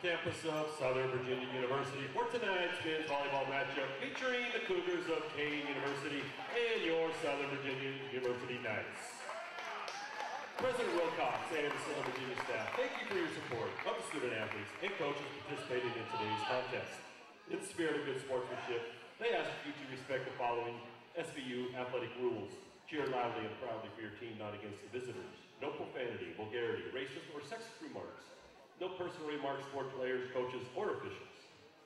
campus of Southern Virginia University for tonight's men's volleyball matchup featuring the Cougars of Kean University and your Southern Virginia University Knights. President Wilcox and the Southern Virginia staff, thank you for your support of the student athletes and coaches participating in today's contest. In the spirit of good sportsmanship, they ask you to respect the following Svu Athletic Rules. Cheer loudly and proudly for your team, not against the visitors. No profanity, vulgarity, racist, or sexist remarks. No personal remarks toward players, coaches, or officials.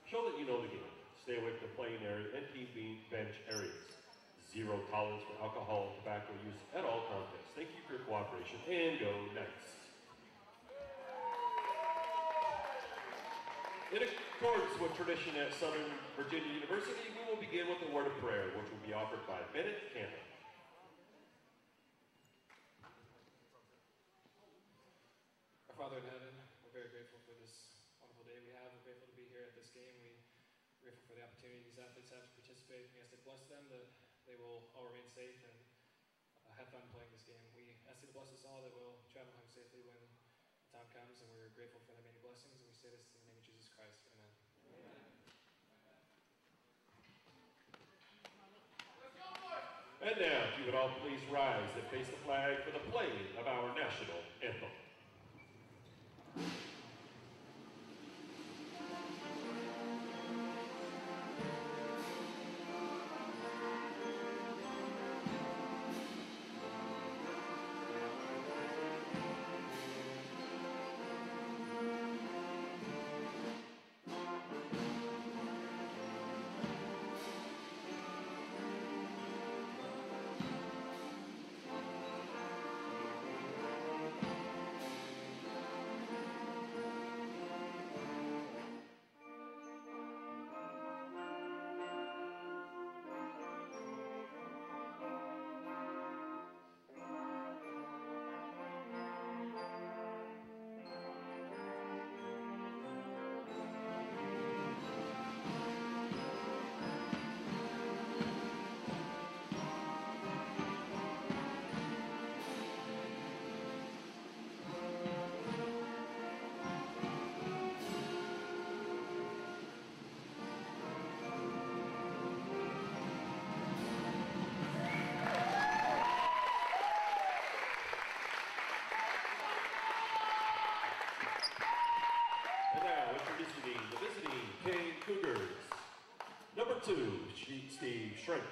Show that you know the game. Stay away from the playing area and team bench areas. Zero tolerance for alcohol and tobacco use at all contests. Thank you for your cooperation, and go Knights. In accordance with tradition at Southern Virginia University, we will begin with a word of prayer, which will be offered by Bennett Campbell. Our Father in heaven, we're very grateful for this wonderful day we have. We're grateful to be here at this game. We're grateful for the opportunity these athletes have to participate. We ask to bless them, that they will all remain safe and have fun playing this game. We ask you to bless us all, that we'll travel home safely when the time comes, and we're grateful for the many blessings, and we say this in the name of Jesus Christ. Amen. And now, if you would all please rise and face the flag for the playing of our national anthem. The visiting Kean Cougars. Number 2, Steve Shrink.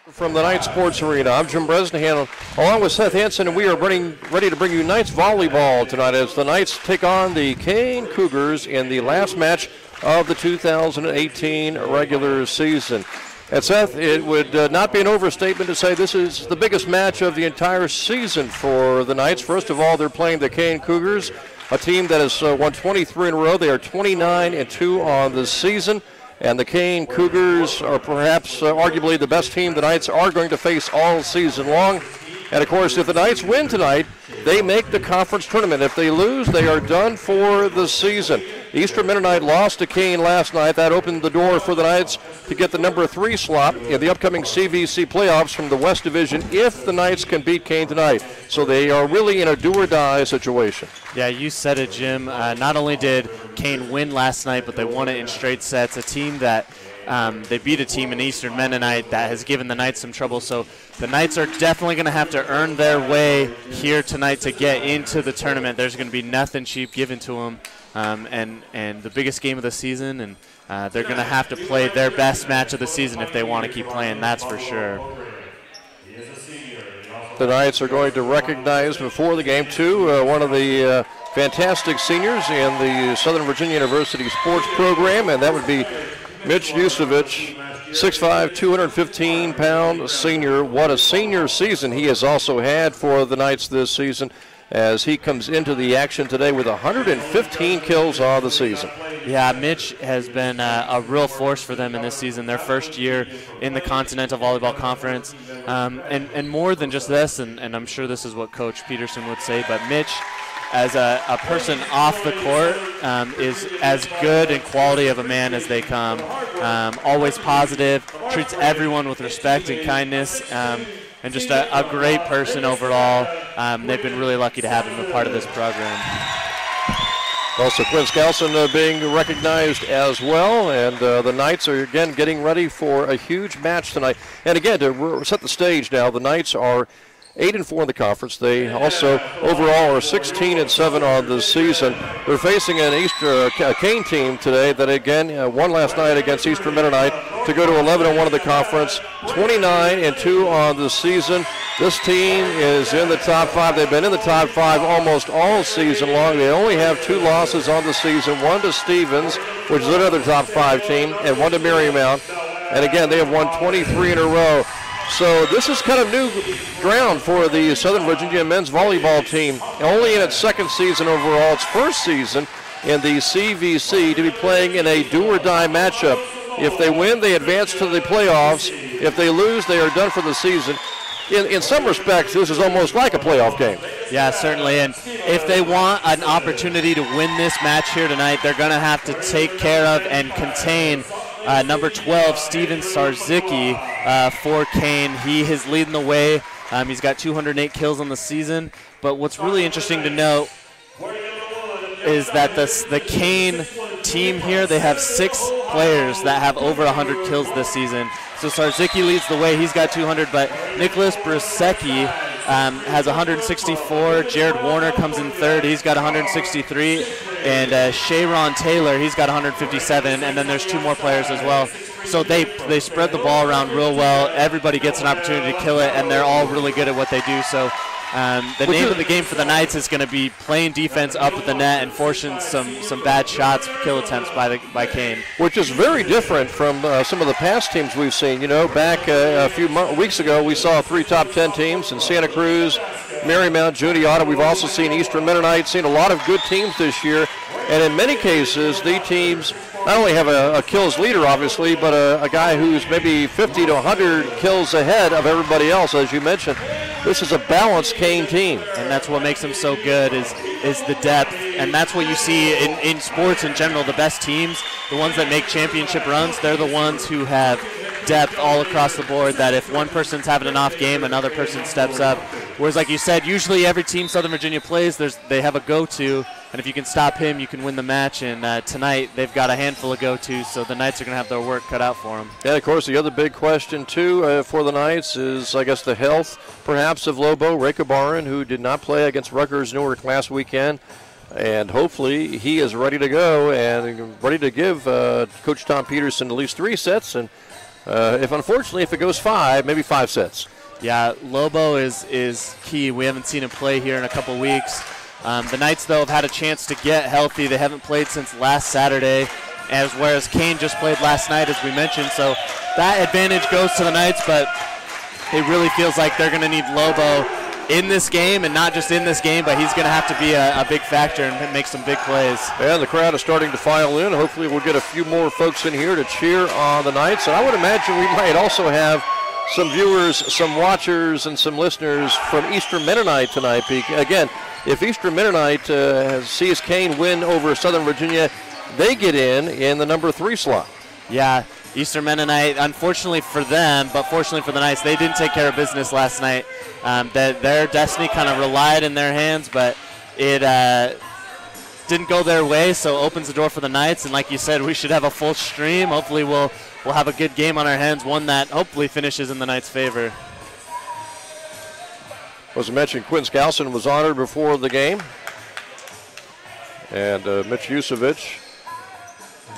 From the Knights Sports Arena, I'm Jim Bresnahan, along with Seth Hansen, and we are ready to bring you Knights volleyball tonight as the Knights take on the Kean Cougars in the last match of the 2018 regular season. And Seth, it would not be an overstatement to say this is the biggest match of the entire season for the Knights. First of all, they're playing the Kean Cougars, a team that has won 23 in a row. They are 29-2 on the season. And the Kean Cougars are perhaps arguably the best team the Knights are going to face all season long. And, of course, if the Knights win tonight, they make the conference tournament. If they lose, they are done for the season. Eastern Mennonite lost to Kean last night. That opened the door for the Knights to get the number 3 slot in the upcoming CVC playoffs from the West Division if the Knights can beat Kean tonight. So they are really in a do-or-die situation. Yeah, you said it, Jim. Not only did Kean win last night, but they won it in straight sets. A team that they beat a team in Eastern Mennonite that has given the Knights some trouble. So the Knights are definitely going to have to earn their way here tonight to get into the tournament. There's going to be nothing cheap given to them, and the biggest game of the season, and they're going to have to play their best match of the season if they want to keep playing, that's for sure. The Knights are going to recognize before the game, too, one of the fantastic seniors in the Southern Virginia University sports program, and that would be Mitch Yusevich, 6'5", 215-pound senior. What a senior season he has also had for the Knights this season as he comes into the action today with 115 kills on the season. Yeah, Mitch has been a real force for them in this season, their first year in the Continental Volleyball Conference. And more than just this, and I'm sure this is what Coach Peterson would say, but Mitch, as a person off the court, is as good in quality of a man as they come. Always positive, treats everyone with respect and kindness, and just a great person overall. They've been really lucky to have him a part of this program. Also, Quinn Skousen being recognized as well, and the Knights are again getting ready for a huge match tonight. And again, to set the stage now, the Knights are 8-4 in the conference. They also overall are 16-7 on the season. They're facing an Kean team today that again won last night against Eastern Mennonite to go to 11-1 in the conference, 29-2 on the season. This team is in the top 5. They've been in the top 5 almost all season long. They only have 2 losses on the season, one to Stevens, which is another top 5 team, and one to Marymount. And again, they have won 23 in a row. So this is kind of new ground for the Southern Virginia men's volleyball team. Only in its second season overall, its first season in the CVC, to be playing in a do-or-die matchup. If they win, they advance to the playoffs. If they lose, they are done for the season. In some respects, this is almost like a playoff game. Yeah, certainly. And if they want an opportunity to win this match here tonight, they're going to have to take care of and contain number 12, Steven Sarzicki for Kean. He is leading the way. He's got 208 kills on the season. But what's really interesting to note is that the Kean team here, they have 6 players that have over 100 kills this season. So Sarzicki leads the way. He's got 200, but Nicholas Brusecki has 164. Jared Warner comes in third. He's got 163. And Sharon Taylor, he's got 157. And then there's 2 more players as well. So they spread the ball around real well. Everybody gets an opportunity to kill it, and they're all really good at what they do. So the name of the game for the Knights is going to be playing defense up at the net and forcing some bad shots, kill attempts by Kean. Which is very different from some of the past teams we've seen. You know, back a few weeks ago, we saw 3 top 10 teams in Santa Cruz, Marymount, Juniata. We've also seen Eastern Mennonite, seen a lot of good teams this year. And in many cases, the teams not only have a kills leader, obviously, but a guy who's maybe 50 to 100 kills ahead of everybody else, as you mentioned. This is a balanced Kean team. And that's what makes them so good is the depth. And that's what you see in sports in general. The best teams, the ones that make championship runs, they're the ones who have depth all across the board, that if one person's having an off game, another person steps up. Whereas, like you said, usually every team Southern Virginia plays, they have a go-to, and if you can stop him, you can win the match. And tonight, they've got a handful of go-tos, so the Knights are going to have their work cut out for them. And, of course, the other big question, too, for the Knights is, I guess, the health, perhaps, of Lobo Rekabaran, who did not play against Rutgers Newark last weekend. And hopefully he is ready to go and ready to give Coach Tom Peterson at least 3 sets. And unfortunately, if it goes 5, maybe 5 sets. Yeah, Lobo is key. We haven't seen him play here in a couple weeks. The Knights, though, have had a chance to get healthy. They haven't played since last Saturday, whereas Kean just played last night, as we mentioned. So that advantage goes to the Knights, but it really feels like they're going to need Lobo in this game, and not just in this game, but he's going to have to be a big factor and make some big plays. And the crowd is starting to file in. Hopefully we'll get a few more folks in here to cheer on the Knights. And I would imagine we might also have some viewers, some watchers, and some listeners from Eastern Mennonite tonight. Again, if Eastern Mennonite sees Kean win over Southern Virginia, they get in the number 3 slot. Yeah, Eastern Mennonite, unfortunately for them, but fortunately for the Knights, they didn't take care of business last night. Their destiny kind of relied in their hands, but it didn't go their way, so opens the door for the Knights. And like you said, we should have a full stream. Hopefully we'll have a good game on our hands, one that hopefully finishes in the Knights' favor. As I mentioned, Quinn Skousen was honored before the game. And Mitch Yusevich,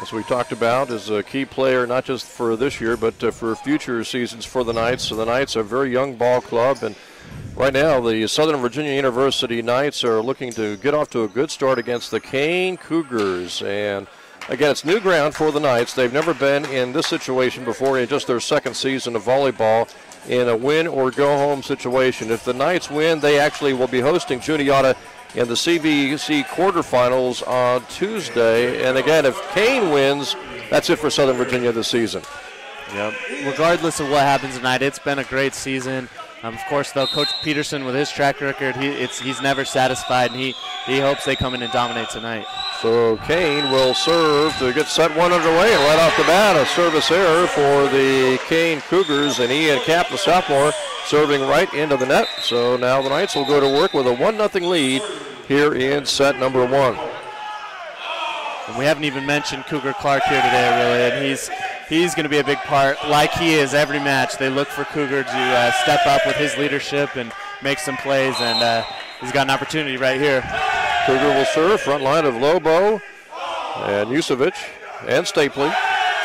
as we talked about, is a key player not just for this year, but for future seasons for the Knights. So the Knights are a very young ball club, and right now the Southern Virginia University Knights are looking to get off to a good start against the Kean Cougars. And again, it's new ground for the Knights. They've never been in this situation before in just their second season of volleyball in a win-or-go-home situation. If the Knights win, they actually will be hosting Juniata in the CVC quarterfinals on Tuesday. And again, if Kean wins, that's it for Southern Virginia this season. Yep. Regardless of what happens tonight, it's been a great season. Of course, though, Coach Peterson, with his track record, he's never satisfied, and he hopes they come in and dominate tonight. So Kean will serve to get set 1 underway, and right off the bat, a service error for the Kean Cougars, and Ian Kapp, the sophomore, serving right into the net. So now the Knights will go to work with a 1-0 lead here in set number 1. And we haven't even mentioned Cougar Clark here today, really, and he's going to be a big part, like he is every match. They look for Cougar to step up with his leadership and make some plays, and he's got an opportunity right here. Cougar will serve, front line of Lobo and Yusevic and Stapley.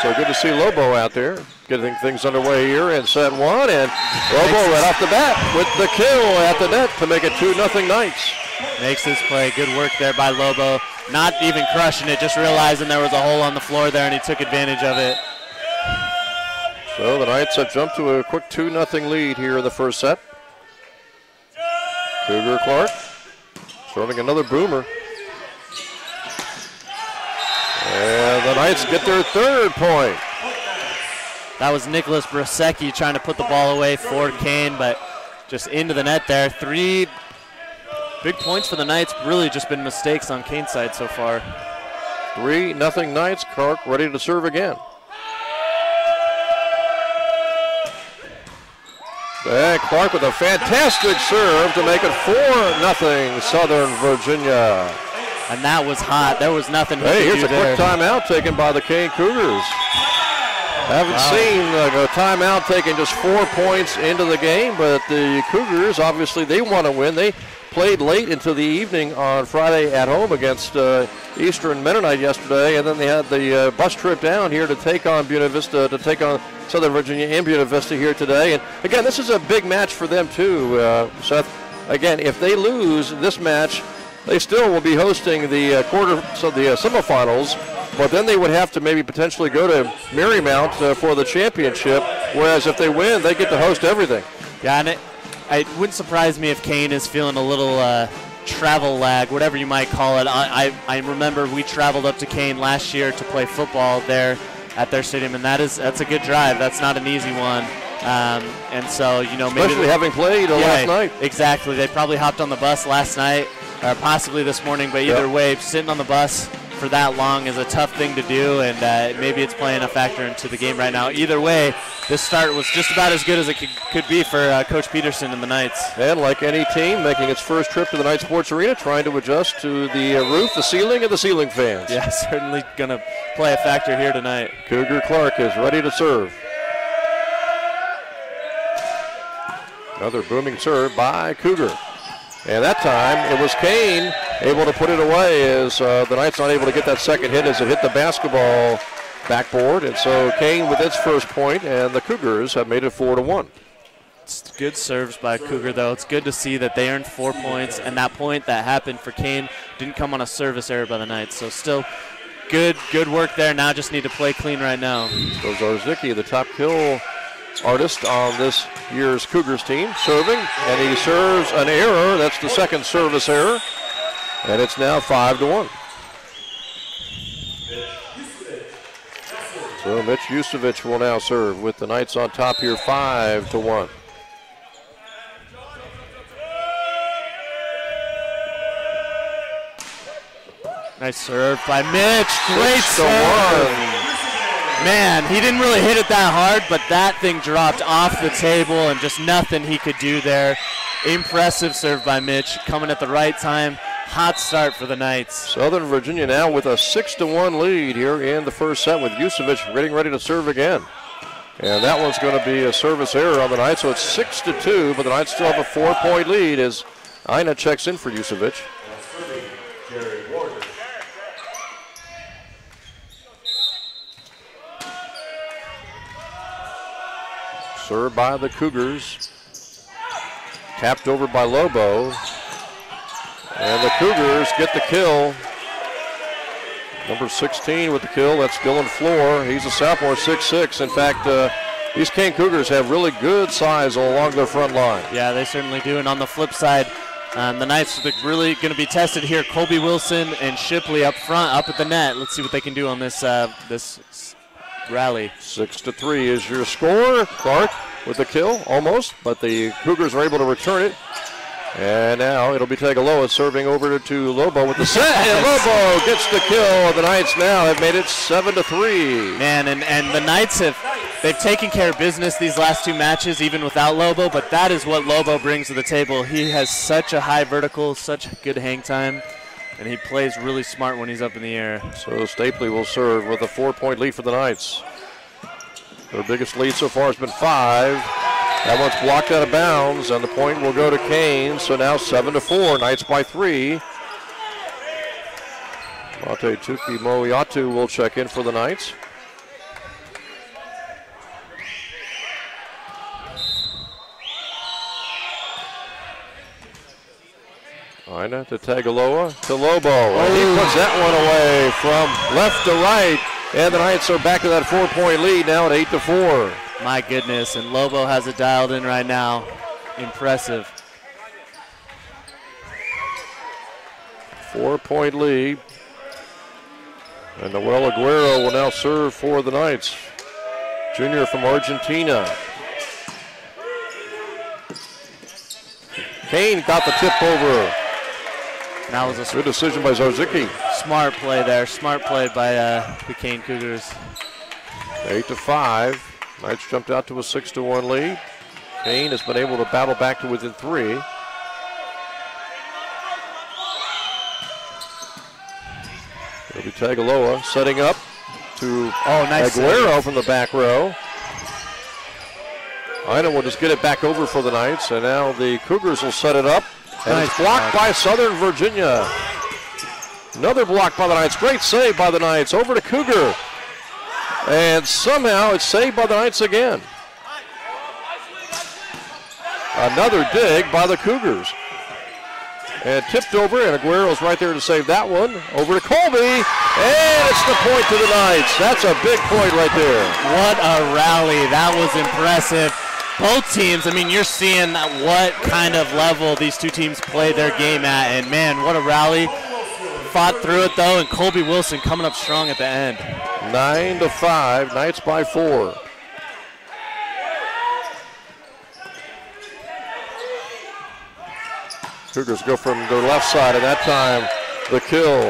So good to see Lobo out there getting things underway here in set one, and Lobo right off the bat with the kill at the net to make it 2-0 Knights. Makes this play. Good work there by Lobo. Not even crushing it, just realizing there was a hole on the floor there, and he took advantage of it. So the Knights have jumped to a quick 2-0 lead here in the first set. Cougar Clark serving another boomer. And the Knights get their third point. That was Nicholas Brosecki trying to put the ball away for Kean, but just into the net there. 3 big points for the Knights. Really just been mistakes on Kean's side so far. 3-0 Knights. Clark ready to serve again. And Clark with a fantastic serve to make it 4-0 Southern Virginia. And that was hot. There was nothing he Hey, could here's do a quick there. timeout taken by the Kean Cougars. Haven't seen a timeout taking just 4 points into the game, but the Cougars, obviously, they want to win. They played late into the evening on Friday at home against Eastern Mennonite yesterday, and then they had the bus trip down here to take on Buena Vista, to take on Southern Virginia and Buena Vista here today. And again, this is a big match for them too, Seth. Again, if they lose this match, they still will be hosting the semifinals, but then they would have to maybe potentially go to Marymount for the championship, whereas if they win, they get to host everything. Yeah, and it wouldn't surprise me if Kean is feeling a little travel lag, whatever you might call it. I remember we traveled up to Kean last year to play football there at their stadium, and that's a good drive. That's not an easy one. And so, maybe especially having played last night. Exactly. They probably hopped on the bus last night, or possibly this morning, but either way, sitting on the bus for that long is a tough thing to do, and maybe it's playing a factor into the game right now. Either way, this start was just about as good as it could be for Coach Peterson and the Knights. And like any team making its first trip to the Knight Sports Arena, trying to adjust to the roof, the ceiling, and the ceiling fans. Yeah, certainly going to play a factor here tonight. Cougar Clark is ready to serve. Another booming serve by Cougar. And that time it was Kean able to put it away as the Knights not able to get that second hit as it hit the basketball backboard. And so Kean with its first point, and the Cougars have made it 4-1. It's good serves by Cougar, though. It's good to see that they earned 4 points, and that point that happened for Kean didn't come on a service error by the Knights. So still good work there. Now just need to play clean right now. So Zarzicki, the top kill artist on this year's Cougars team, serving, and he serves an error. That's the second service error, and it's now 5-1. So Mitch Yusevic will now serve with the Knights on top here, 5-1. Nice serve by Mitch. Great serve. Man, he didn't really hit it that hard, but that thing dropped off the table and just nothing he could do there. Impressive serve by Mitch, coming at the right time. Hot start for the Knights. Southern Virginia now with a 6-1 lead here in the first set with Yusevic getting ready to serve again. And that one's going to be a service error on the Knights, so it's 6-2, but the Knights still have a 4-point lead as Ina checks in for Yusevic. Served by the Cougars. Tapped over by Lobo. And the Cougars get the kill. Number 16 with the kill, that's Dylan Floor. He's a sophomore, 6'6". In fact, these Kean Cougars have really good size along their front line. Yeah, they certainly do. And on the flip side, the Knights are really going to be tested here. Colby Wilson and Shipley up front, up at the net. Let's see what they can do on this this rally. 6-3 is your score. Clark with the kill, almost, but the Cougars are able to return it. And now it'll be Tagaloa serving over to Lobo with the set, and Lobo gets the kill. The Knights now have made it 7-3. Man, and the Knights they've taken care of business these last 2 matches, even without Lobo, but that is what Lobo brings to the table. He has such a high vertical, such good hang time. And he plays really smart when he's up in the air. So Stapley will serve with a 4-point lead for the Knights. Their biggest lead so far has been 5. That one's blocked out of bounds, and the point will go to Kean. So now 7-4, Knights by 3. Monte Tuki Moiatu will check in for the Knights. Ina to Tagaloa to Lobo. And he puts that one away from left to right. And the Knights are back to that 4-point lead now at 8-4. My goodness, and Lobo has it dialed in right now. Impressive. 4-point lead. And Noel Aguero will now serve for the Knights. Junior from Argentina. Kean got the tip over. That was a good decision by Zarzicki. Smart play there. Smart play by the Kean Cougars. 8-5. Knights jumped out to a 6-1 lead. Kean has been able to battle back to within 3. It'll be Tagaloa setting up to nice Aguero save from the back row. Ina will just get it back over for the Knights, and now the Cougars will set it up. And Nice it's blocked block. by Southern Virginia. Another block by the Knights. Great save by the Knights. Over to Cougar. And somehow it's saved by the Knights again. Another dig by the Cougars. And tipped over, and Aguero's right there to save that one. Over to Colby, and it's the point to the Knights. That's a big point right there. What a rally. That was impressive. Both teams, I mean, you're seeing what kind of level these two teams play their game at, and man, what a rally. Fought through it though, and Colby Wilson coming up strong at the end. 9-5, Knights by 4. Cougars go from their left side, and that time the kill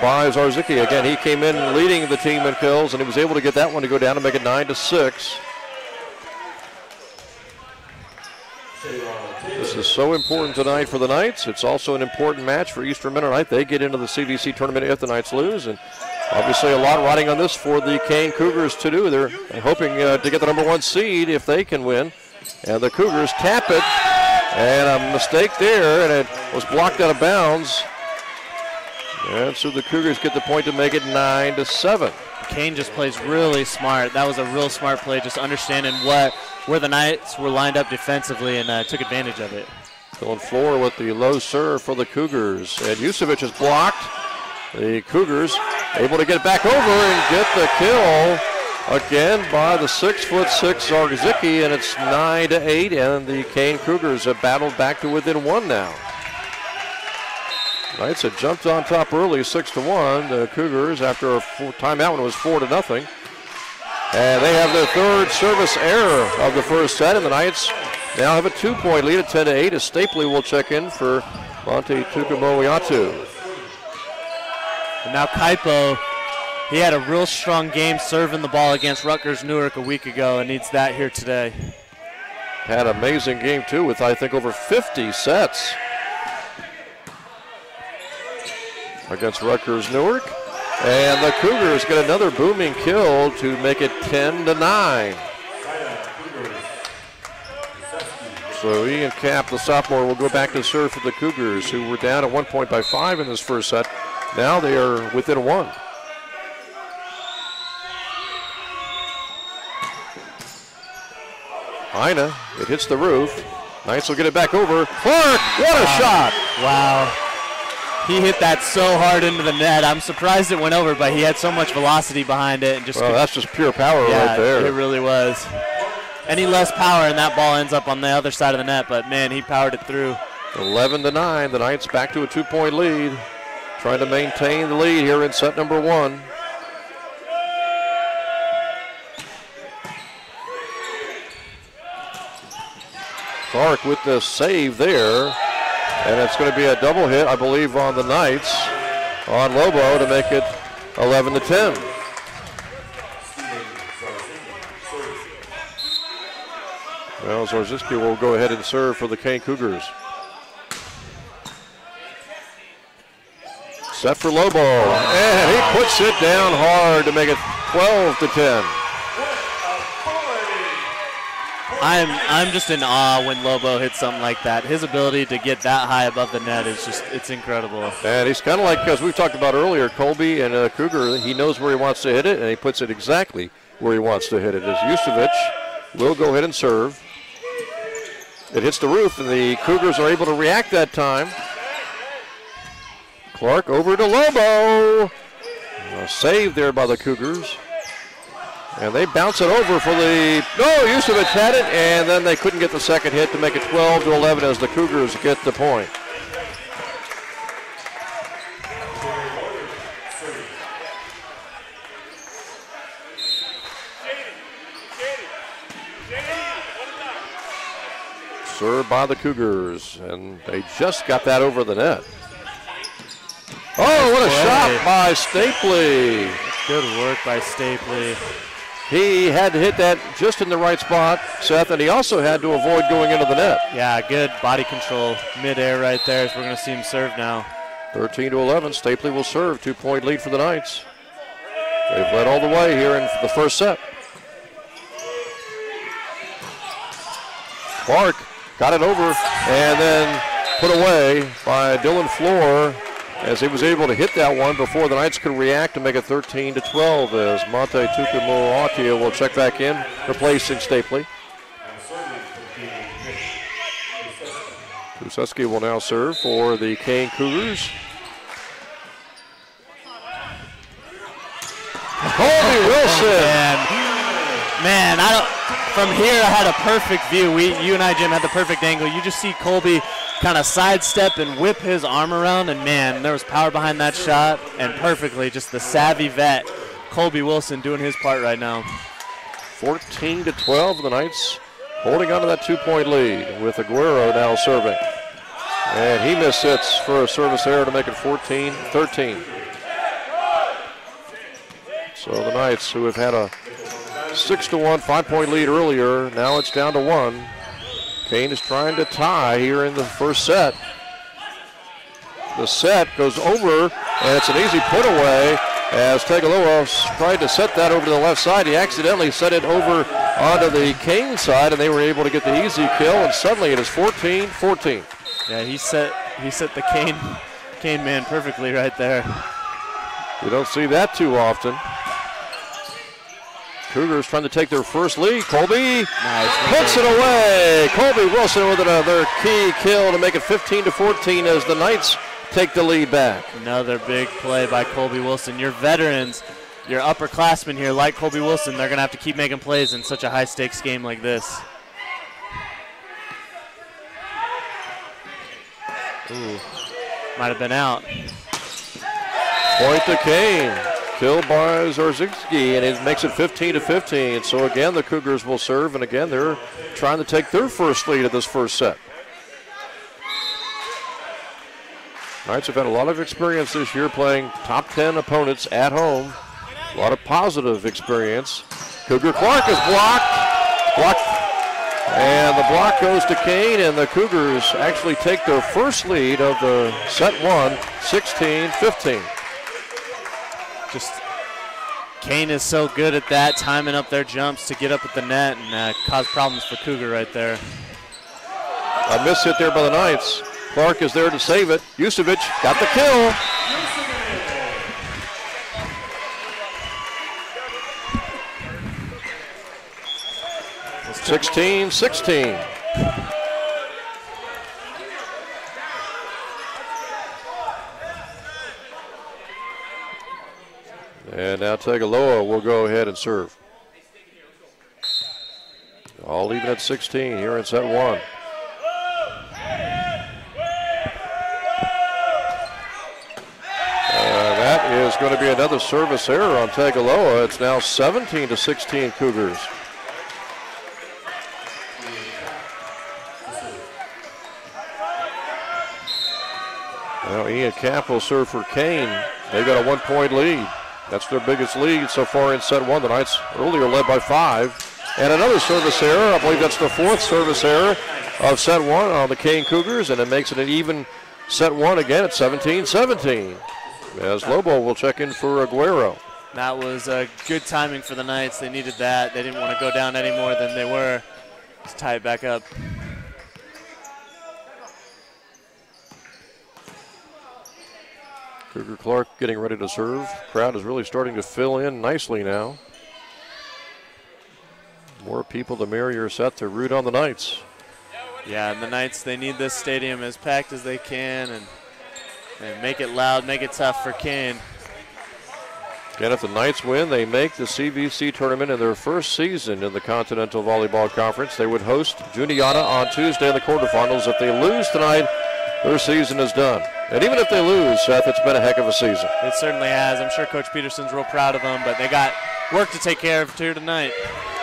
by Zarzicki. Again, he came in leading the team in kills, and he was able to get that one to go down and make it 9-6. This is so important tonight for the Knights. It's also an important match for Eastern Mennonite. They get into the CVC tournament if the Knights lose, and obviously a lot riding on this for the Kean Cougars to do. They're hoping to get the #1 seed if they can win. And the Cougars tap it, and a mistake there, and it was blocked out of bounds. And so the Cougars get the point to make it 9-7. Kean just plays really smart. That was a real smart play, just understanding where the Knights were lined up defensively, and took advantage of it. Going floor with the low serve for the Cougars. And Yusevich is blocked. The Cougars able to get it back over and get the kill again by the 6'6" Zarzicki, and it's 9-8, and the Kean Cougars have battled back to within 1 now. Knights had jumped on top early, 6-1. The Cougars, after a timeout when it was 4-0. And they have their third service error of the first set, and the Knights now have a 2-point lead at 10-8 as Stapley will check in for Monte Tukumoiatu. And now Kaipo, he had a real strong game serving the ball against Rutgers Newark a week ago and needs that here today. Had an amazing game too with I think over 50 sets against Rutgers Newark. And the Cougars get another booming kill to make it 10-9. So Ian Kapp, the sophomore, will go back to serve for the Cougars, who were down at 1 point by 5 in this first set. Now they are within 1. Ina, it hits the roof. Knights will get it back over. Clark, what a shot! Wow. He hit that so hard into the net. I'm surprised it went over, but he had so much velocity behind it. And just that's just pure power right there. It really was. Any less power and that ball ends up on the other side of the net, but man, he powered it through. 11-9, the Knights back to a 2-point lead. Trying to maintain the lead here in set number 1. Clark with the save there. And it's going to be a double hit, I believe, on the Knights, on Lobo to make it 11-10. Well, Zarzicki will go ahead and serve for the Kean Cougars. Set for Lobo, and he puts it down hard to make it 12-10. I'm just in awe when Lobo hits something like that. His ability to get that high above the net is just, it's incredible. And he's kind of like, as we've talked about earlier, Colby and Cougar, he knows where he wants to hit it, and he puts it exactly where he wants to hit it. As Jucevic will go ahead and serve. It hits the roof, and the Cougars are able to react that time. Clark over to Lobo. A save there by the Cougars. And they bounce it over for the, Jucevic had it, and then they couldn't get the second hit to make it 12-11 as the Cougars get the point. Served by the Cougars, and they just got that over the net. Oh, what a shot by Stapley. Good work by Stapley. He had to hit that just in the right spot, Seth, and he also had to avoid going into the net. Yeah, good body control midair right there as we're going to see him serve now. 13-11, Stapley will serve. 2-point lead for the Knights. They've led all the way here in the first set. Clark got it over and then put away by Dylan Floor, as he was able to hit that one before the Knights could react to make it 13-12 as Monte Tukamoatia will check back in, replacing Stapley. Kuseski will now serve for the Kean Cougars. Colby Wilson! Man, from here I had a perfect view. You and I, Jim, had the perfect angle. You just see Colby kind of sidestep and whip his arm around, and man, there was power behind that shot, and perfectly, just the savvy vet, Colby Wilson, doing his part right now. 14-12, the Knights holding on to that 2-point lead with Aguero now serving. And he missed hits for a service error to make it 14-13. So the Knights, who have had a 6-1 5-point lead earlier, now it's down to 1. Kean is trying to tie here in the first set. The set goes over, and it's an easy put away as Tegaloa tried to set that over to the left side. He accidentally set it over onto the Kean side, and they were able to get the easy kill, and suddenly it is 14-14. Yeah, he set the Kean man perfectly right there. We don't see that too often. Cougars trying to take their first lead. Colby puts it away. Colby Wilson with another key kill to make it 15-14 as the Knights take the lead back. Another big play by Colby Wilson. Your veterans, your upperclassmen here like Colby Wilson, they're going to have to keep making plays in such a high-stakes game like this. Ooh, might have been out. Point to Kean. Killed by Zorzinski, and it makes it 15-15. So again, the Cougars will serve, and again, they're trying to take their first lead of this first set. Knights have had a lot of experience this year playing top 10 opponents at home. A lot of positive experience. Cougar Clark is blocked, and the block goes to Kean, and the Cougars actually take their first lead of the set one, 16-15. Just Kean is so good at that, timing up their jumps to get up at the net and cause problems for Cougar right there. A miss hit there by the Knights. Clark is there to save it. Jucevic got the kill. It's 16-16. And now Tegaloa will go ahead and serve. All even at 16 here in set one. That is going to be another service error on Tegaloa. It's now 17-16 Cougars. Now Ian Camp will serve for Kean. They've got a 1-point lead. That's their biggest lead so far in set one. The Knights earlier led by 5. And another service error. I believe that's the 4th service error of set one on the Kean Cougars, and it makes it an even set one again at 17-17. as Lobo will check in for Aguero. That was good timing for the Knights. They needed that. They didn't want to go down any more than they were. Let's tie it back up. Cougar Clark getting ready to serve. Crowd is really starting to fill in nicely now. More people, the merrier set to root on the Knights. Yeah, and the Knights, they need this stadium as packed as they can and make it loud, make it tough for Kean. Again, if the Knights win, they make the CVC tournament in their first season in the Continental Volleyball Conference. They would host Juniata on Tuesday in the quarterfinals. If they lose tonight, their season is done. And even if they lose, Seth, it's been a heck of a season. It certainly has. I'm sure Coach Peterson's real proud of them, but they got work to take care of here tonight.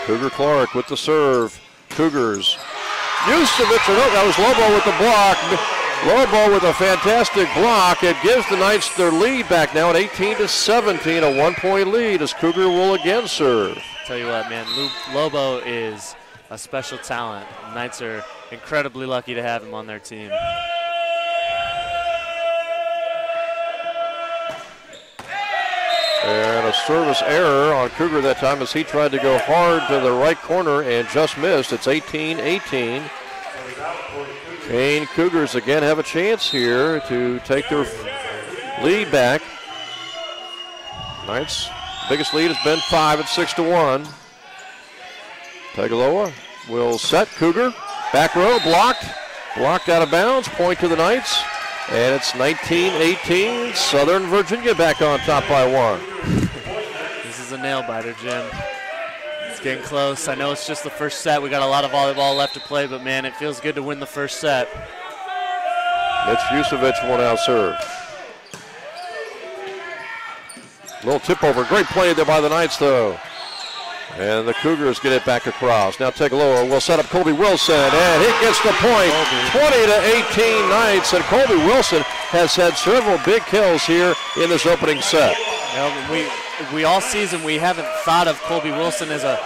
Cougar Clark with the serve. Cougars. Yusevich, no, that was Lobo with the block. Lobo with a fantastic block. It gives the Knights their lead back now at 18-17, a 1-point lead as Cougar will again serve. Tell you what, man, Lobo is a special talent. The Knights are incredibly lucky to have him on their team. And a service error on Cougar that time as he tried to go hard to the right corner and just missed. It's 18-18. Kean Cougars again have a chance here to take their lead back. Knights' biggest lead has been 5 at 6-1. Tagaloa will set Cougar. Back row blocked. Blocked out of bounds. Point to the Knights. And it's 19-18. Southern Virginia back on top by 1. This is a nail biter, Jim. It's getting close. I know it's just the first set. We got a lot of volleyball left to play, but man, it feels good to win the first set. Mitch Yusevich will now serve. Little tip over. Great play there by the Knights, though. And the Cougars get it back across. Now Tagaloa will set up Colby Wilson, and he gets the point. 20-18 Knights, and Colby Wilson has had several big kills here in this opening set. We all season we haven't thought of Colby Wilson as a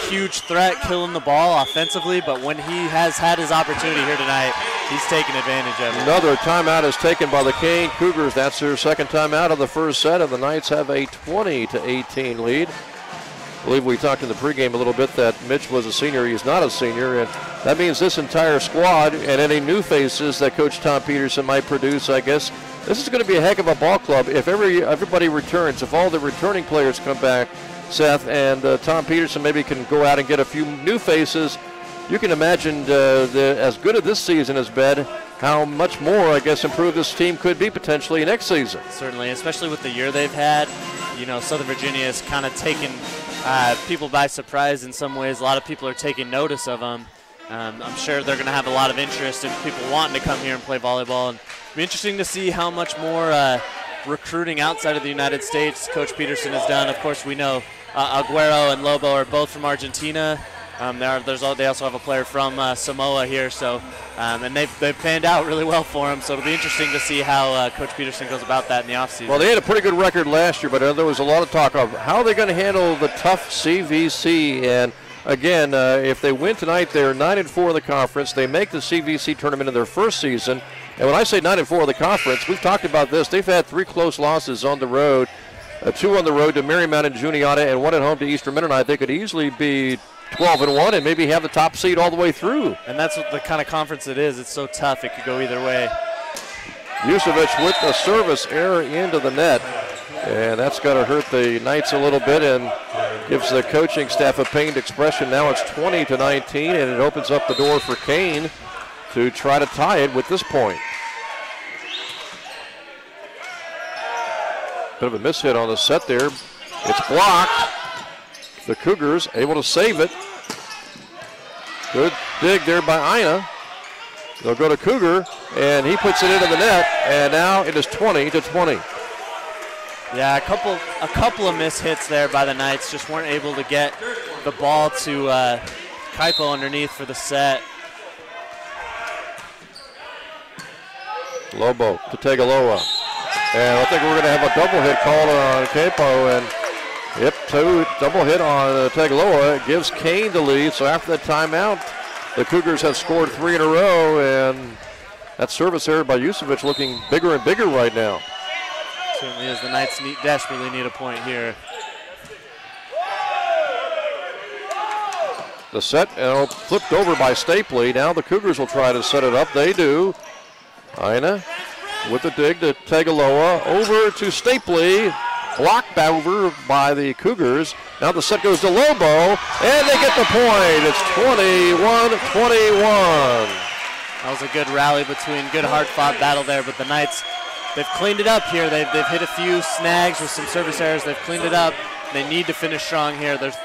huge threat killing the ball offensively, but when he has had his opportunity here tonight, he's taken advantage of it. Another timeout is taken by the Kean Cougars. That's their second timeout of the first set, and the Knights have a 20-18 lead. I believe we talked in the pregame a little bit that Mitch was a senior. He's not a senior, and that means this entire squad and any new faces that Coach Tom Peterson might produce, I guess, this is going to be a heck of a ball club if everybody returns, if all the returning players come back, Seth, and Tom Peterson maybe can go out and get a few new faces. You can imagine as good as this season has been, how much more, I guess, improved this team could be potentially next season. Certainly, especially with the year they've had. You know, Southern Virginia has kind of taken people by surprise in some ways. A lot of people are taking notice of them. I'm sure they're going to have a lot of interest in people wanting to come here and play volleyball. And it'll be interesting to see how much more recruiting outside of the United States Coach Peterson has done. Of course, we know Aguero and Lobo are both from Argentina. They also have a player from Samoa here, so and they've panned out really well for him. So it'll be interesting to see how Coach Peterson goes about that in the offseason. Well, they had a pretty good record last year, but there was a lot of talk of how they're going to handle the tough CVC. And again, if they win tonight, they're 9-4 in the conference. They make the CVC tournament in their first season. And when I say 9-4 in the conference, we've talked about this. They've had 3 close losses on the road, 2 on the road to Marymount and Juniata, and 1 at home to Eastern Mennonite. They could easily be 12-1 and maybe have the top seed all the way through. And that's what the kind of conference it is. It's so tough. It could go either way. Yusevich with the service error into the net. And that's going to hurt the Knights a little bit and gives the coaching staff a pained expression. Now it's 20-19, and it opens up the door for Kean to try to tie it with this point. Bit of a mishit on the set there. It's blocked. The Cougars able to save it. Good dig there by Ina. They'll go to Cougar, and he puts it into the net, and now it is 20-20. Yeah, a couple of mishits there by the Knights. Just weren't able to get the ball to Kaipo underneath for the set. Lobo to Tagaloa. And I think we're going to have a double hit called on Kaipo, and yep, 2 double hit on Tagaloa. It gives Kean the lead. So after that timeout, the Cougars have scored 3 in a row, and that service error by Yusevich looking bigger and bigger right now. Certainly is. The Knights desperately need a point here. The set flipped over by Stapley. Now the Cougars will try to set it up. They do. Ina with the dig to Tagaloa. Over to Stapley. Blocked over by the Cougars. Now the set goes to Lobo, and they get the point. It's 21-21. That was a good rally between good hard-fought battle there, but the Knights, they've cleaned it up here. They've hit a few snags with some service errors. They've cleaned it up. They need to finish strong here. There's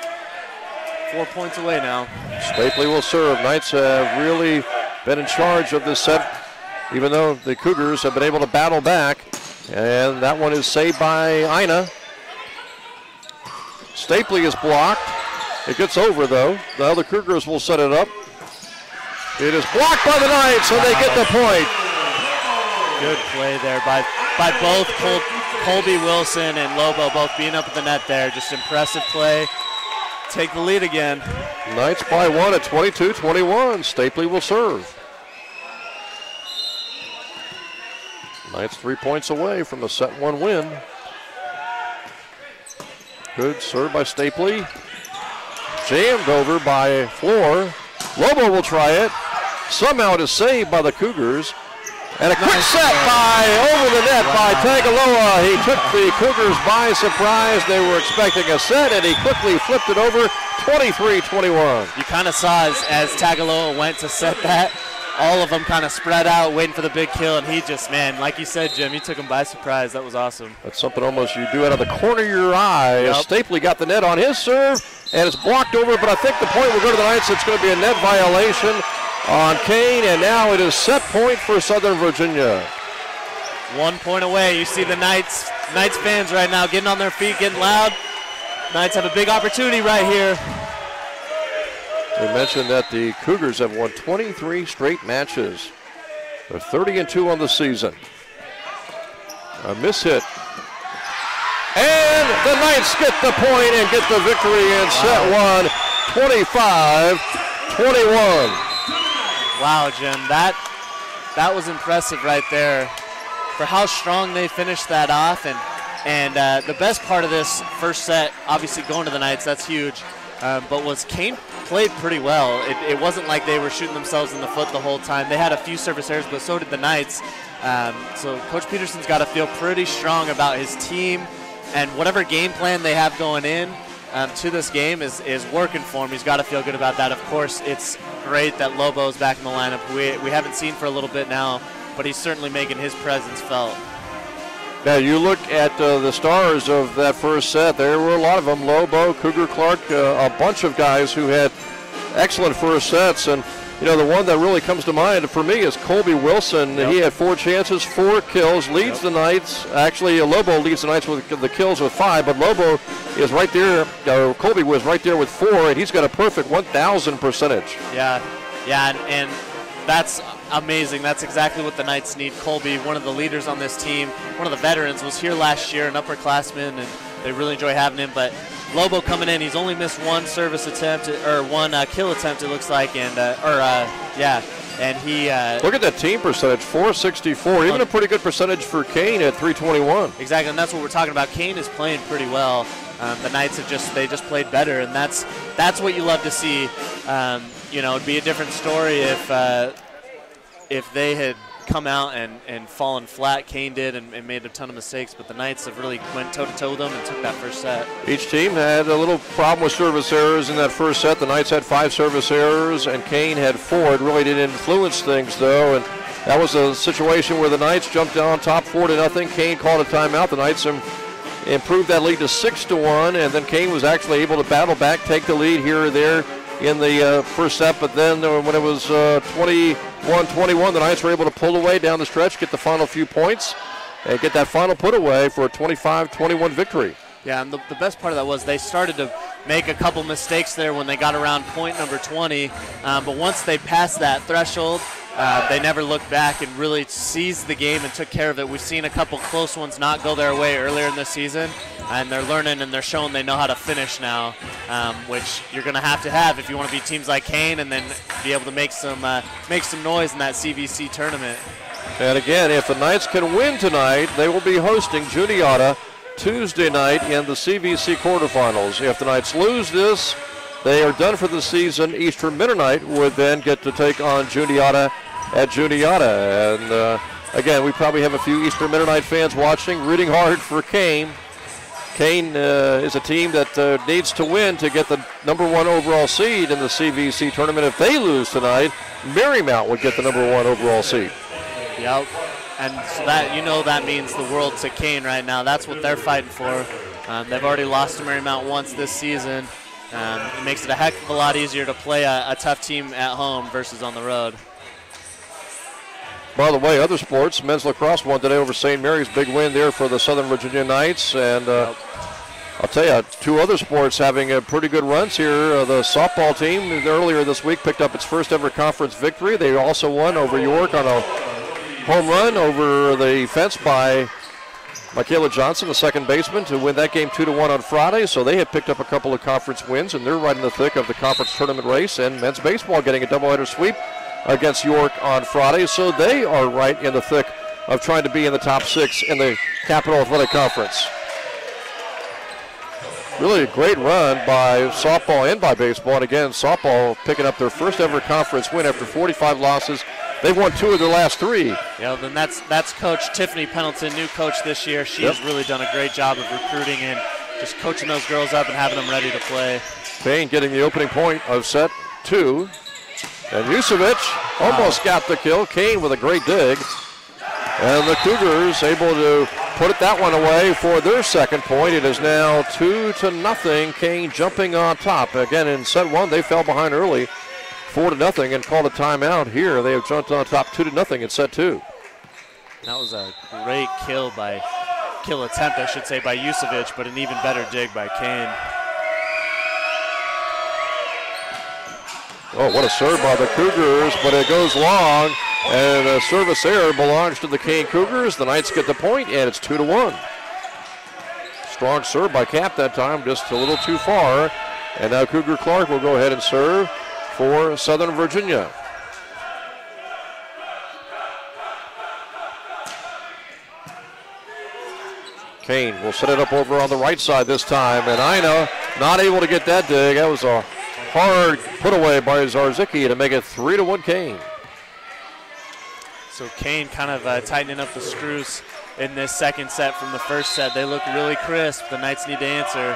4 points away now. Stapley will serve. Knights have really been in charge of this set, even though the Cougars have been able to battle back. And that one is saved by Ina. Stapley is blocked. It gets over, though. Now the Cougars will set it up. It is blocked by the Knights, and they get the point. Good play there by both Colby Wilson and Lobo, both being up at the net there. Just impressive play. Take the lead again. Knights by one at 22-21. Stapley will serve. Knights 3 points away from a set one win. Good serve by Stapley. Jammed over by Floor. Lobo will try it. Somehow it is saved by the Cougars. And a quick set over the net by Tagaloa. He took the Cougars by surprise. They were expecting a set, and he quickly flipped it over. 23-21. You kind of saw as Tagaloa went to set that, all of them kind of spread out, waiting for the big kill, and he just, man, like you said, Jim, he took him by surprise. That was awesome. That's something almost you do out of the corner of your eye. Yep. Stapley got the net on his serve, and it's blocked over, but I think the point will go to the Knights. It's going to be a net violation on Kean, and now it is set point for Southern Virginia. 1 point away. You see the Knights fans right now getting on their feet, getting loud. Knights have a big opportunity right here. We mentioned that the Cougars have won 23 straight matches. They're 30-2 on the season. A miss hit. And the Knights get the point and get the victory in set one, 25-21. Wow, Jim, that was impressive right there for how strong they finished that off. And the best part of this first set, obviously going to the Knights, that's huge. But was Kean played pretty well. It wasn't like they were shooting themselves in the foot the whole time. They had a few service errors, but so did the Knights. So Coach Peterson's got to feel pretty strong about his team, and whatever game plan they have going in to this game is working for him. He's got to feel good about that. Of course, it's great that Lobo's back in the lineup. We haven't seen for a little bit now, but he's certainly making his presence felt. Now you look at the stars of that first set. There were a lot of them. Lobo, Cougar Clark, a bunch of guys who had excellent first sets. And, you know, the one that really comes to mind for me is Colby Wilson. Yep. He had 4 chances, 4 kills, leads the Knights. Actually, Lobo leads the Knights with the kills with 5, but Lobo is right there. Colby was right there with 4, and he's got a perfect 1,000 percentage. Yeah, and that's amazing. That's exactly what the Knights need. Colby, one of the leaders on this team, one of the veterans, was here last year, an upperclassman, and they really enjoy having him. But Lobo coming in, he's only missed 1 service attempt, or 1 kill attempt, it looks like, and and he. Look at that team percentage, 464, even a pretty good percentage for Kean at 321. Exactly, and that's what we're talking about. Kean is playing pretty well. The Knights have just played better, and that's what you love to see. You know, it'd be a different story if they had come out and fallen flat. Kean did and made a ton of mistakes, but the Knights have really went toe-to-toe with them and took that first set. Each team had a little problem with service errors in that first set. The Knights had 5 service errors, and Kean had 4. It really didn't influence things, though, and that was a situation where the Knights jumped down top 4-0. Kean called a timeout. The Knights improved that lead to 6-1, and then Kean was actually able to battle back, take the lead here or there in the first set, but then when it was 21-21, the Knights were able to pull away down the stretch, get the final few points, and get that final put away for a 25-21 victory. Yeah, and the best part of that was they started to make a couple mistakes there when they got around point number 20, but once they passed that threshold, they never looked back and really seized the game and took care of it. We've seen a couple close ones not go their way earlier in the season, and they're learning and they're showing they know how to finish now, which you're going to have if you want to be teams like Kean and then be able to make some noise in that CVC tournament. And again, if the Knights can win tonight, they will be hosting Juniata Tuesday night in the CVC quarterfinals. If the Knights lose this, they are done for the season. Eastern Mennonite would then get to take on Juniata at Juniata. And again, we probably have a few Eastern Mennonite fans watching, rooting hard for Kean. Kean is a team that needs to win to get the #1 overall seed in the CVC tournament. If they lose tonight, Marymount would get the #1 overall seed. Yep, and so that means the world to Kean right now. That's what they're fighting for. They've already lost to Marymount once this season. It makes it a heck of a lot easier to play a tough team at home versus on the road. By the way, other sports, men's lacrosse won today over St. Mary's. Big win there for the Southern Virginia Knights. And I'll tell you, two other sports having pretty good runs here. The softball team earlier this week picked up its first ever conference victory. They also won over York on a home run over the fence by Michaela Johnson, the second baseman, to win that game 2-1 on Friday. So they have picked up a couple of conference wins, and they're right in the thick of the conference tournament race. And men's baseball getting a doubleheader sweep against York on Friday. So they are right in the thick of trying to be in the top 6 in the Capital Athletic Conference. Really a great run by softball and by baseball. And again, softball picking up their first ever conference win after 45 losses. They've won 2 of their last 3. Yeah, then that's Coach Tiffany Pendleton, new coach this year. She has really done a great job of recruiting and just coaching those girls up and having them ready to play. Payne getting the opening point of set 2. And Yusevich almost got the kill. Kean with a great dig. And the Cougars able to put it that one away for their second point. It is now 2-0. Kean jumping on top. Again, in set 1, they fell behind early, 4-0, and called a timeout here. They have jumped on top 2-0 in set 2. That was a great kill attempt, I should say, by Yusevich, but an even better dig by Kean. Oh, what a serve by the Cougars, but it goes long, and a service error belongs to the Kean Cougars. The Knights get the point, and it's 2-1. Strong serve by Cap that time, just a little too far. And now Cougar Clark will go ahead and serve for Southern Virginia. Kean will set it up over on the right side this time, and Ina not able to get that dig. That was a hard put away by Zarzicki to make it 3-1 Kean. So Kean kind of tightening up the screws in this second set from the first set. They look really crisp. The Knights need to answer.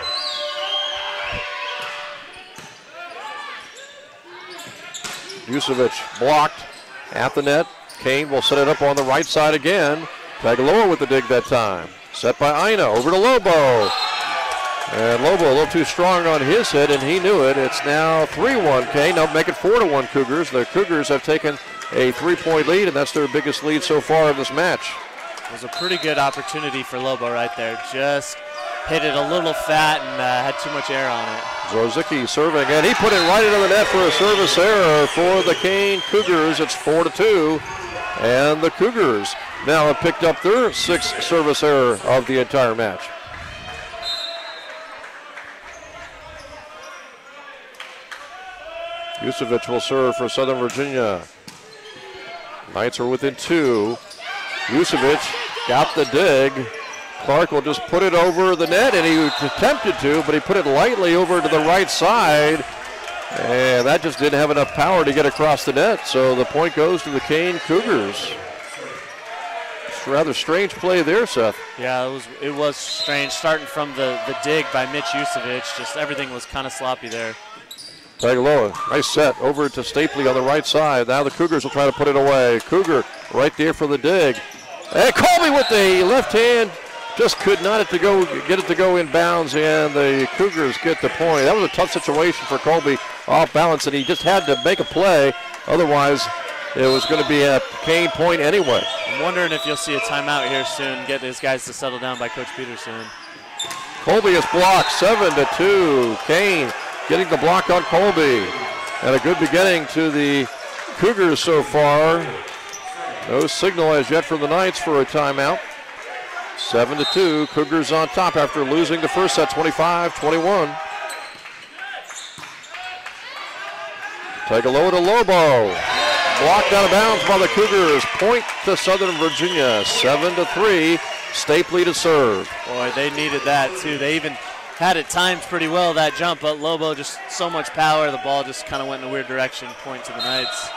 Yusevich blocked at the net. Kean will set it up on the right side again. Tagaloa with the dig that time. Set by Ina over to Lobo. And Lobo a little too strong on his hit, and he knew it. It's now 3-1 Kean. Now make it 4-1 Cougars. The Cougars have taken a 3-point lead, and that's their biggest lead so far in this match. It was a pretty good opportunity for Lobo right there. Just hit it a little fat and had too much air on it. Zarzicki serving, and he put it right into the net for a service error for the Kean Cougars. It's 4-2, and the Cougars now have picked up their 6th service error of the entire match. Yusevich will serve for Southern Virginia. Knights are within 2. Yusevich got the dig. Clark will just put it over the net, and he attempted to, but he put it lightly over to the right side, and that just didn't have enough power to get across the net, so the point goes to the Kean Cougars. It's a rather strange play there, Seth. Yeah, it was strange, starting from the dig by Mitch Yusevich. Just everything was kind of sloppy there. Tagaloa, nice set over to Stapley on the right side. Now the Cougars will try to put it away. Cougar right there for the dig. And Colby with the left hand just could not get it to go in bounds, and the Cougars get the point. That was a tough situation for Colby off balance, and he just had to make a play. Otherwise, it was going to be a Kean point anyway. I'm wondering if you'll see a timeout here soon, get these guys to settle down by Coach Peterson. Colby is blocked, 7-2. Kean getting the block on Colby. And a good beginning to the Cougars so far. No signal as yet from the Knights for a timeout. 7-2, Cougars on top after losing the first set, 25-21. Tagaloa to Lobo. blocked out of bounds by the Cougars. Point to Southern Virginia, 7-3. Stapley to serve. Boy, they needed that too. They even had it timed pretty well, that jump, but Lobo just so much power, the ball just kind of went in a weird direction. Point to the Knights.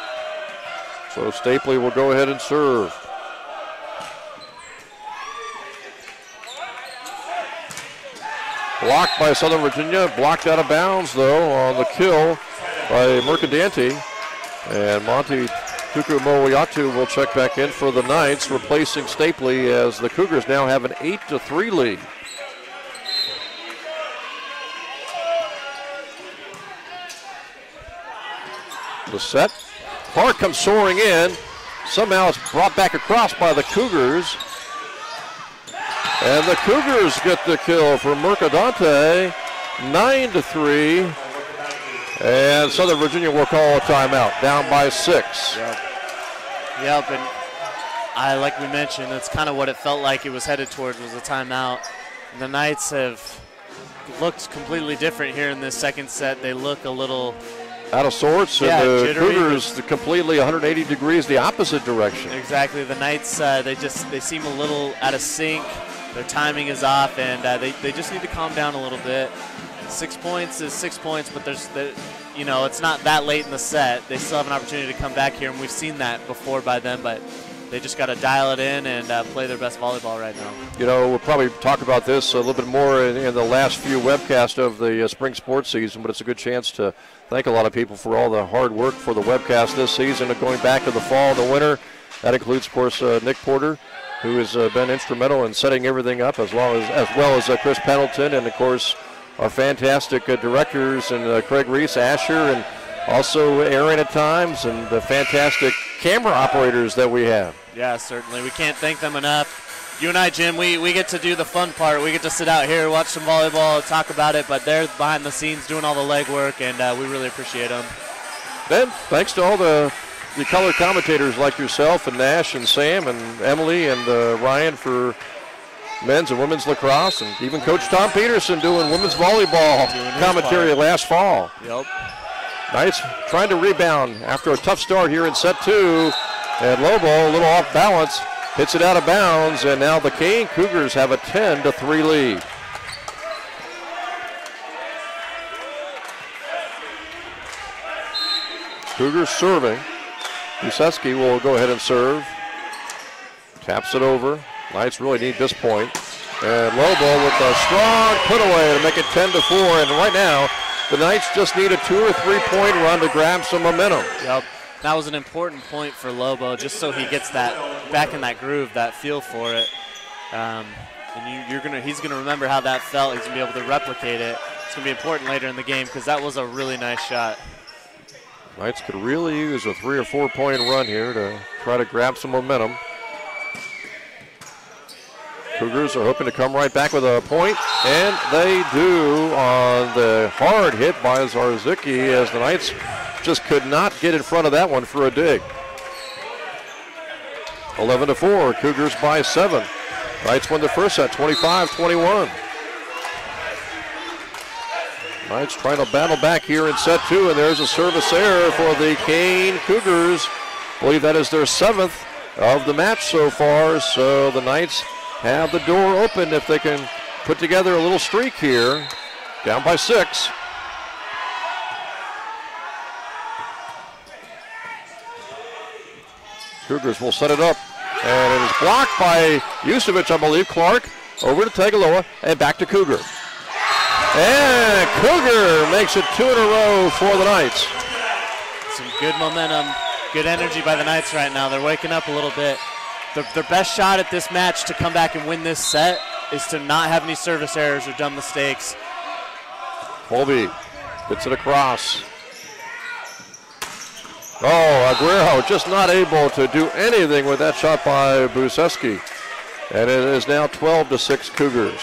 So Stapley will go ahead and serve. Blocked by Southern Virginia, blocked out of bounds though on the kill by Mercadante. And Monty Tukumoyatu will check back in for the Knights, replacing Stapley as the Cougars now have an 8-3 lead. The set. Clark comes soaring in. Somehow it's brought back across by the Cougars. And the Cougars get the kill for Mercadante, 9-3. And Southern Virginia will call a timeout, down by 6. Yep, and like we mentioned, that's kind of what it felt like it was headed towards, was a timeout. And the Knights have looked completely different here in this second set. They look a little out of sorts, yeah, and the jittery, Cougars completely 180 degrees the opposite direction. Exactly. The Knights, they seem a little out of sync. Their timing is off, and they just need to calm down a little bit. 6 points is 6 points, but it's not that late in the set. They still have an opportunity to come back here, and we've seen that before by them, but they just got to dial it in and play their best volleyball right now. We'll probably talk about this a little bit more in the last few webcasts of the spring sports season, but it's a good chance to thank a lot of people for all the hard work for the webcast this season, going back to the fall, the winter. That includes, of course, Nick Porter, who has been instrumental in setting everything up, as well as Chris Pendleton, and, of course, our fantastic directors, and Craig Reese, Asher, and also Aaron at times, and the fantastic camera operators that we have. Yeah, certainly. We can't thank them enough. You and I, Jim, we get to do the fun part. We get to sit out here, watch some volleyball, talk about it, but they're behind the scenes doing all the legwork, and we really appreciate them. Then, thanks to all the color commentators like yourself and Nash and Sam and Emily and Ryan for men's and women's lacrosse, and even Coach Tom Peterson doing women's volleyball commentary last fall. Yep. Knights trying to rebound after a tough start here in set 2. And Lobo, a little off balance, hits it out of bounds, and now the Kean Cougars have a 10-3 lead. Cougars serving. Buseski will go ahead and serve. Taps it over. Knights really need this point. And Lobo with a strong put away to make it 10-4. And right now, the Knights just need a 2 or 3 point run to grab some momentum. Yep. That was an important point for Lobo, just so he gets that back in that groove, that feel for it. And he's gonna remember how that felt. He's gonna be able to replicate it. It's gonna be important later in the game because that was a really nice shot. Knights could really use a 3 or 4 point run here to try to grab some momentum. Cougars are hoping to come right back with a point, and they do on the hard hit by Zarzicki, as the Knights just could not get in front of that one for a dig. 11-4, Cougars by 7. Knights win the first set, 25-21. Knights trying to battle back here in set 2, and there's a service error for the Kean Cougars. I believe that is their 7th of the match so far, so the Knights have the door open if they can put together a little streak here. Down by 6. Cougars will set it up, and it is blocked by Yusevich, I believe. Clark over to Tagaloa and back to Cougar. And Cougar makes it 2 in a row for the Knights. Some good momentum, good energy by the Knights right now. They're waking up a little bit. Their best shot at this match to come back and win this set is to not have any service errors or dumb mistakes. Colby gets it across. Oh, Aguero just not able to do anything with that shot by Buseski. And it is now 12-6 Cougars.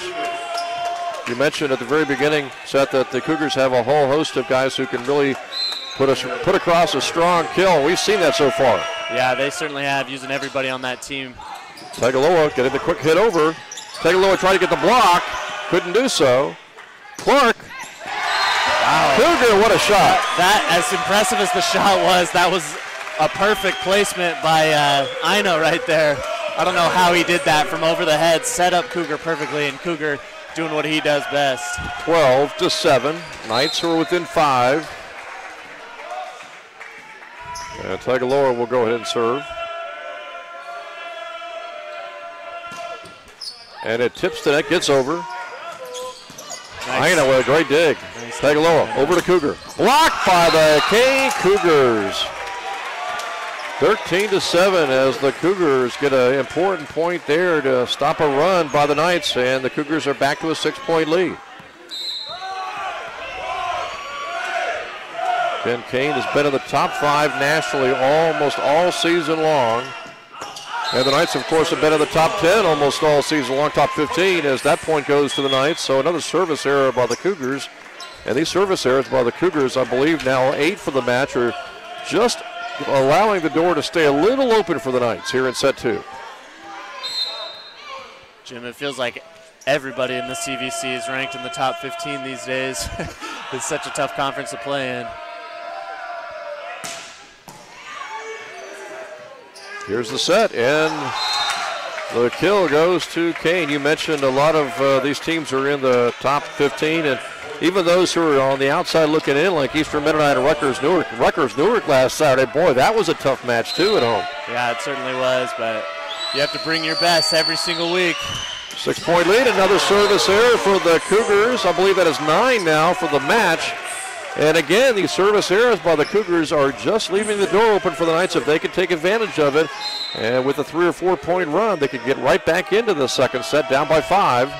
You mentioned at the very beginning, Seth, that the Cougars have a whole host of guys who can really put across a strong kill. We've seen that so far. Yeah, they certainly have, using everybody on that team. Tagaloa getting the quick hit over. Tagaloa tried to get the block, couldn't do so. Clark. Wow. Cougar, what a shot. That, as impressive as the shot was, that was a perfect placement by Ina right there. I don't know how he did that from over the head, set up Cougar perfectly, and Cougar doing what he does best. 12-7. Knights are within 5. And Tagaloa will go ahead and serve. And it tips the net, gets over. Nice. Ina with a great dig. Nice. Tagaloa over to Cougar. Blocked by the Kean Cougars. 13-7 as the Cougars get an important point there to stop a run by the Knights, and the Cougars are back to a 6-point lead. Ken Kean has been in the top 5 nationally almost all season long. And the Knights, of course, have been in the top 10 almost all season long, top 15, as that point goes to the Knights. So another service error by the Cougars. And these service errors by the Cougars, I believe now 8 for the match, are just allowing the door to stay a little open for the Knights here in set 2. Jim, it feels like everybody in the CVC is ranked in the top 15 these days. It's such a tough conference to play in. Here's the set, and the kill goes to Kean. You mentioned a lot of these teams are in the top 15, and even those who are on the outside looking in, like Eastern Mennonite and Rutgers Newark last Saturday, boy, that was a tough match too at home. Yeah, it certainly was, but you have to bring your best every single week. 6-point lead, another service error for the Cougars. I believe that is 9 now for the match. And again, these service errors by the Cougars are just leaving the door open for the Knights if they can take advantage of it. And with a 3 or 4 point run, they could get right back into the second set, down by 5.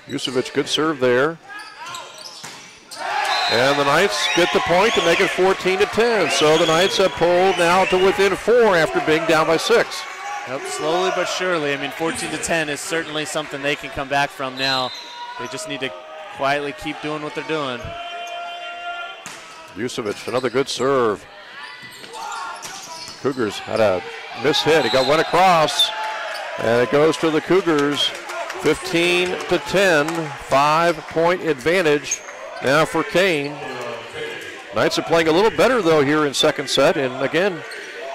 Yusevic, good serve there. And the Knights get the point to make it 14-10. So the Knights have pulled now to within 4 after being down by 6. Yep, slowly but surely. I mean, 14-10 is certainly something they can come back from now. They just need to quietly keep doing what they're doing. Yusevic, another good serve. Cougars had a mishit. He got one across, and it goes to the Cougars. 15-10, 5-point advantage now for Kean. Knights are playing a little better, though, here in second set. And again,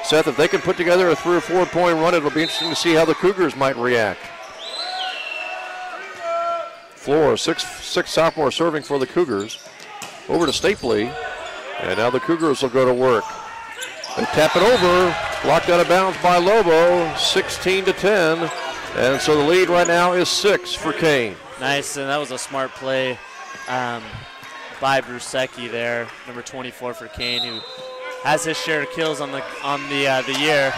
Seth, if they can put together a 3 or 4 point run, it'll be interesting to see how the Cougars might react. Floor, six sophomore serving for the Cougars. Over to Stapley, and now the Cougars will go to work. They tap it over, blocked out of bounds by Lobo, 16-10. And so the lead right now is 6 for Kean. Nice, and that was a smart play by Brusecki there, number 24 for Kean, who has his share of kills on the year.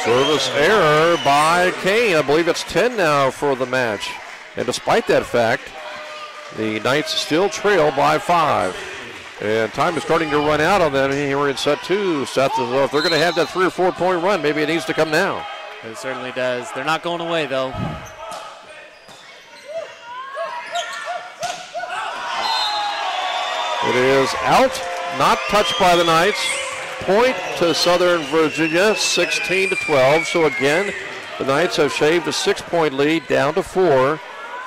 Service error by Kean. I believe it's 10 now for the match. And despite that fact, the Knights still trail by 5. And time is starting to run out on them here in set 2. Seth, if they're going to have that 3 or 4 point run, maybe it needs to come now. It certainly does. They're not going away, though. It is out, not touched by the Knights. Point to Southern Virginia, 16-12. So again, the Knights have shaved a 6-point lead down to 4.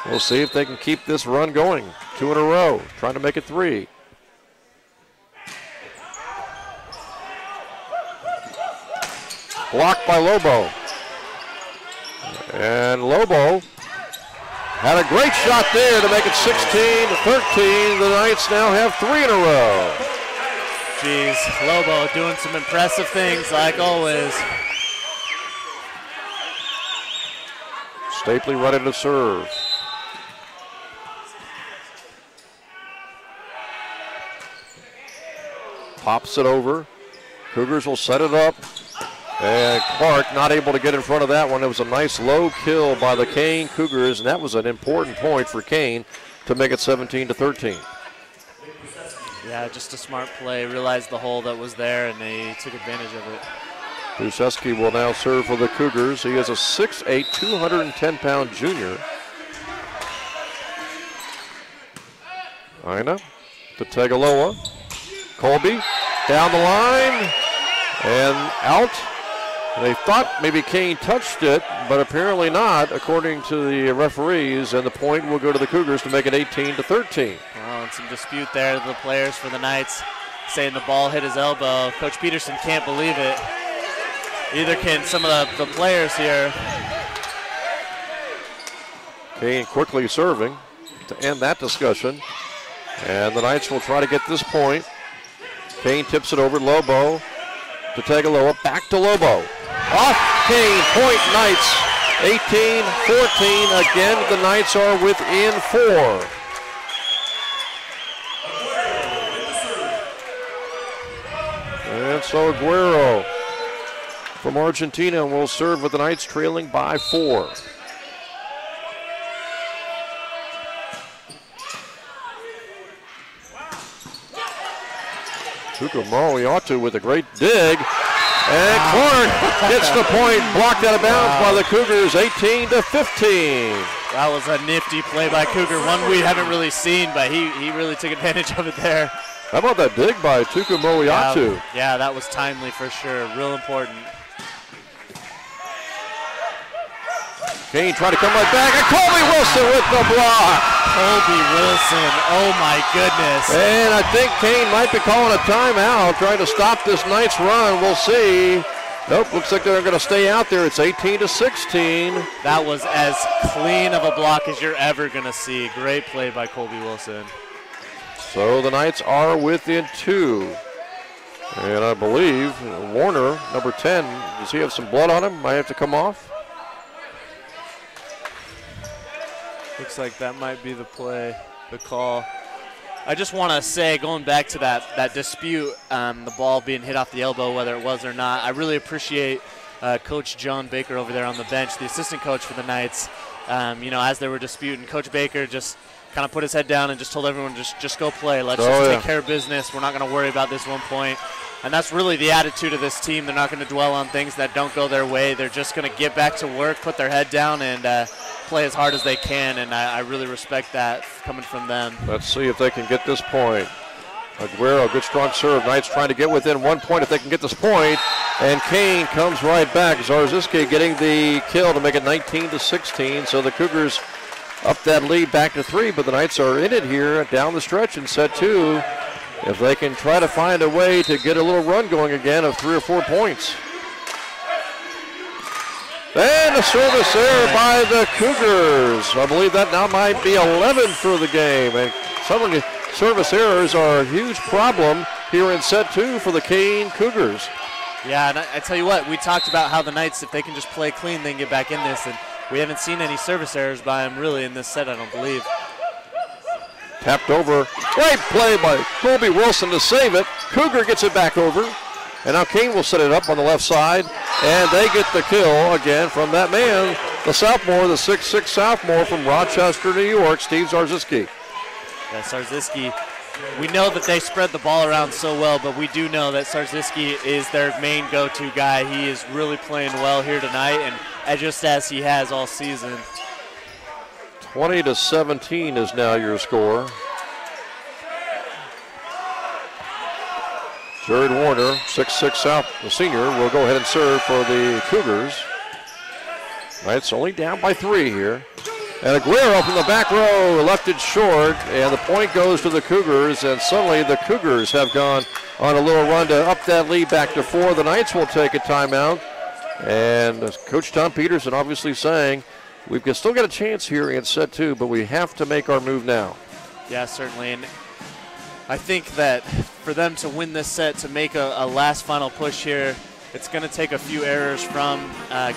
We'll see if they can keep this run going. 2 in a row, trying to make it 3. Blocked by Lobo. And Lobo had a great shot there to make it 16-13. The Knights now have 3 in a row. Jeez, Lobo doing some impressive things like always. Stapley ready to serve. Pops it over. Cougars will set it up. And Clark not able to get in front of that one. It was a nice low kill by the Kean Cougars, and that was an important point for Kean to make it 17-13. Yeah, just a smart play. Realized the hole that was there, and they took advantage of it. Brusecki will now serve for the Cougars. He is a 6'8", 210-pound junior. Ina to Tagaloa. Colby down the line and out. They thought maybe Kean touched it, but apparently not, according to the referees, and the point will go to the Cougars to make it 18-13. Well, And some dispute there. The players for the Knights saying the ball hit his elbow. Coach Peterson can't believe it. Either can some of the players here. Kean quickly serving to end that discussion. And the Knights will try to get this point. Kean tips it over. Lobo to Tagaloa. Back to Lobo. Off Kean. Point Knights. 18-14. Again, the Knights are within 4. And so Aguero from Argentina will serve with the Knights trailing by 4. Tuka with a great dig. And Clark gets the point, blocked out of bounds by the Cougars, 18-15. That was a nifty play by Cougar, one we haven't really seen, but he really took advantage of it there. How about that dig by Tuka Moiatu? Yeah, that was timely for sure, real important. Kean trying to come right back, and Colby Wilson with the block. Colby Wilson, oh my goodness. And I think Kean might be calling a timeout, trying to stop this Knights run. We'll see. Nope, looks like they're going to stay out there. It's 18-16. That was as clean of a block as you're ever going to see. Great play by Colby Wilson. So the Knights are within 2. And I believe Warner, number 10, does he have some blood on him? Might have to come off. Looks like that might be the play, the call. I just want to say, going back to that dispute, the ball being hit off the elbow, whether it was or not, I really appreciate Coach John Baker over there on the bench, the assistant coach for the Knights. As they were disputing, Coach Baker just kind of put his head down and just told everyone, just go play. Let's take care of business. We're not going to worry about this 1 point. And that's really the attitude of this team. They're not going to dwell on things that don't go their way. They're just going to get back to work, put their head down, and play as hard as they can, and I really respect that coming from them. Let's see if they can get this point. Aguero, good strong serve. Knights trying to get within 1 point if they can get this point. And Kean comes right back. Zarziski getting the kill to make it 19-16. So the Cougars up that lead back to 3, but the Knights are in it here down the stretch in set 2. If they can try to find a way to get a little run going again of 3 or 4 points. And a service error by the Cougars. I believe that now might be 11 for the game. And suddenly service errors are a huge problem here in set 2 for the Kean Cougars. Yeah, and I tell you what, we talked about how the Knights, if they can just play clean, they can get back in this. And we haven't seen any service errors by them really in this set, I don't believe. Tapped over. Great play by Colby Wilson to save it. Cougar gets it back over. And now Kean will set it up on the left side. And they get the kill again from that man, the sophomore, the 6'6 sophomore from Rochester, New York, Steve Zarziski. Yeah, Zarziski, we know that they spread the ball around so well, but we do know that Zarziski is their main go-to guy. He is really playing well here tonight, and just as he has all season. 20-17 is now your score. Jared Warner, 6'6 South, the senior, will go ahead and serve for the Cougars. Knights only down by 3 here. And Aguero from the back row left it short, and the point goes to the Cougars, and suddenly the Cougars have gone on a little run to up that lead back to 4. The Knights will take a timeout. And Coach Tom Peterson obviously saying, we've still got a chance here in set 2, but we have to make our move now. Yeah, certainly. And I think that for them to win this set, to make a last final push here, it's going to take a few errors from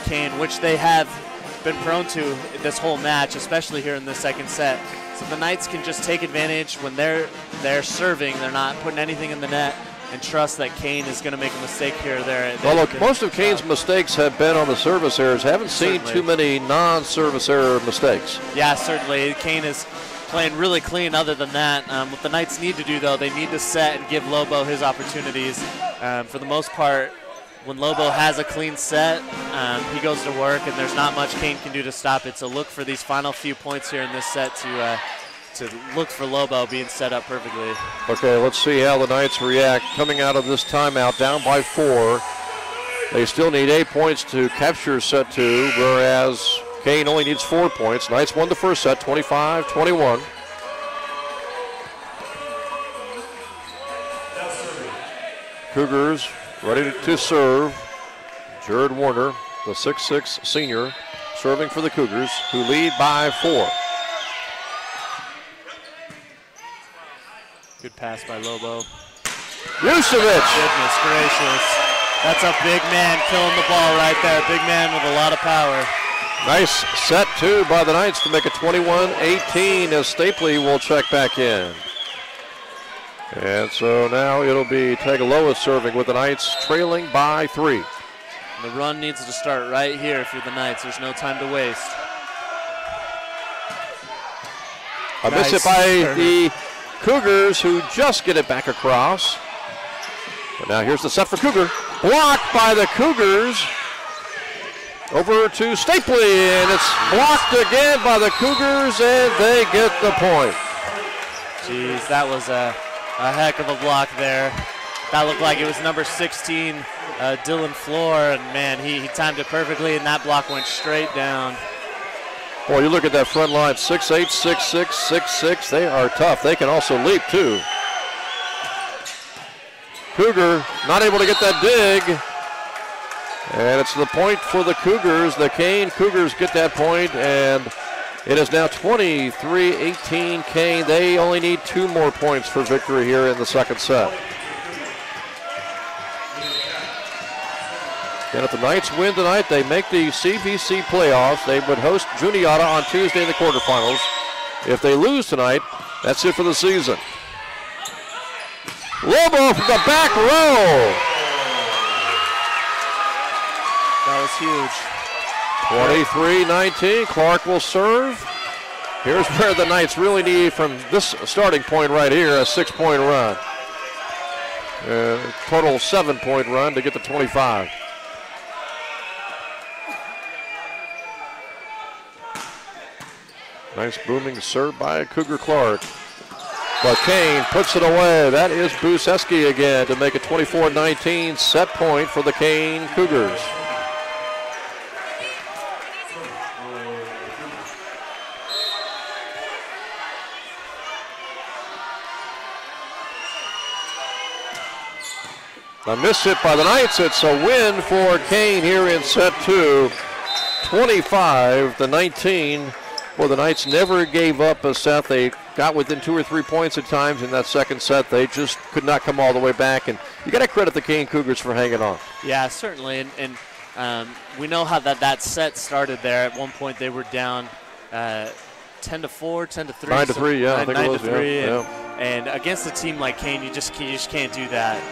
Kean, which they have been prone to this whole match, especially here in the second set. So the Knights can just take advantage when they're serving, they're not putting anything in the net, and trust that Kean is going to make a mistake here or there. Well, look, most of Kean's mistakes have been on the service errors. Haven't seen too many non-service error mistakes. Yeah, certainly. Kean is playing really clean other than that. What the Knights need to do, though, they need to set and give Lobo his opportunities. For the most part, when Lobo has a clean set, he goes to work, and there's not much Kean can do to stop it. So look for these final few points here in this set to look for Lobo being set up perfectly. Okay, let's see how the Knights react coming out of this timeout down by 4. They still need 8 points to capture set 2, whereas Kean only needs 4 points. Knights won the first set, 25-21. Cougars ready to serve. Jared Warner, the 6'6" senior, serving for the Cougars, who lead by 4. Good pass by Lobo. Vucevic. Goodness gracious. That's a big man killing the ball right there. Big man with a lot of power. Nice set, too, by the Knights to make it 21-18 as Stapley will check back in. And so now it'll be Tagaloa serving with the Knights trailing by 3. The run needs to start right here if you're the Knights. There's no time to waste. A miss it by the Cougars, who just get it back across. But now here's the set for Cougar. Blocked by the Cougars. Over to Stapley, and it's blocked again by the Cougars, and they get the point. Jeez, that was a heck of a block there. That looked like it was number 16, Dylan Floor, and man, he timed it perfectly, and that block went straight down. Boy, you look at that front line, 6'8", 6'6", 6'6". They are tough. They can also leap, too. Cougar not able to get that dig. And it's the point for the Cougars. The Kean Cougars get that point, and it is now 23-18 Kean. They only need 2 more points for victory here in the second set. And if the Knights win tonight, they make the CVC playoffs. They would host Juniata on Tuesday in the quarterfinals. If they lose tonight, that's it for the season. Lobo from the back row. That was huge. 23-19, Clark will serve. Here's where the Knights really need, from this starting point right here, a 6-point run. Total 7-point run to get to 25. Nice booming serve by Cougar Clark. But Kean puts it away. That is Buseski again to make it 24-19, set point for the Kean Cougars. A miss hit by the Knights. It's a win for Kean here in set 2. 25-19. Well, the Knights never gave up a set. They got within 2 or 3 points at times in that second set. They just could not come all the way back. And you got to credit the Kean Cougars for hanging on. Yeah, certainly. And we know how that set started there. At one point, they were down 10-4, 10-3. 9-3, yeah. 9-3. And against a team like Kean, you just can't do that.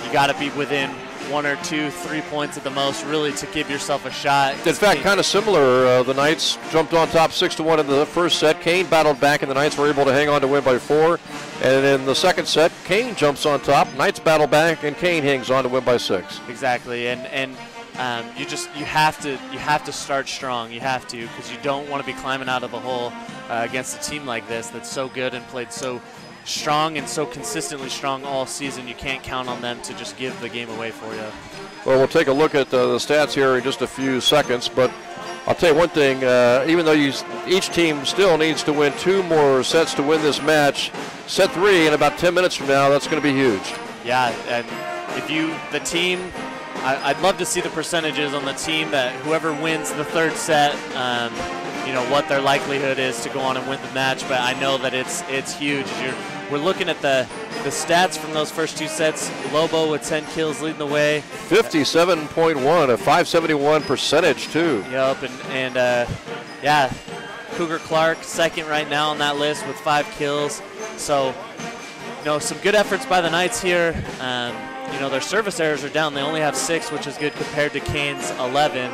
You got to be within 1 or 2, 3 points at the most, really, to give yourself a shot. In fact, kind of similar. The Knights jumped on top 6-1 in the first set. Kean battled back, and the Knights were able to hang on to win by 4. And in the second set, Kean jumps on top. Knights battle back, and Kean hangs on to win by 6. Exactly, and you have to start strong. You have to, because you don't want to be climbing out of a hole against a team like this that's so good and played so strong and so consistently strong all season. You can't count on them to just give the game away for you. Well, we'll take a look at the stats here in just a few seconds, but I'll tell you one thing, even though each team still needs to win 2 more sets to win this match, set 3 in about 10 minutes from now, that's going to be huge. Yeah, and I'd love to see the percentages on the team that whoever wins the third set, what their likelihood is to go on and win the match, but I know that it's huge. We're looking at the stats from those first 2 sets. Lobo with 10 kills leading the way. 57.1, a 571 percentage too. Yep, and Cougar Clark second right now on that list with 5 kills. So, some good efforts by the Knights here. Their service errors are down. They only have 6, which is good compared to Kean's 11.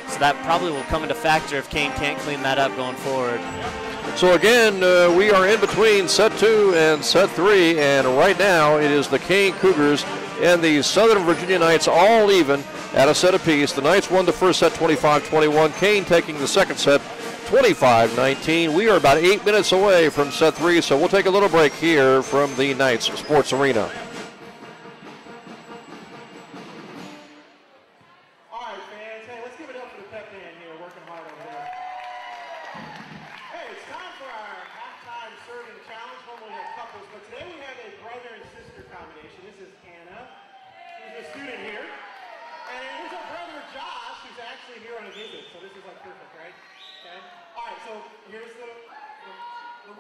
So that probably will come into factor if Kean can't clean that up going forward. So again, we are in between set 2 and set 3, and right now it is the Kean Cougars and the Southern Virginia Knights all even at a set apiece. The Knights won the first set 25-21. Kean taking the second set 25-19. We are about 8 minutes away from set 3, so we'll take a little break here from the Knights Sports Arena. a student here. And here's our brother Josh, who's actually here on a visit. So this is like perfect, right? Okay. All right, so here's the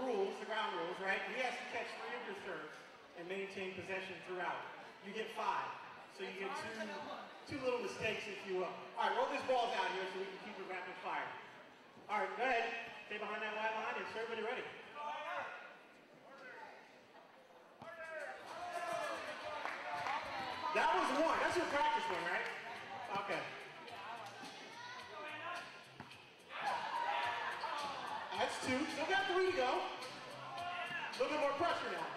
rules, the ground rules, right? He has to catch 3 of your serves and maintain possession throughout. You get 5. So you get two little mistakes, if you will. All right, roll these balls out here so we can keep it rapid fire. All right, go ahead. Stay behind that white line and serve when you're ready. That was 1. That's your practice one, right? Okay. That's 2. Still got 3 to go. A little bit more pressure now.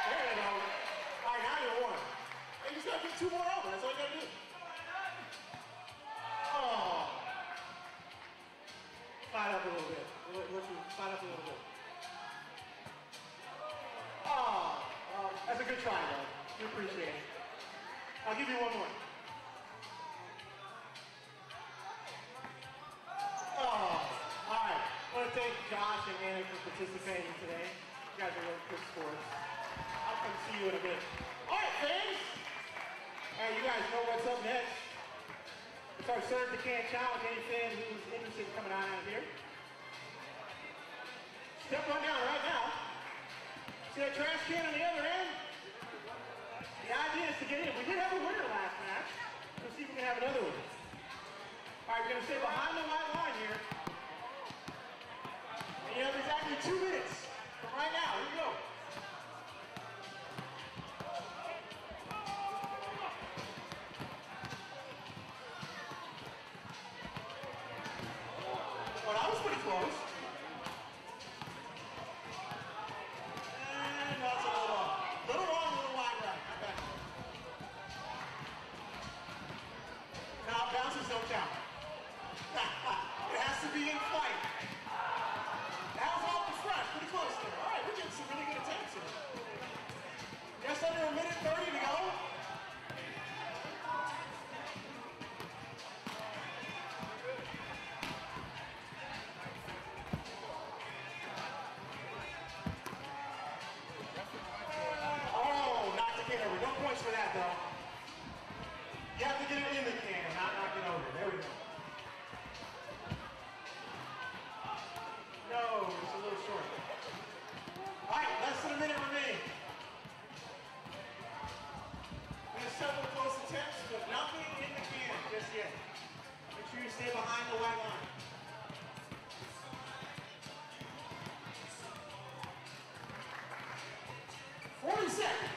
There you go. All right, now you're 1. And you just got to get 2 more over. That's all you got to do. Oh. Slide up a little bit. Slide up a little bit. Oh. That's a good try, though. We appreciate it. I'll give you 1 more. Oh, all right. I want to thank Josh and Anna for participating today. You guys are really good sports. I'll come see you in a bit. All right, fans. All right, you guys know what's up next. It's our Serve the Can Challenge. Any fan who's interested in coming out here, step on down right now. See that trash can on the other end? The idea is to get in. We did have a winner last match. We'll see if we can have another one. All right, we're going to stay behind the white line here. And you have exactly 2 minutes from right now. Here we go. Well, that was pretty close. And that's a little off. Little wrong, little wide right. Okay. Now bounces don't count. It has to be in flight. That was off the front, pretty close there. All right, we're getting some really good attempts here. Just under 1 minute 30 to go. Oh, knocked the can over. No points for that, though. You have to get it in the can, not knock it over. There we go. No, it's a little short. All right, less than a minute remaining. We have several close attempts, but nothing in the can just yet. Make sure you stay behind the white line. Seconds.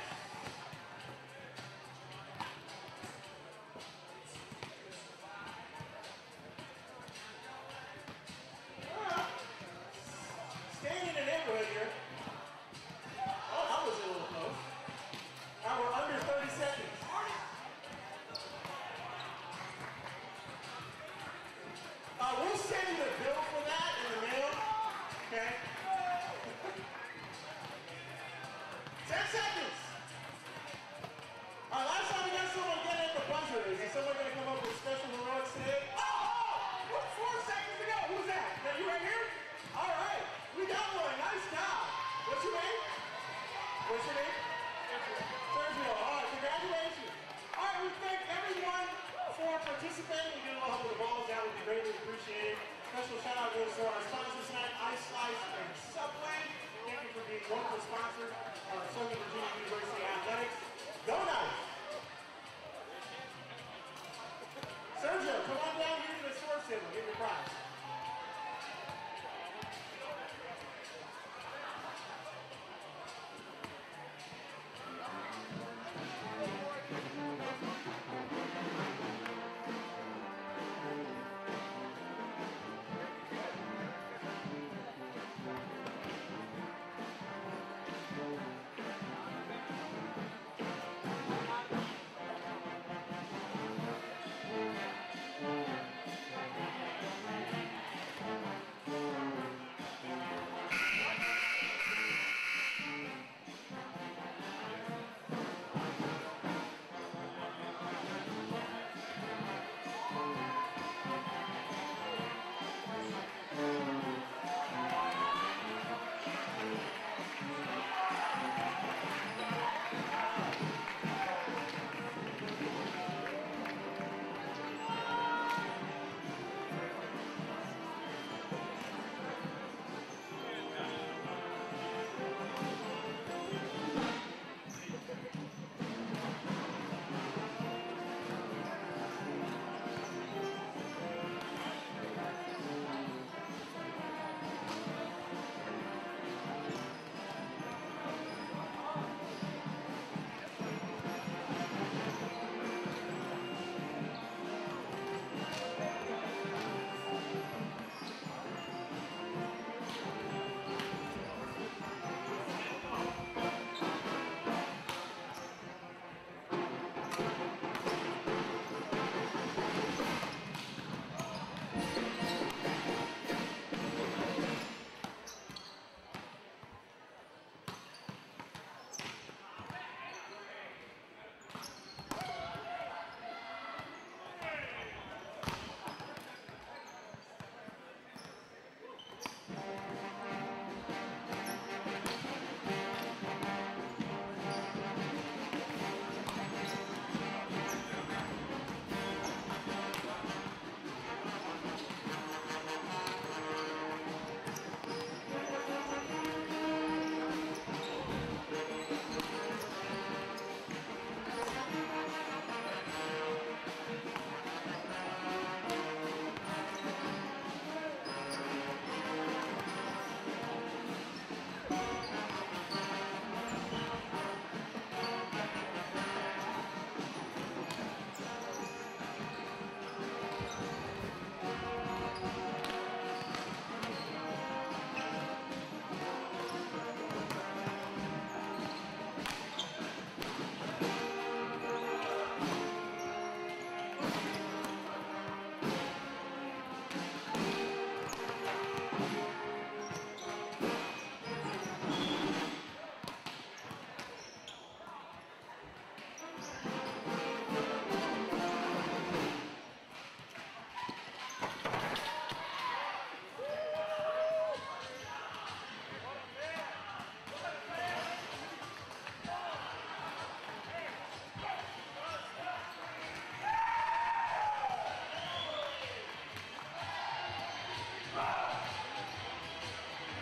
Staying in the neighborhood here. Oh, that was a little close. Now we're under 30 seconds. We'll send you the bill for that in the mail. Okay. 10 seconds. All right, last time we got someone getting at the buzzer. Is someone going to come up with special heroics today? Oh! 4 seconds to go. Who's that? Is that you right here? All right. We got one. Nice job. What's your name? What's your name? Sergio. All right. Congratulations. All right. We thank everyone for participating. You can help with the balls. That would be greatly appreciated. Special shout out goes to our sponsors tonight, Ice Slice and Subway. Thank you for being wonderful sponsors of Southern Virginia University Athletics. Go Knights! Sergio, come on down here to the sports table. Get your prize.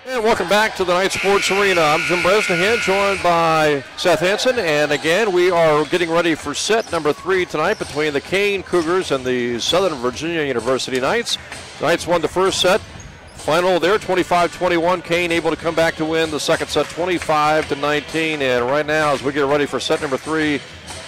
And welcome back to the Knight Sports Arena. I'm Jim Bresnahan, joined by Seth Hansen. And again, we are getting ready for set number 3 tonight between the Kean Cougars and the Southern Virginia University Knights. The Knights won the first set. Final there, 25-21. Kean able to come back to win the second set, 25-19. And right now, as we get ready for set number 3,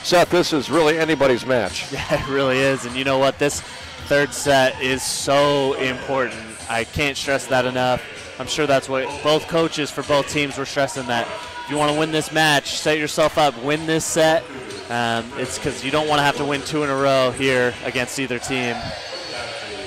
Seth, this is really anybody's match. Yeah, it really is. And you know what? This third set is so important. I can't stress that enough. I'm sure that's what both coaches for both teams were stressing, that if you want to win this match, set yourself up, win this set. It's because you don't want to have to win 2 in a row here against either team.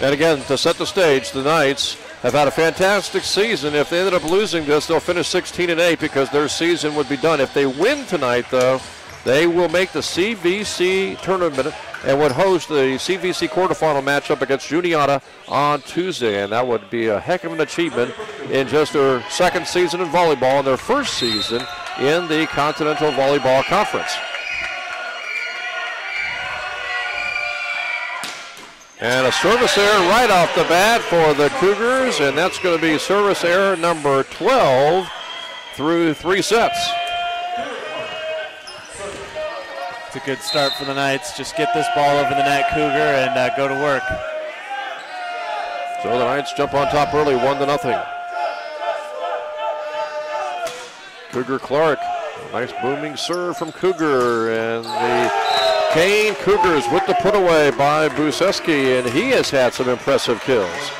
And again, to set the stage, the Knights have had a fantastic season. If they ended up losing this, they'll finish 16-8 because their season would be done. If they win tonight, though, they will make the CVC tournament and would host the CVC quarterfinal matchup against Juniata on Tuesday. And that would be a heck of an achievement in just their second season in volleyball and their first season in the Continental Volleyball Conference. And a service error right off the bat for the Cougars, and that's going to be service error number 12 through 3 sets. It's a good start for the Knights. Just get this ball over the net, Cougar, and go to work. So the Knights jump on top early, 1-0. Cougar Clark, nice booming serve from Cougar, and the Kean Cougars with the put away by Bruseski, and he has had some impressive kills.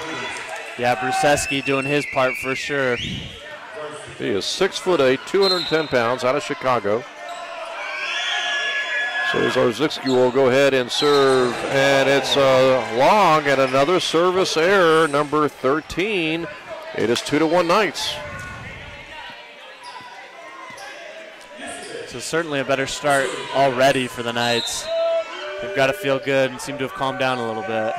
Yeah, Bruseski doing his part for sure. He is 6'8", 210 pounds, out of Chicago. So Zarzicki will go ahead and serve, and it's long, and another service error, number 13. It is 2-1 Knights. So certainly a better start already for the Knights. They've got to feel good and seem to have calmed down a little bit.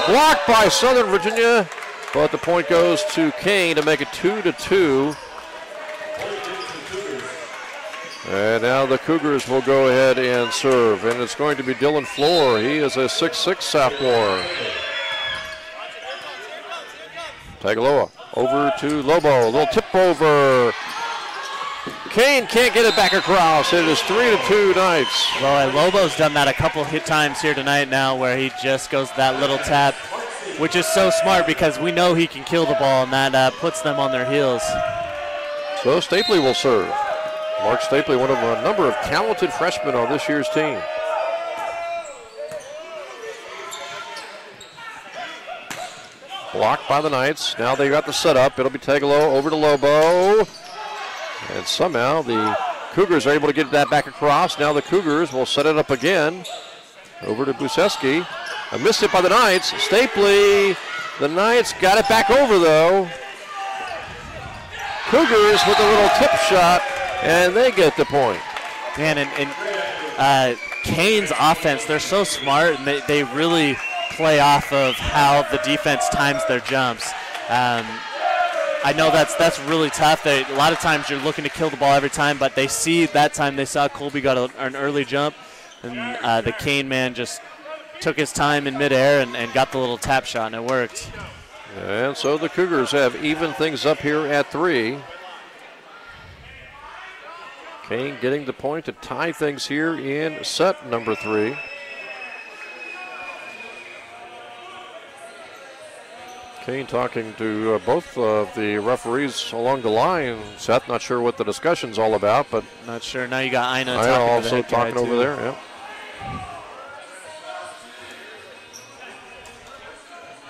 Blocked by Southern Virginia, but the point goes to Kean to make it 2-2. And now the Cougars will go ahead and serve, and it's going to be Dylan Floor. He is a 6'6" sophomore. Tagaloa over to Lobo, a little tip over. Kean can't get it back across. It is 3-2 Knights. Well, Lobo's done that a couple hit times here tonight now, where he just goes that little tap, which is so smart because we know he can kill the ball, and that puts them on their heels. So Stapley will serve. Mark Stapley, one of a number of talented freshmen on this year's team. Blocked by the Knights. Now they got the setup. It'll be Tagaloa over to Lobo. And somehow the Cougars are able to get that back across. Now the Cougars will set it up again. Over to Buseski. A missed hit by the Knights. Stapley. The Knights got it back over though. Cougars with a little tip shot. And they get the point. Man, and Kean's offense, they're so smart, and they really play off of how the defense times their jumps. I know that's really tough. A lot of times you're looking to kill the ball every time, but they see that time they saw Colby got an early jump, and the Kean man just took his time in midair and got the little tap shot, and it worked. And so the Cougars have evened things up here at 3. Kean getting the point to tie things here in set number 3. Kean talking to both of the referees along the line. Seth, not sure what the discussion's all about, but not sure. Now you got Ina also talking over there. Yeah.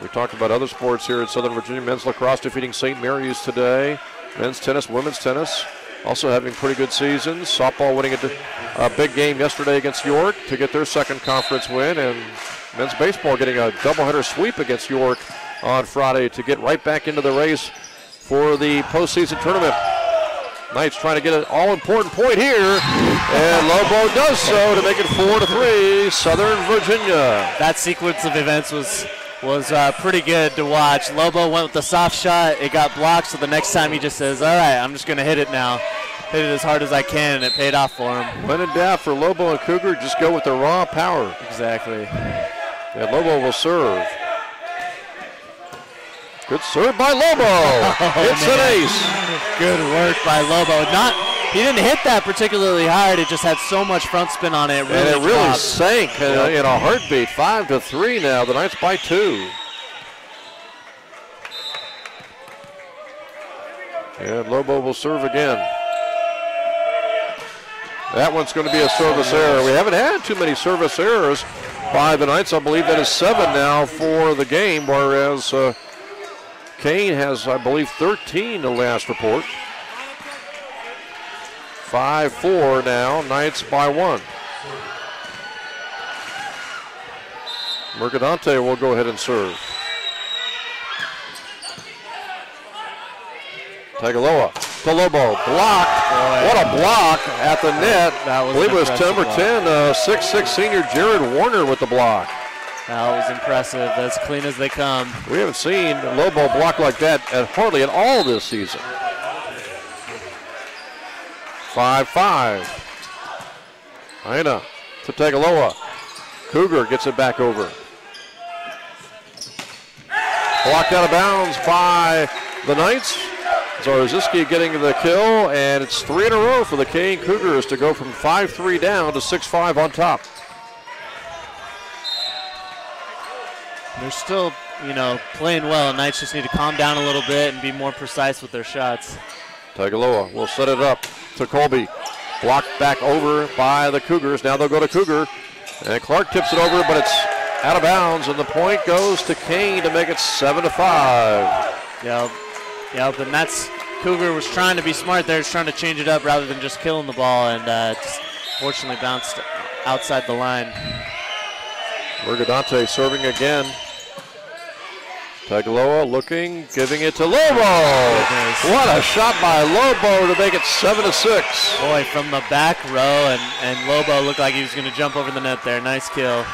We talked about other sports here at Southern Virginia. Men's lacrosse defeating St. Mary's today. Men's tennis, women's tennis also having pretty good seasons. Softball winning a big game yesterday against York to get their second conference win. And men's baseball getting a doubleheader sweep against York on Friday to get right back into the race for the postseason tournament. Knights trying to get an all-important point here, and Lobo does so to make it 4-3, Southern Virginia. That sequence of events was pretty good to watch. Lobo went with the soft shot. It got blocked, so the next time he just says, all right, I'm just going to hit it now. Hit it as hard as I can, and it paid off for him. When in doubt for Lobo and Cougar, just go with the raw power. Exactly. And Lobo will serve. Good serve by Lobo. It's an ace. Good work by Lobo. He didn't hit that particularly hard. It just had so much front spin on it. And it really sank in a heartbeat. 5-3 now. The Knights by 2. And Lobo will serve again. That one's going to be a service error. We haven't had too many service errors by the Knights. I believe that is 7 now for the game, whereas Kean has, I believe, 13 the last report. 5-4 now, Knights by 1. Mercadante will go ahead and serve. Tagaloa to Lobo, blocked. What a block at the net. That was I believe it was number 10, 6'6" senior Jared Warner with the block. That was impressive, as clean as they come. We haven't seen Lobo block like that hardly at all this season. 5-5. Aina to Tagaloa. Cougar gets it back over. Blocked out of bounds by the Knights. Zarziski getting the kill, and it's 3 in a row for the Kean Cougars to go from 5-3 down to 6-5 on top. They're still, playing well. Knights just need to calm down a little bit and be more precise with their shots. Tagaloa will set it up to Colby. Blocked back over by the Cougars. Now they'll go to Cougar. And Clark tips it over, but it's out of bounds, and the point goes to Kean to make it 7-5. Yep, and that's Cougar was trying to be smart there, just trying to change it up rather than just killing the ball, and just fortunately bounced outside the line. Mercadante serving again. Tagaloa looking, giving it to Lobo. What a shot by Lobo to make it 7-6. Boy, from the back row, and Lobo looked like he was going to jump over the net there. Nice kill.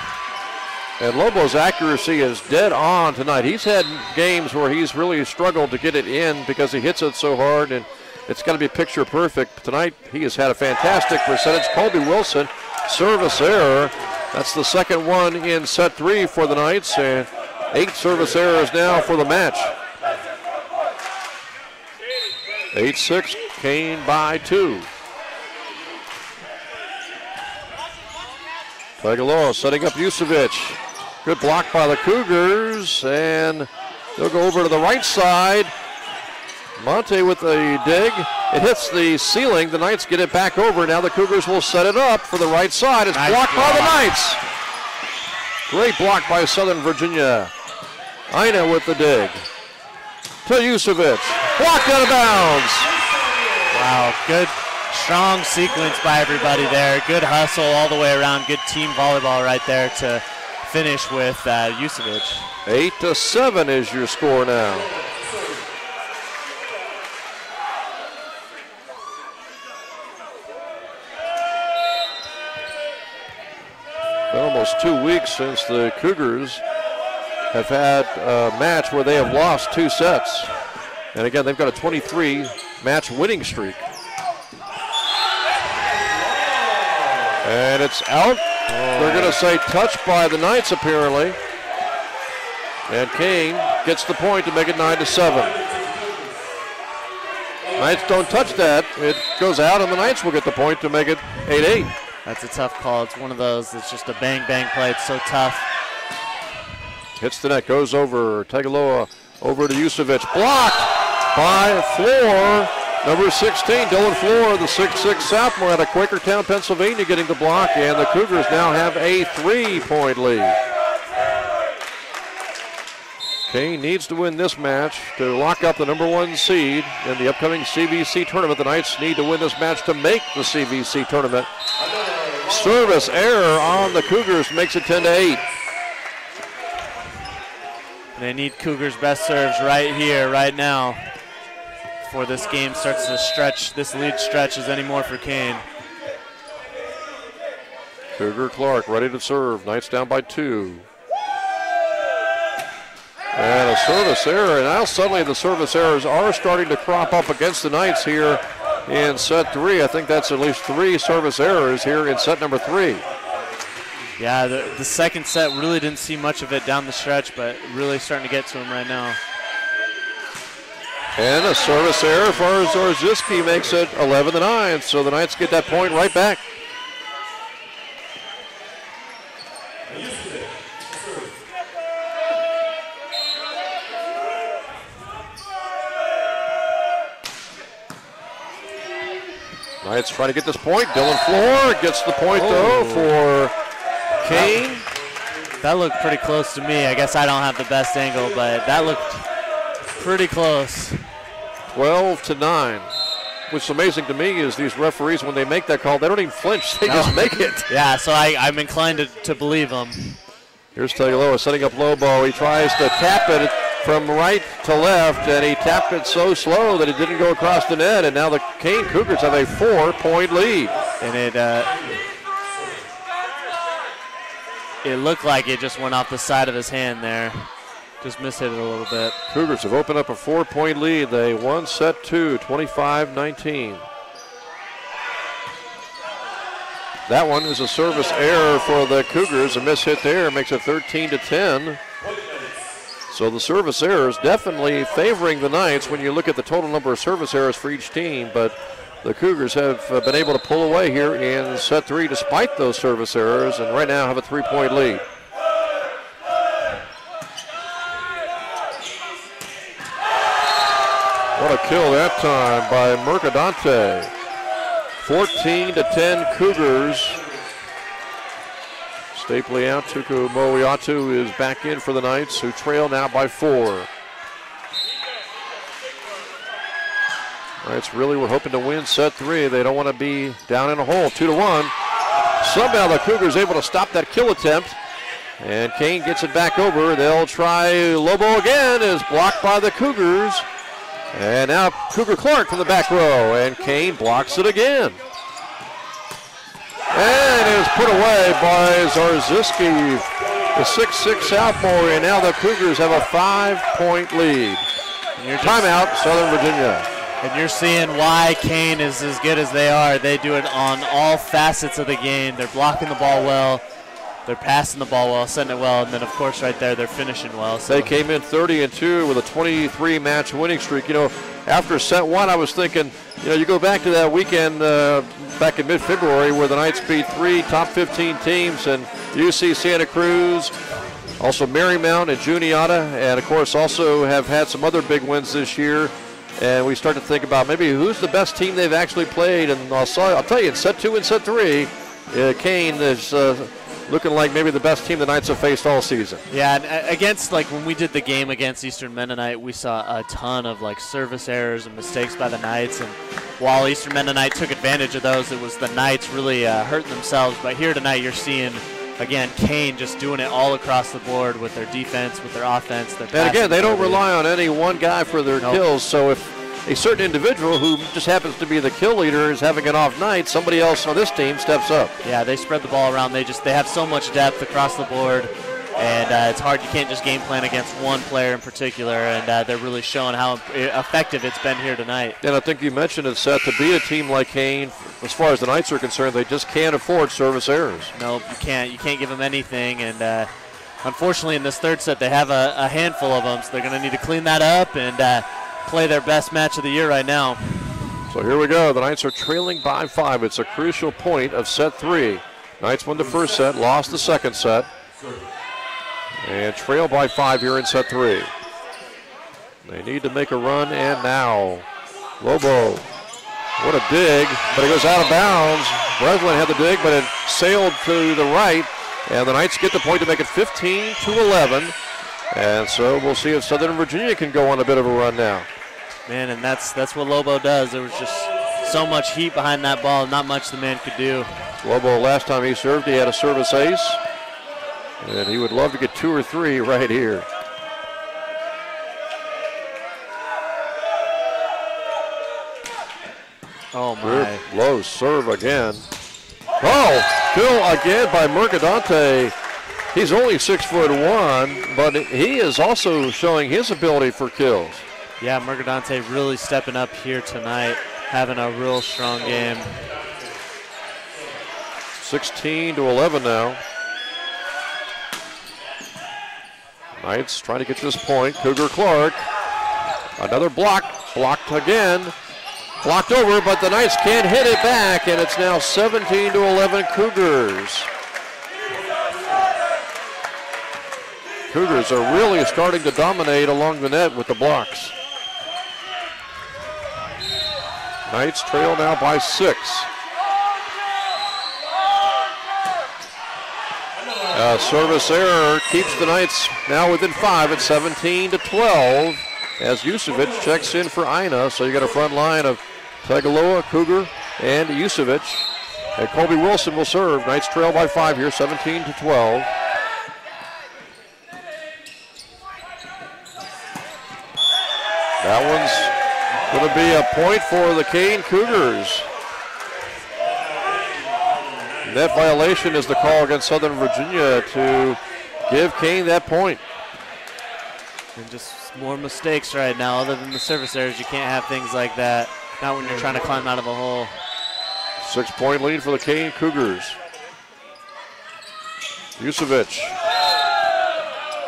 And Lobo's accuracy is dead on tonight. He's had games where he's really struggled to get it in because he hits it so hard, and it's got to be picture perfect. Tonight, he has had a fantastic percentage. Colby Wilson, service error. That's the second one in set 3 for the Knights, and 8 service errors now for the match. 8-6, Kean by 2. Tagaloa setting up Yusevich. Good block by the Cougars, and they'll go over to the right side. Monte with the dig. It hits the ceiling. The Knights get it back over. Now the Cougars will set it up for the right side. It's blocked by the Knights. Great block by Southern Virginia. Aina with the dig. To Yusevich. Blocked out of bounds. Wow, good, strong sequence by everybody there. Good hustle all the way around. Good team volleyball right there to finish with Yusevich. 8-7 is your score now. Been almost 2 weeks since the Cougars have had a match where they have lost 2 sets. And again, they've got a 23-match winning streak. And it's out. They're going to say touch by the Knights, apparently. And Kean gets the point to make it 9-7. Knights don't touch that. It goes out, and the Knights will get the point to make it 8-8. That's a tough call. It's one of those. It's just a bang-bang play. It's so tough. Hits the net, goes over. Tagaloa over to Yusevich. Blocked by Floor. Number 16, Dylan Floor, the 6'6 sophomore out of Quakertown, Pennsylvania, getting the block, and the Cougars now have a 3-point lead. Kean needs to win this match to lock up the number 1 seed in the upcoming CVC tournament. The Knights need to win this match to make the CVC tournament. Service error on the Cougars makes it 10-8. They need Cougars' best serves right here, right now, before this game starts to stretch. This lead stretches anymore for Kean. Cougar Clark ready to serve. Knights down by 2. And a service error, and now suddenly the service errors are starting to crop up against the Knights here in set 3. I think that's at least 3 service errors here in set number 3. Yeah, the second set really didn't see much of it down the stretch, but really starting to get to him right now. And a service error for Zorziski makes it 11-9. So the Knights get that point right back. Knights trying to get this point. Dylan Floor gets the point, though, for Kean. That looked pretty close to me. I guess I don't have the best angle, but that looked pretty close. 12-9. What's amazing to me is these referees, when they make that call, they don't even flinch. They just make it. Yeah, so I'm inclined to believe them. Here's Taglialoa setting up Lobo. He tries to tap it from right to left, and he tapped it so slow that it didn't go across the net, and now the Kean Cougars have a 4-point lead. And it looked like it just went off the side of his hand there. Just mishit it a little bit. Cougars have opened up a 4-point lead. They won set 2, 25-19. That one is a service error for the Cougars. A mishit there makes it 13-10. So the service errors definitely favoring the Knights when you look at the total number of service errors for each team, but the Cougars have been able to pull away here in set 3 despite those service errors, and right now have a 3-point lead. What a kill that time by Mercadante. 14-10 Cougars. Stapleatuku Moiatu is back in for the Knights, who trail now by 4. Knights really were hoping to win set 3. They don't want to be down in a hole, 2-1. Somehow the Cougars able to stop that kill attempt, and Kean gets it back over. They'll try Lobo again, is blocked by the Cougars. And now Cougar Clark from the back row, and Kean blocks it again. And it is put away by Zorziski, the 6'6 sophomore, and now the Cougars have a 5-point lead. Timeout, Southern Virginia. And you're seeing why Kean is as good as they are. They do it on all facets of the game. They're blocking the ball well. They're passing the ball well, setting it well, and then, of course, right there, they're finishing well. So. They came in 30-2 with a 23-match winning streak. You know, after set 1, I was thinking, you know, you go back to that weekend back in mid-February where the Knights beat 3 top 15 teams, and UC Santa Cruz, also Marymount and Juniata, and, of course, also have had some other big wins this year. And we start to think about maybe who's the best team they've actually played. And I'll tell you, in set 2 and set 3, Kean is looking like maybe the best team the Knights have faced all season. Yeah, and against, like, when we did the game against Eastern Mennonite, we saw a ton of, like, service errors and mistakes by the Knights. And while Eastern Mennonite took advantage of those, it was the Knights really hurting themselves. But here tonight, you're seeing, again, Kean just doing it all across the board with their defense, with their offense. Their and again, they don't rely on any one guy for their kills. So if a certain individual who just happens to be the kill leader is having an off night, somebody else on this team steps up. Yeah, they spread the ball around. They have so much depth across the board, and it's hard. You can't just game plan against one player in particular, and they're really showing how effective it's been here tonight. And I think you mentioned it, Seth, to be a team like Kean, as far as the Knights are concerned, they just can't afford service errors. No, you can't. You can't give them anything, and unfortunately in this third set they have a handful of them, so they're going to need to clean that up and play their best match of the year right now. So here we go. The Knights are trailing by 5. It's a crucial point of set 3. Knights won the first set, lost the second set, and trail by 5 here in set 3. They need to make a run, and now Lobo. What a dig, but it goes out of bounds. Breslin had the dig, but it sailed to the right, and the Knights get the point to make it 15-11. And so we'll see if Southern Virginia can go on a bit of a run now. Man, and that's what Lobo does. There was just so much heat behind that ball, not much the man could do. Lobo, last time he served, he had a service ace. And he would love to get 2 or 3 right here. Oh, my. Good low serve again. Oh, kill again by Mercadante. He's only 6'1", but he is also showing his ability for kills. Yeah, Mercadante really stepping up here tonight, having a real strong game. 16-11 now. Knights trying to get this point. Cougar Clark, another block. blocked again. Blocked over, but the Knights can't hit it back, and it's now 17-11 Cougars. Cougars are really starting to dominate along the net with the blocks. Knights trail now by 6. A service error keeps the Knights now within 5 at 17-12 as Yusevic checks in for Ina. So you got a front line of Tagaloa, Cougar, and Yusevic. And Colby Wilson will serve. Knights trail by 5 here, 17-12. That one's going to be a point for the Kean Cougars. Net violation is the call against Southern Virginia to give Kean that point. And just more mistakes right now. Other than the service errors, you can't have things like that. Not when you're trying to climb out of a hole. 6-point lead for the Kean Cougars. Yusevic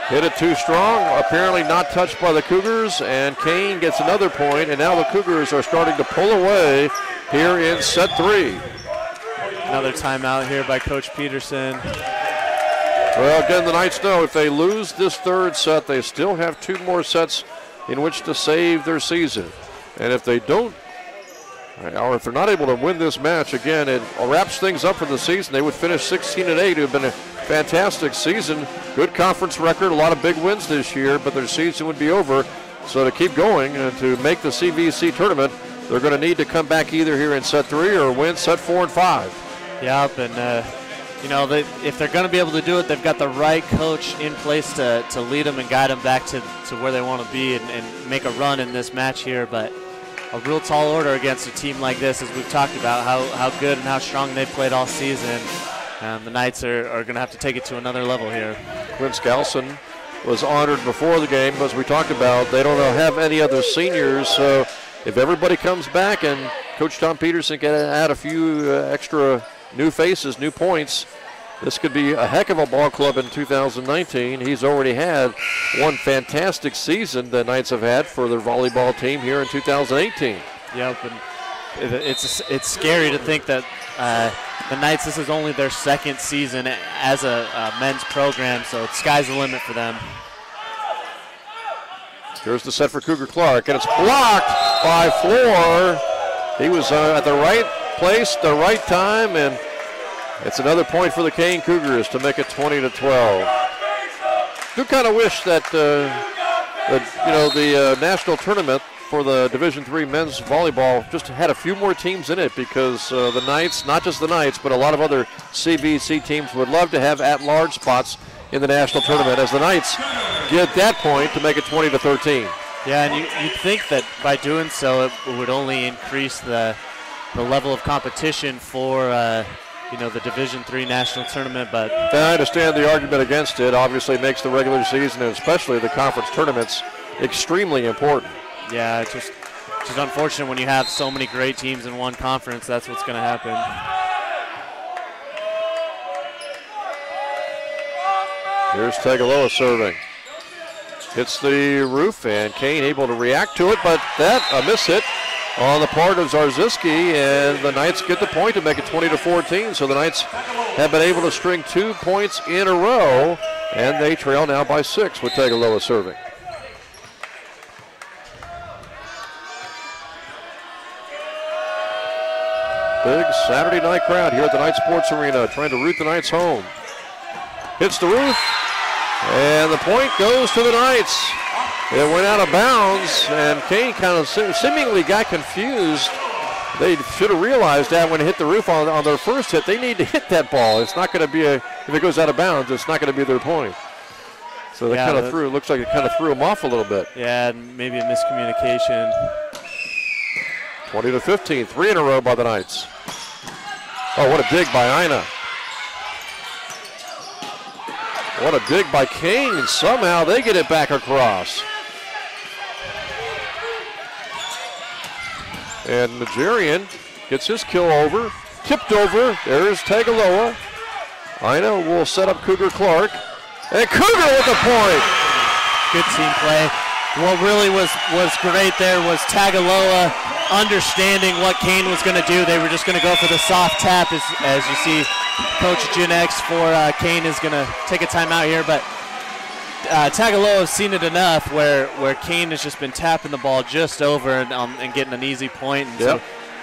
hit it too strong, apparently not touched by the Cougars, and Kean gets another point, and now the Cougars are starting to pull away here in set 3. Another timeout here by Coach Peterson. Well, again, the Knights know if they lose this third set, they still have 2 more sets in which to save their season. And if they don't, or if they're not able to win this match, again, it wraps things up for the season. They would finish 16-8. It would have been a fantastic season. Good conference record, a lot of big wins this year, but their season would be over. So to keep going and to make the CVC tournament, they're going to need to come back either here in set 3 or win set 4 and 5. Yep, and you know, if they're going to be able to do it, they've got the right coach in place to lead them and guide them back to where they want to be and make a run in this match here. But a real tall order against a team like this, as we've talked about, how good and how strong they've played all season. The Knights are going to have to take it to another level here. Quinn Skousen was honored before the game, as we talked about. They don't have any other seniors, so if everybody comes back and Coach Tom Peterson can add a few extra new faces, new points, this could be a heck of a ball club in 2019. He's already had one fantastic season the Knights have had for their volleyball team here in 2018. Yep, and it's scary to think that the Knights, this is only their second season as a men's program, so sky's the limit for them. Here's the set for Cougar Clark, and it's blocked by Floor. He was at the right place, the right time, and it's another point for the Kean Cougars to make it 20-12. Do kind of wish that the national tournament for the Division III men's volleyball just had a few more teams in it, because the Knights, not just the Knights, but a lot of other CVC teams would love to have at-large spots in the national tournament, as the Knights get that point to make it 20-13. Yeah, and you'd think that by doing so, it would only increase the level of competition for the Division III national tournament. But I understand the argument against it. Obviously, makes the regular season and especially the conference tournaments extremely important. Yeah, it's just unfortunate when you have so many great teams in one conference. That's what's going to happen. Here's Tagaloa serving. Hits the roof, and Kean able to react to it, but a miss hit on the part of Zarzyski, and the Knights get the point to make it 20-14. So the Knights have been able to string 2 points in a row, and they trail now by 6 with Tagaloa serving. Big Saturday night crowd here at the Knight Sports Arena trying to root the Knights home. Hits the roof, and the point goes to the Knights. It went out of bounds, and Kean kind of seemingly got confused. They should have realized that when it hit the roof on their first hit, they need to hit that ball. It's not going to be if it goes out of bounds, it's not going to be their point. So they kind of looks like it kind of threw them off a little bit. Yeah, maybe a miscommunication. 20-15, 3 in a row by the Knights. Oh, what a dig by Ina. What a dig by Kean, and somehow they get it back across. And Nigerian gets his kill over, tipped over. There's Tagaloa. Ina will set up Cougar Clark. And Cougar with the point. Good team play. What really was great there was Tagaloa understanding what Kean was going to do. They were just going to go for the soft tap, as you see Coach Gen X for Kean is going to take a timeout here. But Tagaloa has seen it enough where Kean has just been tapping the ball just over and getting an easy point. And so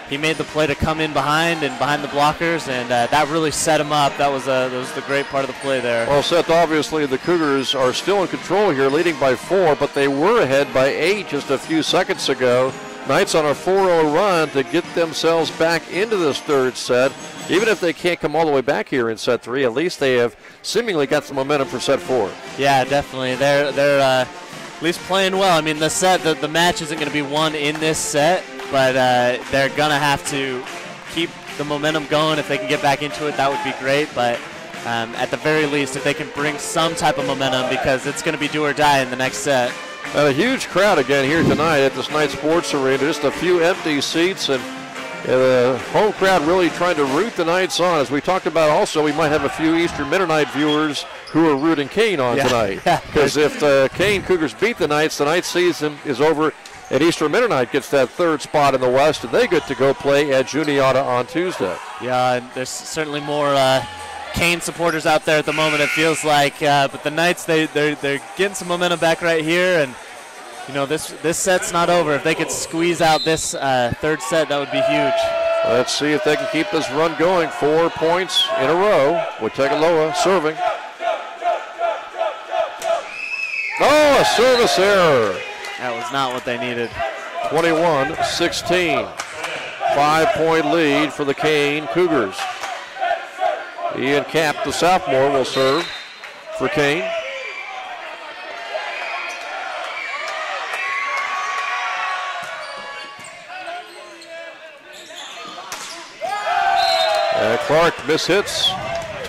he made the play to come in behind the blockers, and that really set him up. That was the great part of the play there. Well, Seth, obviously the Cougars are still in control here, leading by 4, but they were ahead by 8 just a few seconds ago. Knights on a 4-0 run to get themselves back into this third set. Even if they can't come all the way back here in set 3, at least they have seemingly got some momentum for set 4. Yeah, definitely. They're at least playing well. I mean, the match isn't going to be won in this set, but they're going to have to keep the momentum going. If they can get back into it, that would be great. But at the very least, if they can bring some type of momentum, because it's going to be do or die in the next set. A huge crowd again here tonight at this Knight Sports Arena. Just a few empty seats, and the home crowd really trying to root the Knights on. As we talked about also, we might have a few Eastern Mennonite viewers who are rooting Kean on tonight. Because if the Kean Cougars beat the Knights season is over, and Eastern Mennonite gets that third spot in the West, and they get to go play at Juniata on Tuesday. Yeah, and there's certainly more Kean supporters out there at the moment, it feels like. But the Knights, they're getting some momentum back right here, and you know, this set's not over. If they could squeeze out this third set, that would be huge. Let's see if they can keep this run going. 4 points in a row with Tagaloa serving. Oh, a service error. That was not what they needed. 21-16. 5-point lead for the Kean Cougars. Ian Kapp, the sophomore, will serve for Kean. Clark mishits,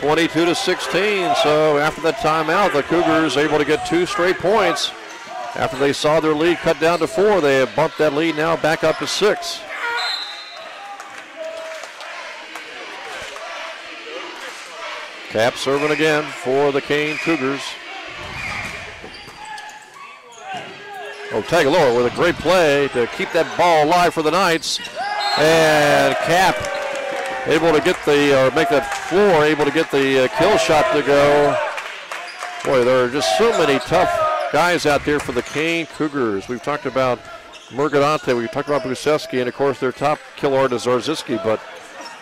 22-16. So after that timeout, the Cougars able to get 2 straight points. After they saw their lead cut down to 4, they have bumped that lead now back up to 6. Kapp serving again for the Kean Cougars. Oh, Tagaloa with a great play to keep that ball alive for the Knights. And Kapp able to get make that floor, able to get the kill shot to go. Boy, there are just so many tough guys out there for the Kean Cougars. We've talked about Mergadante, we've talked about Busevsky, and of course their top killer is Zarzycki, but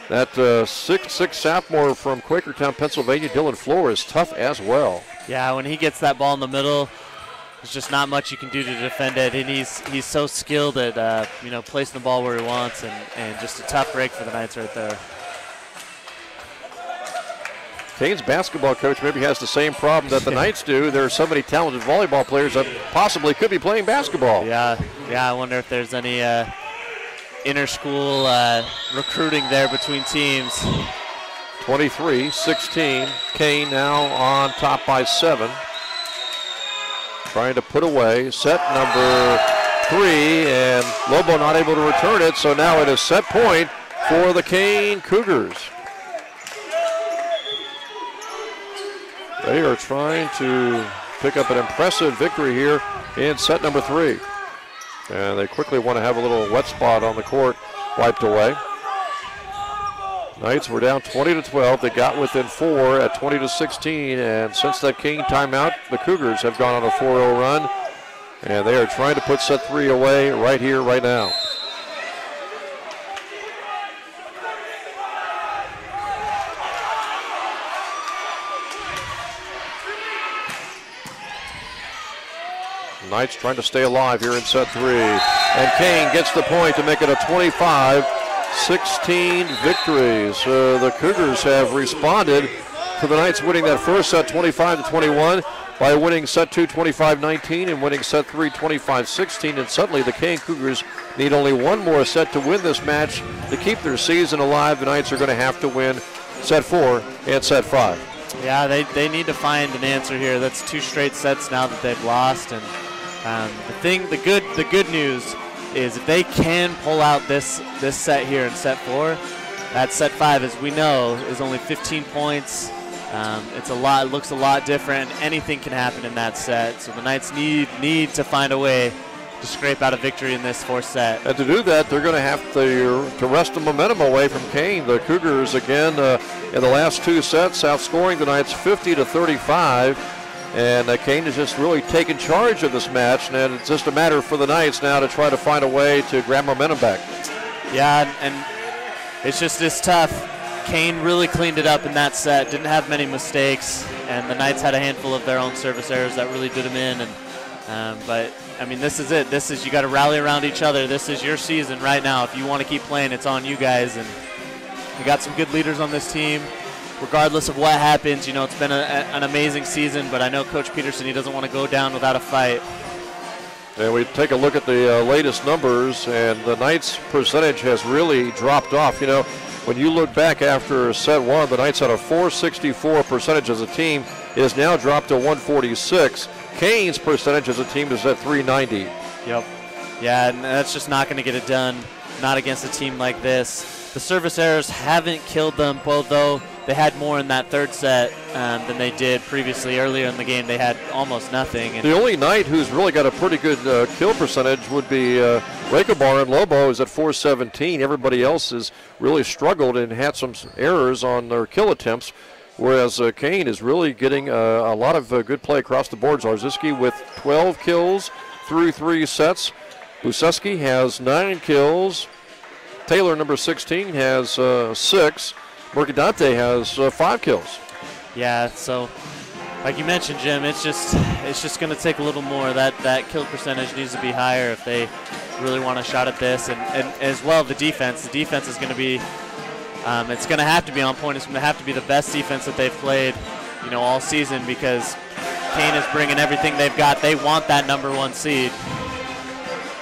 that 6'6" sophomore from Quakertown, Pennsylvania, Dylan Floor, is tough as well. Yeah, when he gets that ball in the middle, there's just not much you can do to defend it, and he's so skilled at placing the ball where he wants, and just a tough break for the Knights right there. Kean's basketball coach maybe has the same problem that the Knights do. There are so many talented volleyball players that possibly could be playing basketball. Yeah, I wonder if there's any inter-school recruiting there between teams. 23-16. Kean now on top by 7. Trying to put away set number 3, and Lobo not able to return it, so now it is set point for the Kean Cougars. They are trying to pick up an impressive victory here in set number 3. And they quickly want to have a little wet spot on the court wiped away. Knights were down 20-12. They got within 4 at 20-16. And since that Kean timeout, the Cougars have gone on a 4-0 run. And they are trying to put set 3 away right here, right now. Knights trying to stay alive here in set 3. And Kean gets the point to make it a 25-16 victory. So the Cougars have responded to the Knights winning that first set 25-21 by winning set 2 25-19 and winning set 3 25-16. And suddenly the Kean Cougars need only one more set to win this match to keep their season alive. The Knights are going to have to win set 4 and set 5. Yeah, they need to find an answer here. That's 2 straight sets now that they've lost. And the good news is if they can pull out this set here in set 4, that set 5, as we know, is only 15 points. It looks a lot different. Anything can happen in that set. So the Knights need to find a way to scrape out a victory in this fourth set. And to do that, they're going to have to wrest the momentum away from Kean. The Cougars, again, in the last two sets, outscoring the Knights 50-35. And Kean has just really taken charge of this match. And it's just a matter for the Knights now to try to find a way to grab momentum back. Yeah, and it's tough. Kean really cleaned it up in that set, didn't have many mistakes, and the Knights had a handful of their own service errors that really did them in. But I mean, this is it. You got to rally around each other. This is your season right now. If you want to keep playing, it's on you guys. And we got some good leaders on this team. Regardless of what happens, it's been an amazing season, but I know Coach Peterson, he doesn't want to go down without a fight. And we take a look at the latest numbers, and the Knights' percentage has really dropped off. When you look back after set one, the Knights had a .464 percentage as a team. It has now dropped to 146. Kean's percentage as a team is at .390. Yep. Yeah, and that's just not going to get it done, not against a team like this. The service errors haven't killed them, though they had more in that third set than they did previously. Earlier in the game, they had almost nothing. And the only Knight who's really got a pretty good kill percentage would be Rekobar, and Lobo is at .417. Everybody else has really struggled and had some errors on their kill attempts, whereas Kean is really getting a lot of good play across the board. Zarzyski with 12 kills through 3 sets. Buseski has 9 kills. Taylor, number 16, has 6. Mercadante has 5 kills. Yeah, so like you mentioned, Jim, it's just going to take a little more. That kill percentage needs to be higher if they really want a shot at this. And as well, the defense. The defense is going to be, it's going to have to be on point. It's going to have to be the best defense that they've played, all season, because Kean is bringing everything they've got. They want that number 1 seed.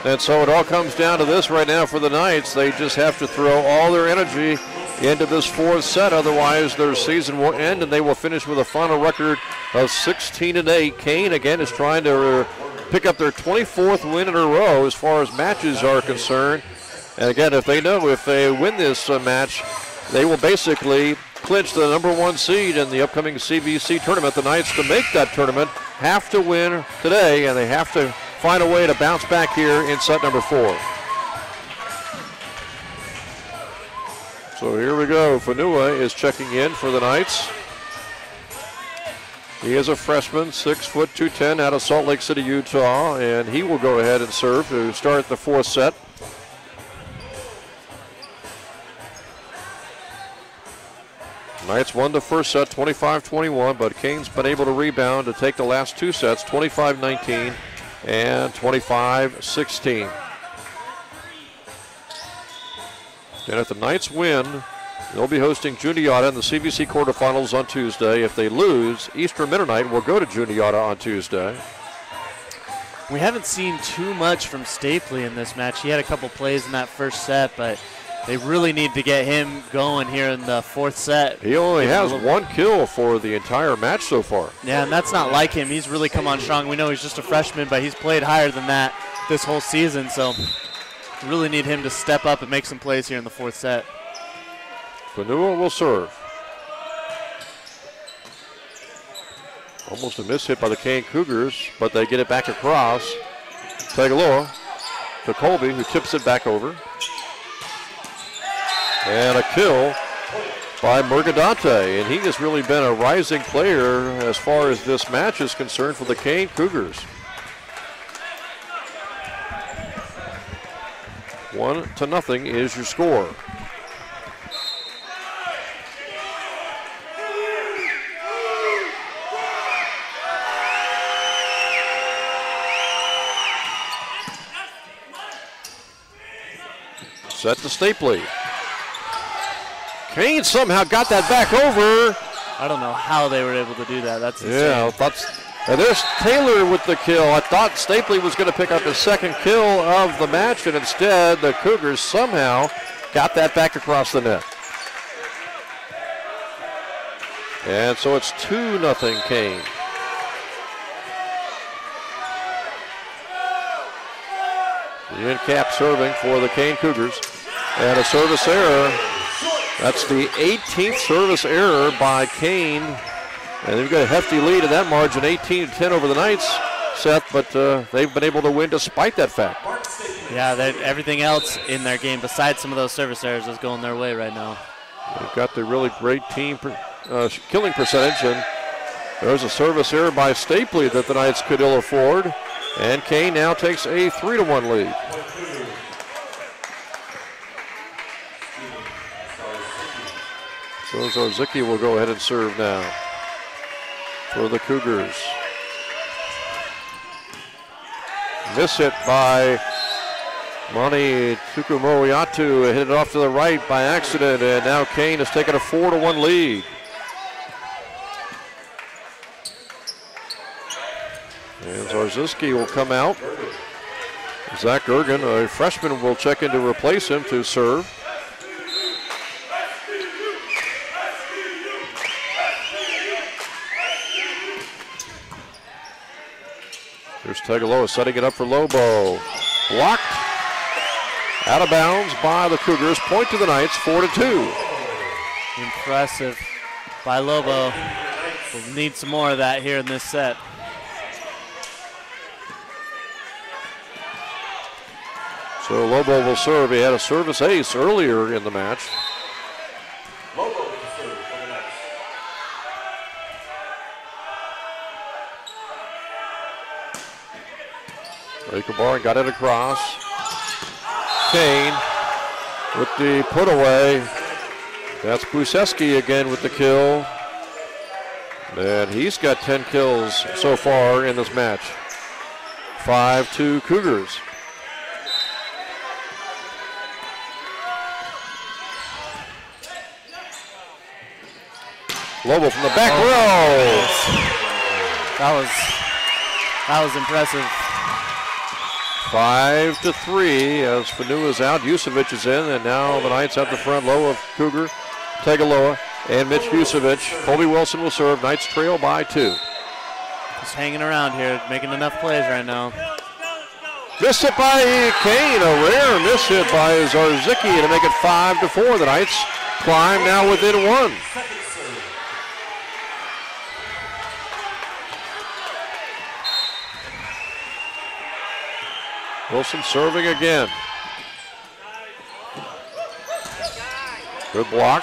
And so it all comes down to this right now for the Knights. They just have to throw all their energy into this fourth set. Otherwise, their season will end, and they will finish with a final record of 16-8. Kean, again, is trying to pick up their 24th win in a row as far as matches are concerned. And again, if they win this match, they will basically clinch the number 1 seed in the upcoming CVC tournament. The Knights, to make that tournament, have to win today, and they have to find a way to bounce back here in set number 4. So here we go. Fanua is checking in for the Knights. He is a freshman, 6 foot 210, out of Salt Lake City, Utah, and he will go ahead and serve to start the 4th set. Knights won the first set 25-21, but Kean's been able to rebound to take the last 2 sets, 25-19 and 25-16. And if the Knights win, they'll be hosting Juniata in the CVC quarterfinals on Tuesday. If they lose, Eastern Mennonite will go to Juniata on Tuesday. We haven't seen too much from Stapley in this match. He had a couple plays in that first set, but they really need to get him going here in the 4th set. He only has 1 kill for the entire match so far. Yeah, and that's not like him. He's really come on strong. We know he's just a freshman, but he's played higher than that this whole season, so really need him to step up and make some plays here in the 4th set. Fanua will serve. Almost a miss hit by the Kean Cougars, but they get it back across. Tagaloa to Colby, who tips it back over. And a kill by Mercadante, and he has really been a rising player as far as this match is concerned for the Kean Cougars. 1-0 is your score. Set to Stapley. Kean somehow got that back over. I don't know how they were able to do that. That's insane. Yeah, and there's Taylor with the kill. I thought Stapley was going to pick up his 2nd kill of the match, and instead the Cougars somehow got that back across the net. And so it's 2-0 Kean. The end cap serving for the Kean Cougars. And a service error. That's the 18th service error by Kean And they've got a hefty lead in that margin, 18-10 over the Knights, Seth, but they've been able to win despite that fact. Yeah, everything else in their game besides some of those service errors is going their way right now. They've got the really great team killing percentage, and there's a service error by Stapley that the Knights could ill afford, and Kean now takes a 3-1 lead. So Zarzicki will go ahead and serve now for the Cougars. Miss hit by Mani Tukumoiatu, hit it off to the right by accident, and now Kean has taken a 4-1 lead. And Zarzicki will come out. Zach Gergen, a freshman, will check in to replace him to serve. Here's Tegaloa setting it up for Lobo. Blocked. Out of bounds by the Cougars. Point to the Knights, 4-2. Impressive by Lobo. We'll need some more of that here in this set. So Lobo will serve. He had a service ace earlier in the match. Lobo will serve for the Knights. Bar got it across. Kean with the put away. That's Buseski again with the kill. And he's got 10 kills so far in this match. 5-2 Cougars. Lobo from the back row. That was impressive. 5-3 as Fanu is out. Yusevich is in, and now the Knights have the front low of Cougar, Tegaloa, and Mitch Yusevich. Colby Wilson will serve. Knights trail by 2. Just hanging around here, making enough plays right now. Miss hit by Kean, a rare miss hit by Zarzicki to make it 5-4. The Knights climb now within 1. Wilson serving again. Good block.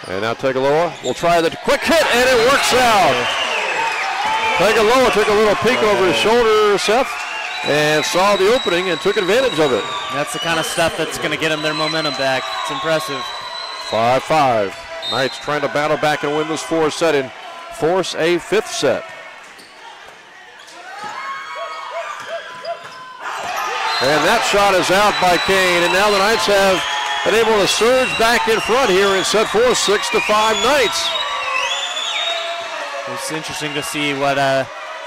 And now Tegaloa will try the quick hit, and it works out. Tegaloa took a little peek over his shoulder, Seth, and saw the opening and took advantage of it. That's the kind of stuff that's going to get them their momentum back. It's impressive. 5-5. Knights trying to battle back and win this 4th set and force a 5th set. And that shot is out by Kean, and now the Knights have been able to surge back in front here in set 4, 6-5 Knights. It's interesting to see what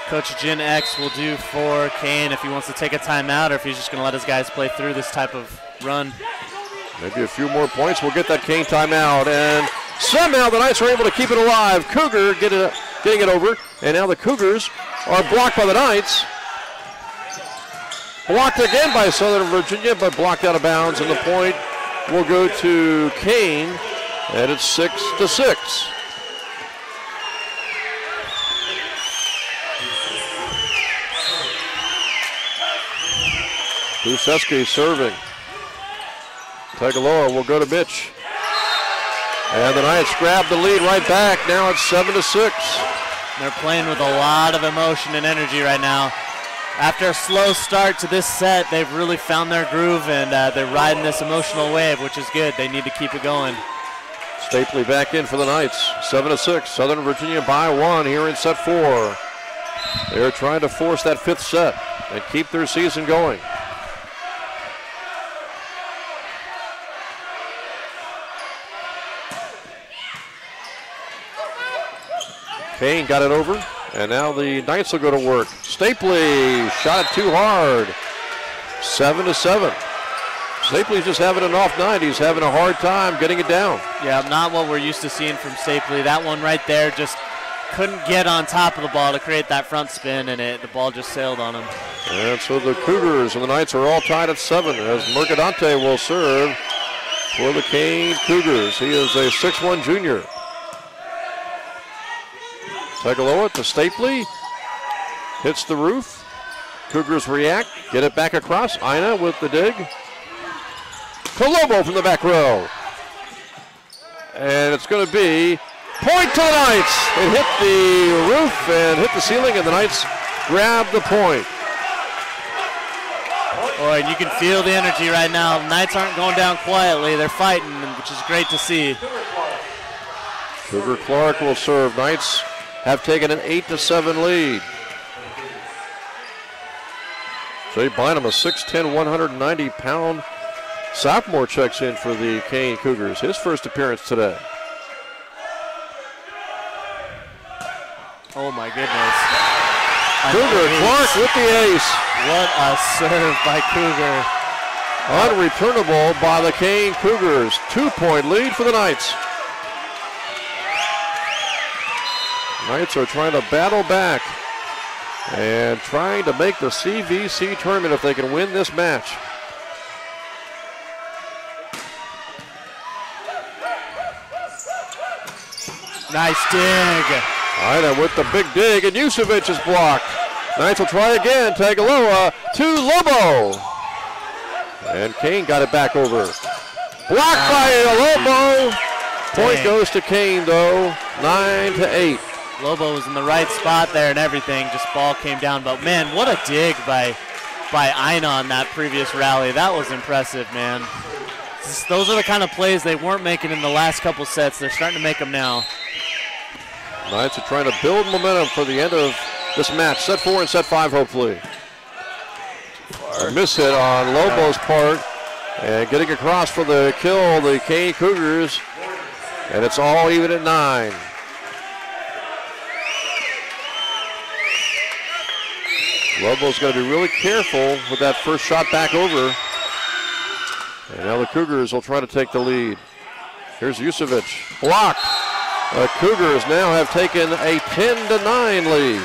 Coach Jin X will do for Kean, if he wants to take a timeout or if he's just going to let his guys play through this type of run. Maybe a few more points will get that Kean timeout, and somehow the Knights are able to keep it alive. Cougar getting it over, and now the Cougars are blocked by the Knights. Blocked again by Southern Virginia, but blocked out of bounds, and the point will go to Kean, and it's 6-6. Buseski serving. Tegaloa will go to Mitch. And the Knights grab the lead right back. Now it's 7-6. They're playing with a lot of emotion and energy right now. After a slow start to this set, they've really found their groove, and they're riding this emotional wave, which is good. They need to keep it going. Stapley back in for the Knights. 7-6. Southern Virginia by 1 here in set 4. They're trying to force that 5th set and keep their season going. Kean got it over, and now the Knights will go to work. Stapley shot it too hard. 7-7. Stapley's just having an off night. He's having a hard time getting it down. Yeah, not what we're used to seeing from Stapley. That one right there just couldn't get on top of the ball to create that front spin, and the ball just sailed on him. And so the Cougars and the Knights are all tied at 7 as Mercadante will serve for the Kean Cougars. He is a 6'1 junior. Tegaloa to Stapley. Hits the roof. Cougars react. Get it back across. Ina with the dig. Colombo from the back row. And it's going to be point to the Knights. It hit the roof and hit the ceiling, and the Knights grab the point. Boy, and you can feel the energy right now. The Knights aren't going down quietly. They're fighting, which is great to see. Cougar Clark will serve. Knights have taken an 8-7 lead. Jay Bynum, a 6'10", 190-pound sophomore, checks in for the Kean Cougars. His first appearance today. Oh my goodness. Cougar Clark with the ace. What a serve by Cougar. Unreturnable by the Kean Cougars. 2-point lead for the Knights. Knights are trying to battle back and trying to make the CVC tournament if they can win this match. Nice dig. Ida with the big dig, and Yusevich is blocked. Knights will try again. Tegaloa to Lobo. And Kean got it back over. Blocked by Lobo. Point goes to Kean, though, 9-8. Lobo was in the right spot there and everything. Just ball came down. But, man, what a dig by Ina on that previous rally. That was impressive, man. Those are the kind of plays they weren't making in the last couple sets. They're starting to make them now. Knights are trying to build momentum for the end of this match. Set 4 and set 5, hopefully. A miss hit on Lobo's part. And getting across for the kill, the Kean Cougars. And it's all even at 9. Lobo's going to be really careful with that first shot back over. And now the Cougars will try to take the lead. Here's Yusevich. Blocked. The Cougars now have taken a 10-9 lead.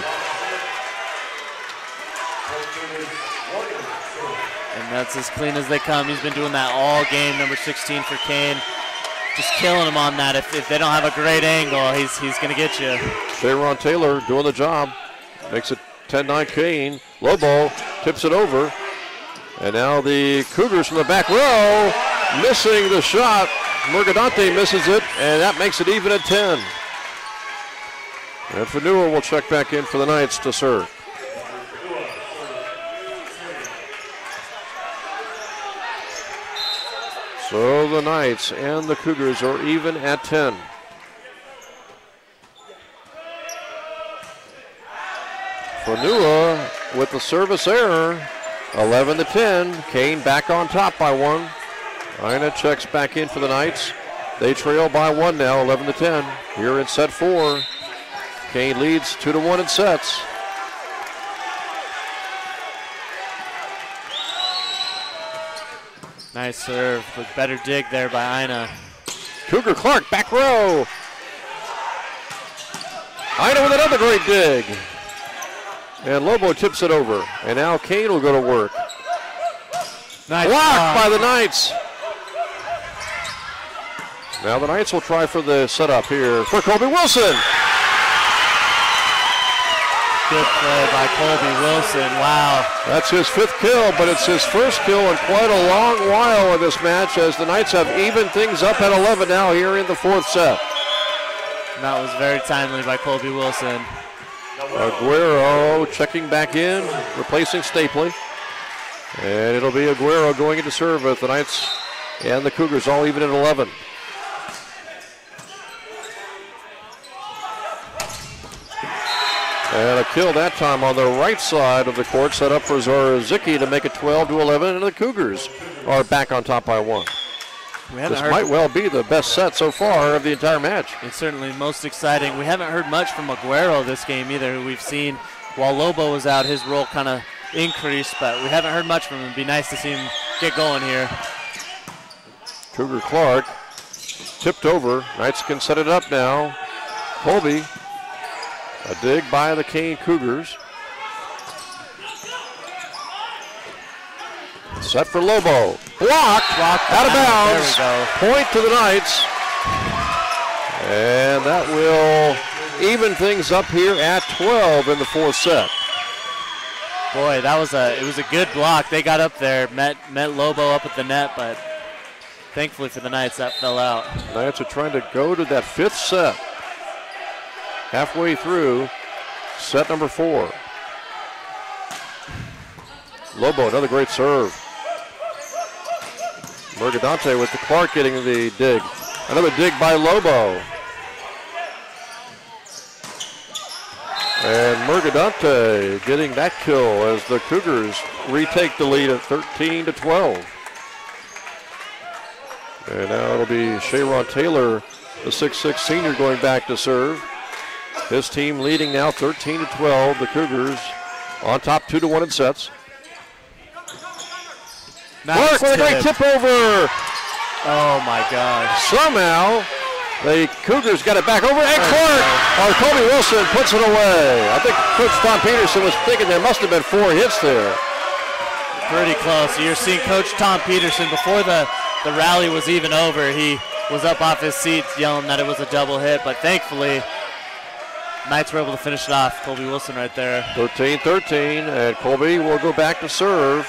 And that's as clean as they come. He's been doing that all game, number 16 for Kean. Just killing him on that. If they don't have a great angle, he's going to get you. Sharon Taylor doing the job. Makes it 10-9 Kean. Lobo tips it over. And now the Cougars from the back row missing the shot. Mercadante misses it, and that makes it even at 10. And Fanua will check back in for the Knights to serve. So the Knights and the Cougars are even at 10. Fanua with the service error, 11-10. Kean back on top by 1. Ina checks back in for the Knights. They trail by 1 now, 11-10. Here in set 4. Kean leads 2-1 in sets. Nice serve, but better dig there by Ina. Cougar Clark, back row. Ina with another great dig. And Lobo tips it over. And now Kean will go to work. Nice block by the Knights. Now the Knights will try for the setup here for Colby Wilson. Good play by Colby Wilson, wow. That's his 5th kill, but it's his first kill in quite a long while in this match as the Knights have evened things up at 11 now here in the 4th set. And that was very timely by Colby Wilson. Aguero checking back in, replacing Stapley. And it'll be Aguero going into serve with the Knights and the Cougars all even at 11. And a kill that time on the right side of the court, set up for Zorozicki to make it 12-11, and the Cougars are back on top by 1. This might well be the best set so far of the entire match. It's certainly most exciting. We haven't heard much from Aguero this game either. We've seen while Lobo was out, his role kind of increased, but we haven't heard much from him. It'd be nice to see him get going here. Cougar Clark tipped over. Knights can set it up now. Colby. A dig by the Kean Cougars. Set for Lobo. Blocked out of bounds. There we go. Point to the Knights. And that will even things up here at 12 in the fourth set. Boy, it was a good block. They got up there, met Lobo up at the net, but thankfully for the Knights, that fell out. Knights are trying to go to that fifth set. Halfway through set number 4. Lobo, another great serve. Mercadante with the Clark getting the dig. Another dig by Lobo. And Mercadante getting that kill as the Cougars retake the lead at 13-12. And now it'll be Sharon Taylor, the 6'6" senior, going back to serve. His team leading now 13-12. The Cougars on top 2-1 in sets. Nice Clark with a great tip over. Oh my gosh. Somehow the Cougars got it back over, and Clark, Colby Wilson puts it away. I think Coach Tom Peterson was thinking there must have been 4 hits there. Pretty close. You're seeing Coach Tom Peterson, before the rally was even over, he was up off his seat yelling that it was a double hit, but thankfully Knights were able to finish it off. Colby Wilson right there. 13-13, and Colby will go back to serve.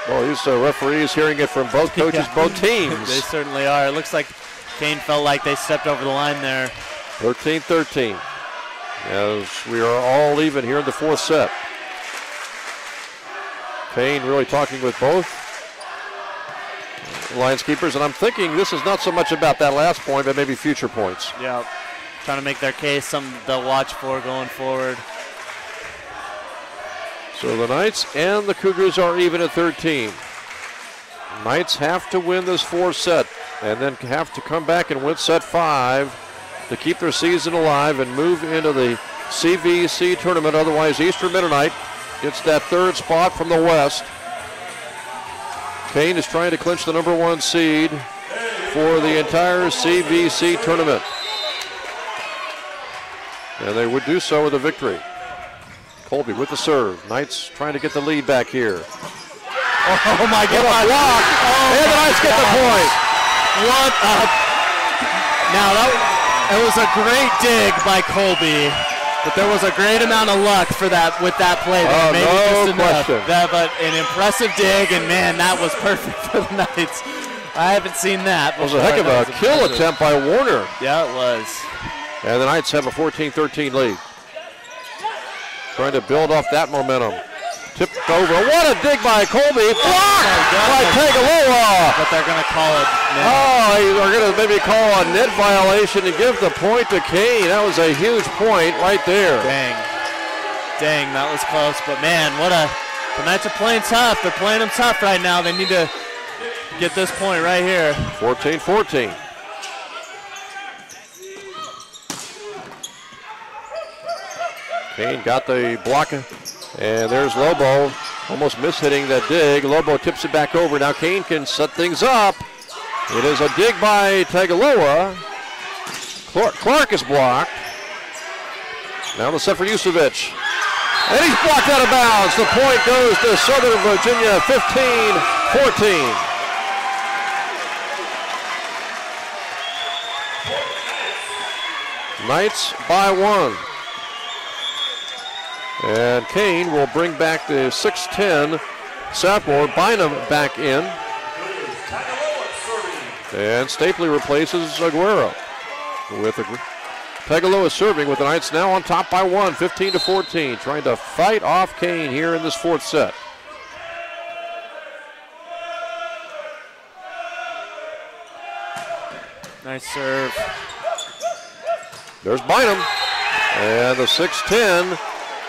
Well, these referees hearing it from both coaches, both teams. They certainly are. It looks like Kean felt like they stepped over the line there. 13-13, as we are all even here in the fourth set. Kean really talking with both lineskeepers, and I'm thinking this is not so much about that last point, but maybe future points. Yeah, trying to make their case, something they'll watch for going forward. So the Knights and the Cougars are even at 13. Knights have to win this fourth set and then have to come back and win set 5 to keep their season alive and move into the CVC tournament. Otherwise, Eastern Mennonite gets that 3rd spot from the West. Kean is trying to clinch the number 1 seed for the entire CVC tournament. And they would do so with a victory. Colby with the serve. Knights trying to get the lead back here. Oh my God! What a block! And the Knights get the point. What a... Now it was a great dig by Colby, but there was a great amount of luck for that with that play. Oh, maybe no just enough. question. But an impressive dig, and man, that was perfect for the Knights. I haven't seen that before. It was a heck of a kill attempt by Warner. Yeah, it was. And the Knights have a 14-13 lead. Trying to build off that momentum. Tipped over. What a dig by Colby. Blocked by Tagaloa. But they're going to call it net. Oh, they're going to maybe call a net violation and give the point to Kean. That was a huge point right there. Dang, that was close. But man, the Knights are playing tough. They're playing them tough right now. They need to get this point right here. 14-14. Kean got the block, and there's Lobo, almost mishitting that dig. Lobo tips it back over. Now Kean can set things up. It is a dig by Tagaloa. Clark is blocked. Now the set for Yusevich. And he's blocked out of bounds. The point goes to Southern Virginia, 15-14. Knights by 1. And Kean will bring back the 6'10" sophomore Bynum back in. And Stapley replaces Aguero. Tagaloa serving with the Knights now on top by 1, 15-14. Trying to fight off Kean here in this fourth set. Nice serve. There's Bynum. And the 6'10"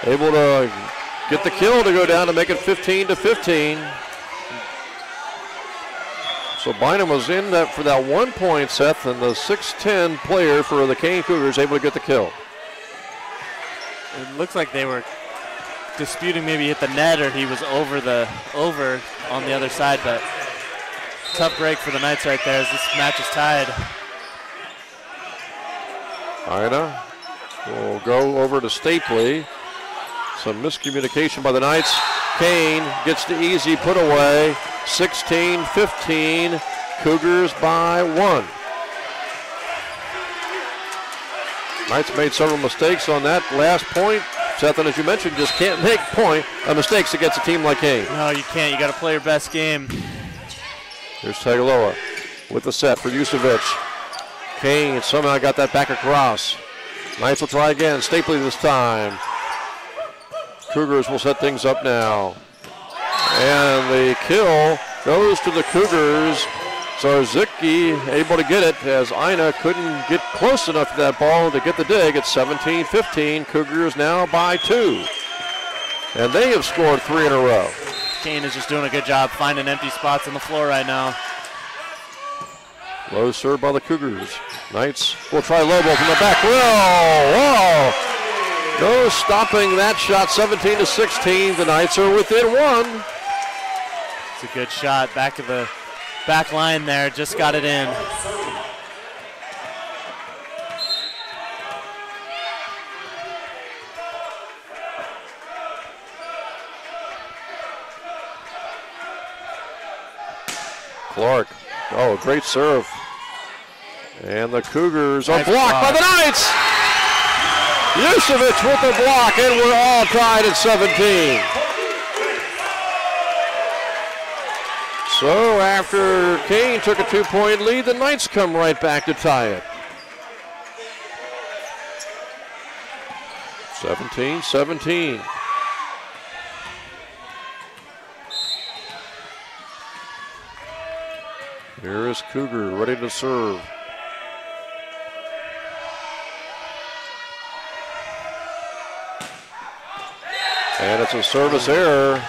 able to get the kill to go down to make it 15-15. So Bynum was in that for that 1 point, Seth, and the 6'10" player for the Kean Cougars able to get the kill. It looks like they were disputing maybe hit the net or he was over on the other side, but tough break for the Knights right there as this match is tied. Ina will go over to Stapley. Some miscommunication by the Knights. Kean gets the easy put away. 16-15. Cougars by 1. Knights made several mistakes on that last point. Seth, and as you mentioned, just can't make mistakes against a team like Kean. No, you can't. You got to play your best game. Here's Tagaloa with the set for Jucevic. Kean somehow got that back across. Knights will try again. Stapley this time. Cougars will set things up now. And the kill goes to the Cougars. Zarzicki able to get it as Ina couldn't get close enough to that ball to get the dig. It's 17-15. Cougars now by 2. And they have scored 3 in a row. Kean is just doing a good job finding empty spots on the floor right now. Low serve by the Cougars. Knights will try Lobo from the back. Whoa! No stopping that shot, 17-16. The Knights are within 1. It's a good shot. Back of the back line there, just got it in. Clark, oh, great serve. And the Cougars are blocked by the Knights. Jucevic with the block, and we're all tied at 17. So after Kean took a 2-point lead, the Knights come right back to tie it. 17-17. Here is Cougar ready to serve. And it's a service error.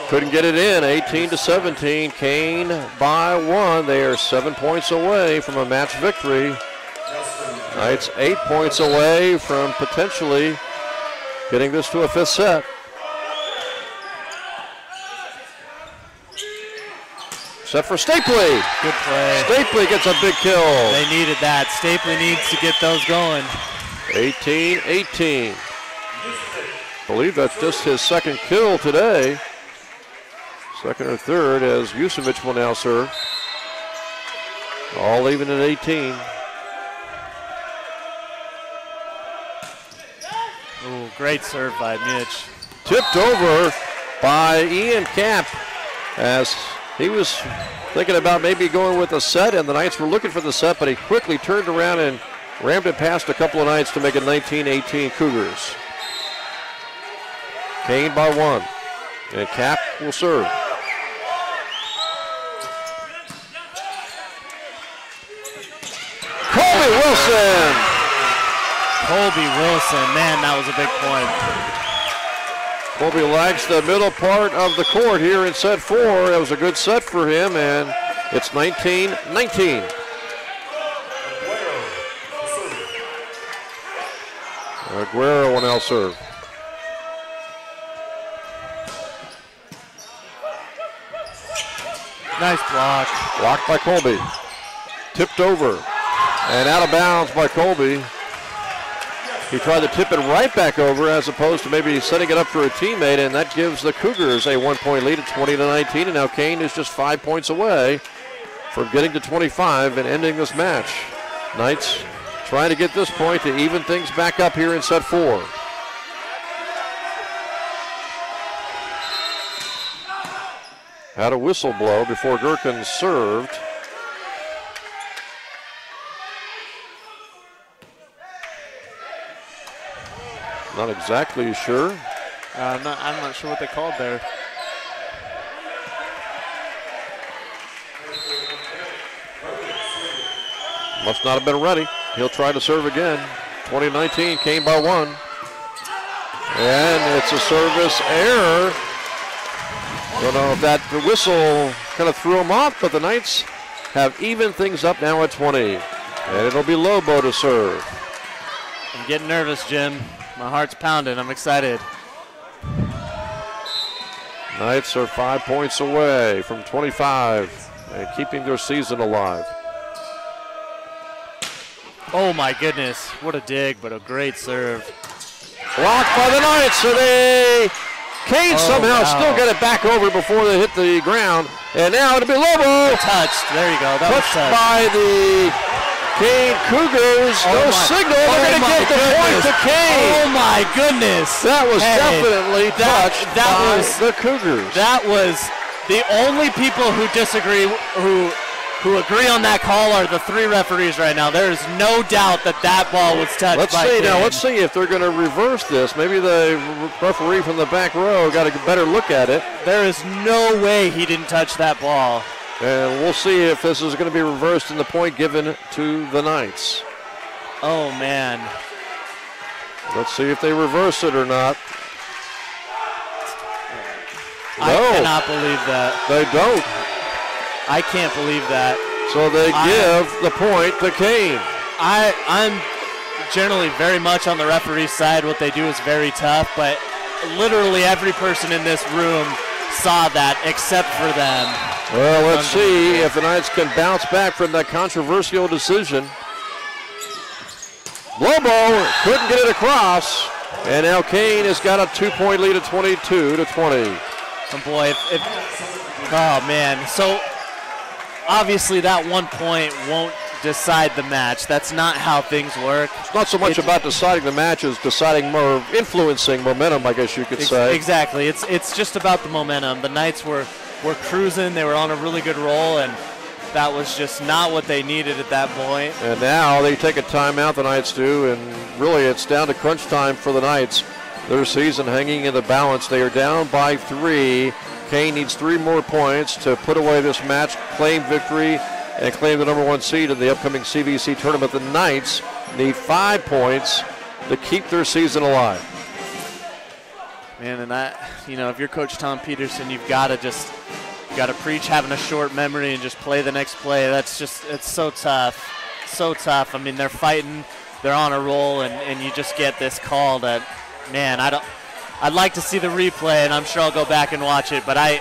Couldn't get it in, 18-17. Kean by 1. They are 7 points away from a match victory. Knights 8 points away from potentially getting this to a 5th set. Set for Stapley. Good play. Stapley gets a big kill. They needed that. Stapley needs to get those going. 18-18. I believe that's just his second kill today. Second or third as Jucevic will now serve. All even at 18. Ooh, great serve by Mitch. Tipped over by Ian Cap as he was thinking about maybe going with a set, and the Knights were looking for the set, but he quickly turned around and rammed it past a couple of Knights to make it 19-18 Cougars. Kean by 1, and Cap will serve. Colby Wilson! Colby Wilson, man, that was a big point. Colby lags the middle part of the court here in set 4. That was a good set for him, and it's 19-19. Aguero will now serve. Nice block. Blocked by Colby. Tipped over and out of bounds by Colby. He tried to tip it right back over as opposed to maybe setting it up for a teammate, and that gives the Cougars a 1-point lead at 20-19, and now Kean is just 5 points away from getting to 25 and ending this match. Knights trying to get this point to even things back up here in set 4. Had a whistle blow before Gherkin served. Not exactly sure. I'm not sure what they called there. Must not have been ready. He'll try to serve again. 2019 came by 1. And it's a service error. Don't know if that whistle kind of threw him off, but the Knights have even things up now at 20. And it'll be Lobo to serve. I'm getting nervous, Jim. My heart's pounding. I'm excited. Knights are 5 points away from 25 and keeping their season alive. Oh my goodness, what a dig, but a great serve. Blocked by the Knights, so they Kean somehow still got it back over before they hit the ground. And now it'll be Lobo. Touched. There you go. That was touched by the Kean Cougars. No signal. They're going to get the point to Kean. Oh, my goodness. That was definitely touched by the Cougars. That was the only people who disagree, who agree on that call are the 3 referees right now. There is no doubt that that ball was touched by Kean. Let's see if they're going to reverse this. Maybe the referee from the back row got a better look at it. There is no way he didn't touch that ball. And we'll see if this is going to be reversed and the point given to the Knights. Oh, man. Let's see if they reverse it or not. I cannot believe that. They don't. I can't believe that. So they give the point to Kean. I'm generally very much on the referee's side. What they do is very tough, but literally every person in this room saw that except for them. Well, let's see if the Knights can bounce back from that controversial decision. Lobo couldn't get it across, and now Kean has got a 2-point lead at 22-20. Oh boy, oh man. So obviously that 1 point won't decide the match. That's not how things work. It's not so much about deciding the match as deciding more, influencing momentum, I guess you could say. Exactly. It's just about the momentum. The Knights were cruising. They were on a really good roll, and that was just not what they needed at that point. And now they take a timeout, the Knights do, and really it's down to crunch time for the Knights. Their season hanging in the balance. They are down by 3. Kean needs 3 more points to put away this match, claim victory, and claim the #1 seed in the upcoming CVC tournament. The Knights need 5 points to keep their season alive. Man, and that, if you're Coach Tom Peterson, you've got to preach having a short memory and just play the next play. It's so tough. So tough. I mean, they're fighting, they're on a roll, and you just get this call that, man, I'd like to see the replay, and I'm sure I'll go back and watch it, but I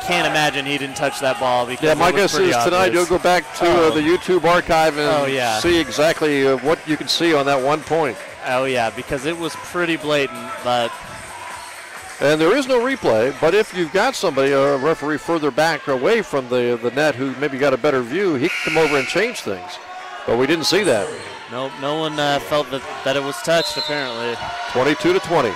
can't imagine he didn't touch that ball. Because my guess is tonight you'll go back to the YouTube archive and see exactly what you can see on that 1 point. Oh, yeah, because it was pretty blatant, but... And there is no replay, but if you've got somebody, a referee further back or away from the net who maybe got a better view, he can come over and change things. But we didn't see that. Nope, no one felt that it was touched, apparently. 22-20.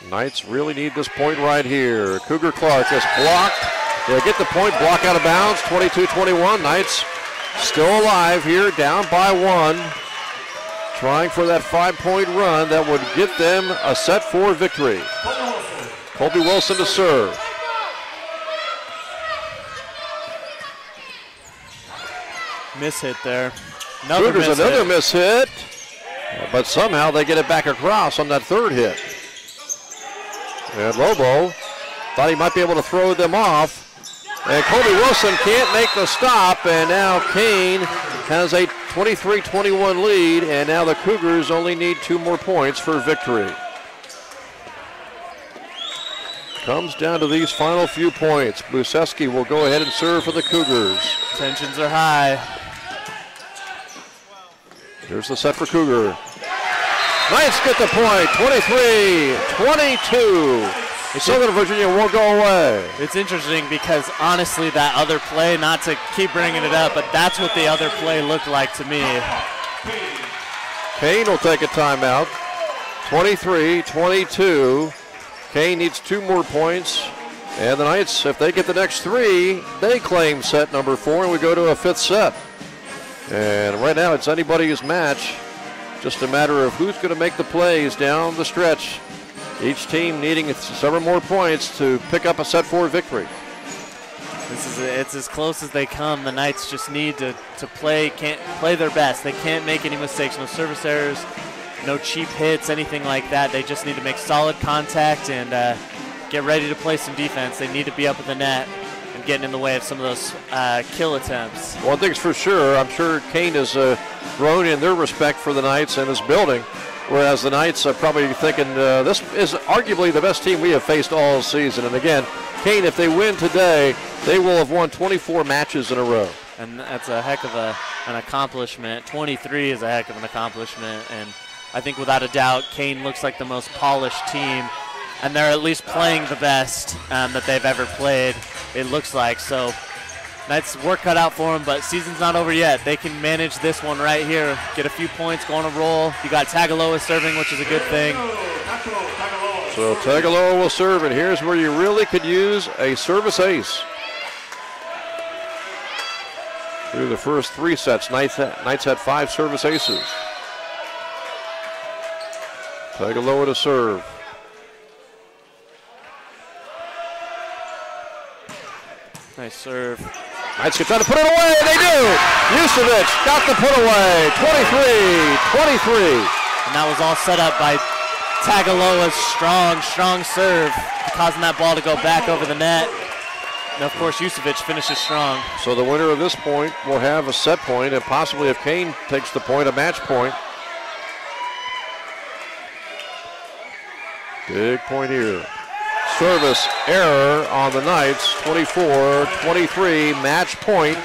Knights really need this point right here. Cougar Clark is blocked. They get the point, block out of bounds, 22-21. Knights still alive here, down by 1. Trying for that 5-point run that would get them a set 4 victory. Colby Wilson to serve. Miss hit there. Cougars another miss hit, but somehow they get it back across on that 3rd hit. And Lobo thought he might be able to throw them off. And Colby Wilson can't make the stop, and now Kean has a 23-21 lead, and now the Cougars only need 2 more points for victory. Comes down to these final few points. Buseski will go ahead and serve for the Cougars. Tensions are high. Here's the set for Cougar. Knights get the point, 23-22. Southern Virginia won't go away. It's interesting because, honestly, that other play, not to keep bringing it up, but that's what the other play looked like to me. Kean will take a timeout. 23-22. Kean needs 2 more points. And the Knights, if they get the next 3, they claim set number 4, and we go to a 5th set. And right now it's anybody's match. Just a matter of who's going to make the plays down the stretch. Each team needing several more points to pick up a set 4 victory. It's as close as they come. The Knights just need to play their best. They can't make any mistakes, no service errors, no cheap hits, anything like that. They just need to make solid contact and get ready to play some defense. They need to be up at the net and getting in the way of some of those kill attempts. One thing's for sure, I'm sure Kean has grown in their respect for the Knights and this building. Whereas the Knights are probably thinking this is arguably the best team we have faced all season. And again, Kean, if they win today, they will have won 24 matches in a row. And that's a heck of an accomplishment. 23 is a heck of an accomplishment. And I think without a doubt, Kean looks like the most polished team, and they're at least playing the best that they've ever played, it looks like. So Knights work cut out for them, but season's not over yet. They can manage this one right here, get a few points, go on a roll. You got Tagaloa serving, which is a good thing. So Tagaloa will serve, and here's where you really could use a service ace. Through the first 3 sets, Knights had 5 service aces. Tagaloa to serve. Nice serve. Knights can try to put it away, they do! Jusevic got the put away, 23-23. And that was all set up by Tagaloa's strong serve, causing that ball to go back over the net. And of course, Jusevic finishes strong. So the winner of this point will have a set point, and possibly if Kean takes the point, a match point. Big point here. Service error on the Knights, 24-23, match point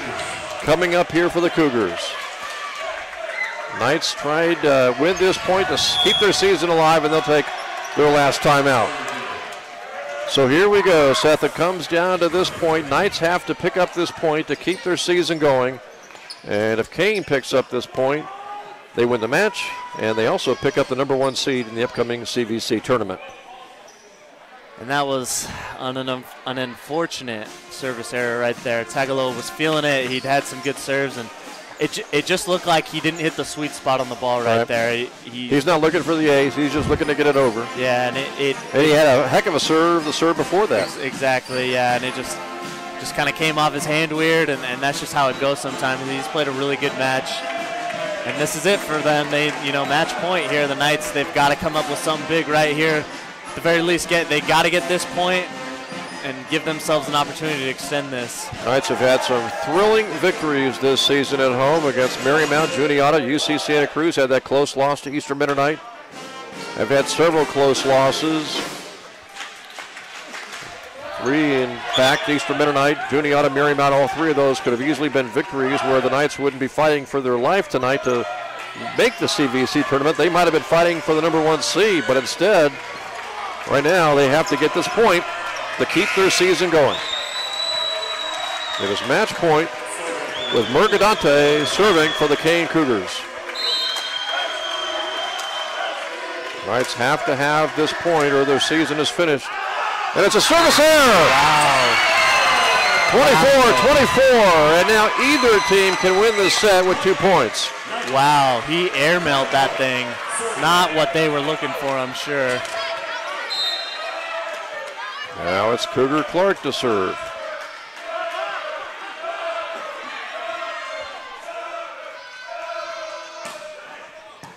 coming up here for the Cougars. Knights tried to win this point to keep their season alive, and they'll take their last timeout. So here we go, Seth. It comes down to this point. Knights have to pick up this point to keep their season going. And if Kean picks up this point, they win the match, and they also pick up the #1 seed in the upcoming CVC tournament. And that was an unfortunate service error right there. Tagaloa was feeling it. He'd had some good serves, and it just looked like he didn't hit the sweet spot on the ball right there. He's not looking for the ace. He's just looking to get it over. Yeah, and he had a heck of a serve, the serve before that. Exactly, yeah, and it just kind of came off his hand weird, and that's just how it goes sometimes. He's played a really good match, and this is it for them. They, match point here. The Knights, they've got to come up with something big right here. At the very least, they got to get this point and give themselves an opportunity to extend this. Knights have had some thrilling victories this season at home against Marymount, Juniata, UC Santa Cruz. Had that close loss to Eastern Mennonite. Have had several close losses. 3, in fact, Eastern Mennonite, Juniata, Marymount, all 3 of those could have easily been victories where the Knights wouldn't be fighting for their life tonight to make the CVC tournament. They might have been fighting for the #1 seed, but instead, right now, they have to get this point to keep their season going. It is match point with Mercadante serving for the Kean Cougars. Knights have to have this point or their season is finished. And it's a service error. Wow. 24-24, and now either team can win this set with 2 points. Wow, he airmailed that thing. Not what they were looking for, I'm sure. Now it's Cougar Clark to serve.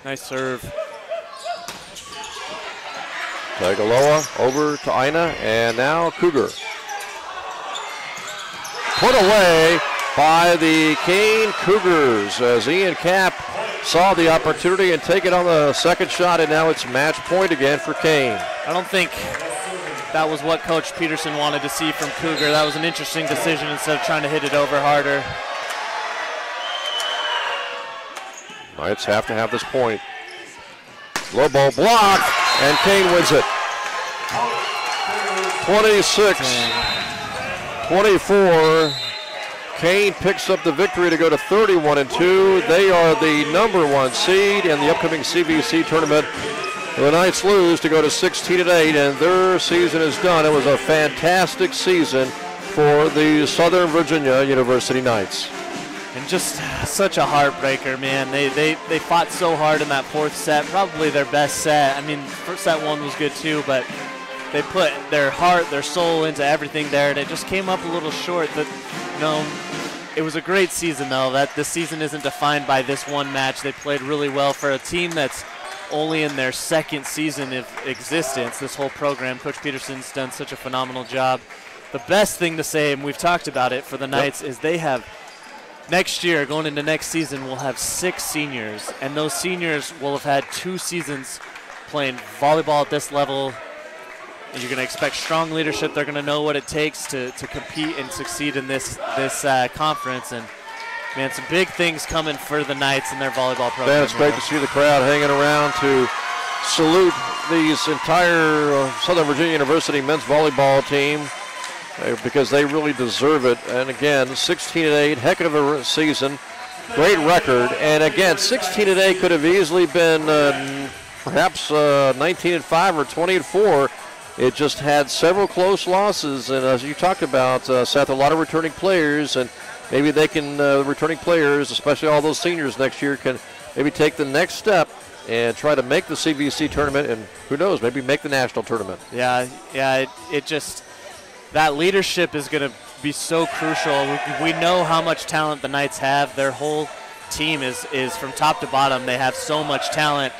Nice serve. Tagaloa over to Ina, and now Cougar. Put away by the Kean Cougars as Ian Kapp saw the opportunity and take it on the second shot, and now it's match point again for Kean. I don't think that was what Coach Peterson wanted to see from Cougar. That was an interesting decision instead of trying to hit it over harder. Knights have to have this point. Low ball blocked, and Kean wins it. 26-24. Kean picks up the victory to go to 31-2. They are the #1 seed in the upcoming CVC tournament. The Knights lose to go to 16-8, and their season is done. It was a fantastic season for the Southern Virginia University Knights. And just such a heartbreaker, man. They fought so hard in that 4th set, probably their best set. I mean, first set 1 was good too, but they put their heart, their soul into everything there, and it just came up a little short. But, it was a great season, though. That this season isn't defined by this one match. They played really well for a team that's only in their 2nd season of existence. This whole program, Coach Peterson's done such a phenomenal job. The best thing to say, and we've talked about it for the Knights, is they have next year, going into next season, we'll have 6 seniors, and those seniors will have had 2 seasons playing volleyball at this level. And you're going to expect strong leadership. They're going to know what it takes to compete and succeed in this conference. And man, some big things coming for the Knights and their volleyball program. Man, it's great to see the crowd hanging around to salute these entire Southern Virginia University men's volleyball team because they really deserve it. And again, 16-8, heck of a season, great record. And again, 16-8 could have easily been perhaps 19-5 or 20-4. It just had several close losses, and as you talked about, Seth, a lot of returning players, and maybe they can, returning players, especially all those seniors next year, can maybe take the next step and try to make the CVC tournament, and who knows, maybe make the national tournament. Yeah, it just, that leadership is going to be so crucial. We know how much talent the Knights have. Their whole team is from top to bottom. They have so much talent.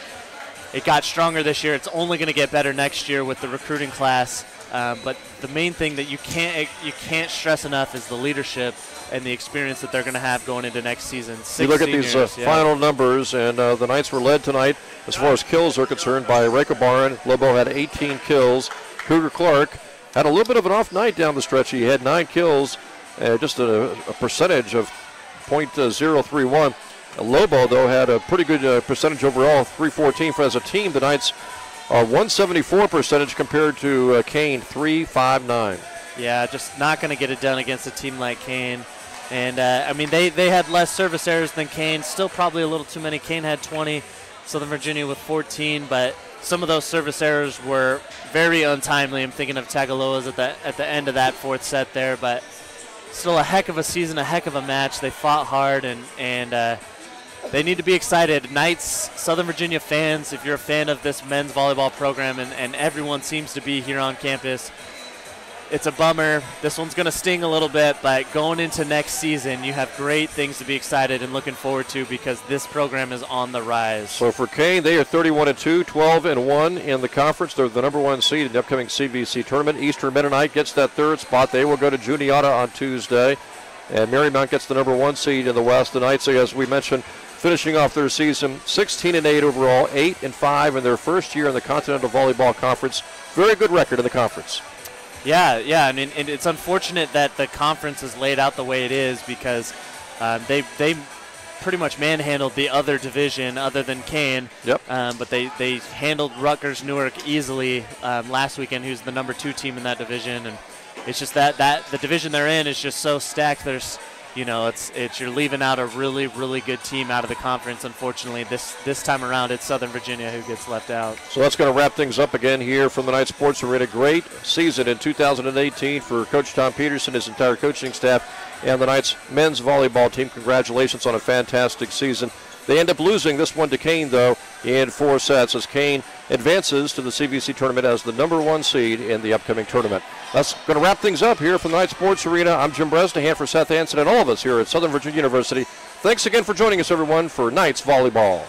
It got stronger this year. It's only going to get better next year with the recruiting class. But the main thing that you can't stress enough is the leadership and the experience that they're going to have going into next season. You look at these final numbers, and the Knights were led tonight as far as kills are concerned by Reka Barn. Lobo had 18 kills. Cougar Clark had a little bit of an off night down the stretch. He had 9 kills, just a percentage of .031. Lobo, though, had a pretty good percentage overall, 314. For as a team, the Knights are 174 percentage compared to Kean, 359. Yeah, just not going to get it done against a team like Kean. And, I mean, they had less service errors than Kean, still probably a little too many. Kean had 20, Southern Virginia with 14, but some of those service errors were very untimely. I'm thinking of Tagaloa's at the end of that fourth set there, but still a heck of a season, a heck of a match. They fought hard, and they need to be excited. Knights, Southern Virginia fans, if you're a fan of this men's volleyball program, and everyone seems to be here on campus, it's a bummer. This one's going to sting a little bit, but going into next season, you have great things to be excited and looking forward to because this program is on the rise. So for Kean, they are 31-2, 12-1 in the conference. They're the number 1 seed in the upcoming CVC tournament. Eastern Mennonite gets that 3rd spot. They will go to Juniata on Tuesday. And Marymount gets the number 1 seed in the West. The Knights, as we mentioned, finishing off their season 16-8 overall, 8-5 in their first year in the Continental Volleyball Conference. Very good record in the conference. Yeah. I mean, it's unfortunate that the conference is laid out the way it is because they pretty much manhandled the other division other than Kean. Yep. But they handled Rutgers Newark easily last weekend, who's the number 2 team in that division. And it's just that the division they're in is just so stacked. There's, you're leaving out a really, really good team out of the conference. Unfortunately, this time around, it's Southern Virginia who gets left out. So that's going to wrap things up again here from the Knights Sports Arena. Great season in 2018 for Coach Tom Peterson, his entire coaching staff, and the Knights men's volleyball team. Congratulations on a fantastic season. They end up losing this one to Kean, though, in 4 sets as Kean advances to the CVC tournament as the number 1 seed in the upcoming tournament. That's going to wrap things up here from the Knights Sports Arena. I'm Jim Bresnahan for Seth Hansen and all of us here at Southern Virginia University. Thanks again for joining us, everyone, for Knights Volleyball.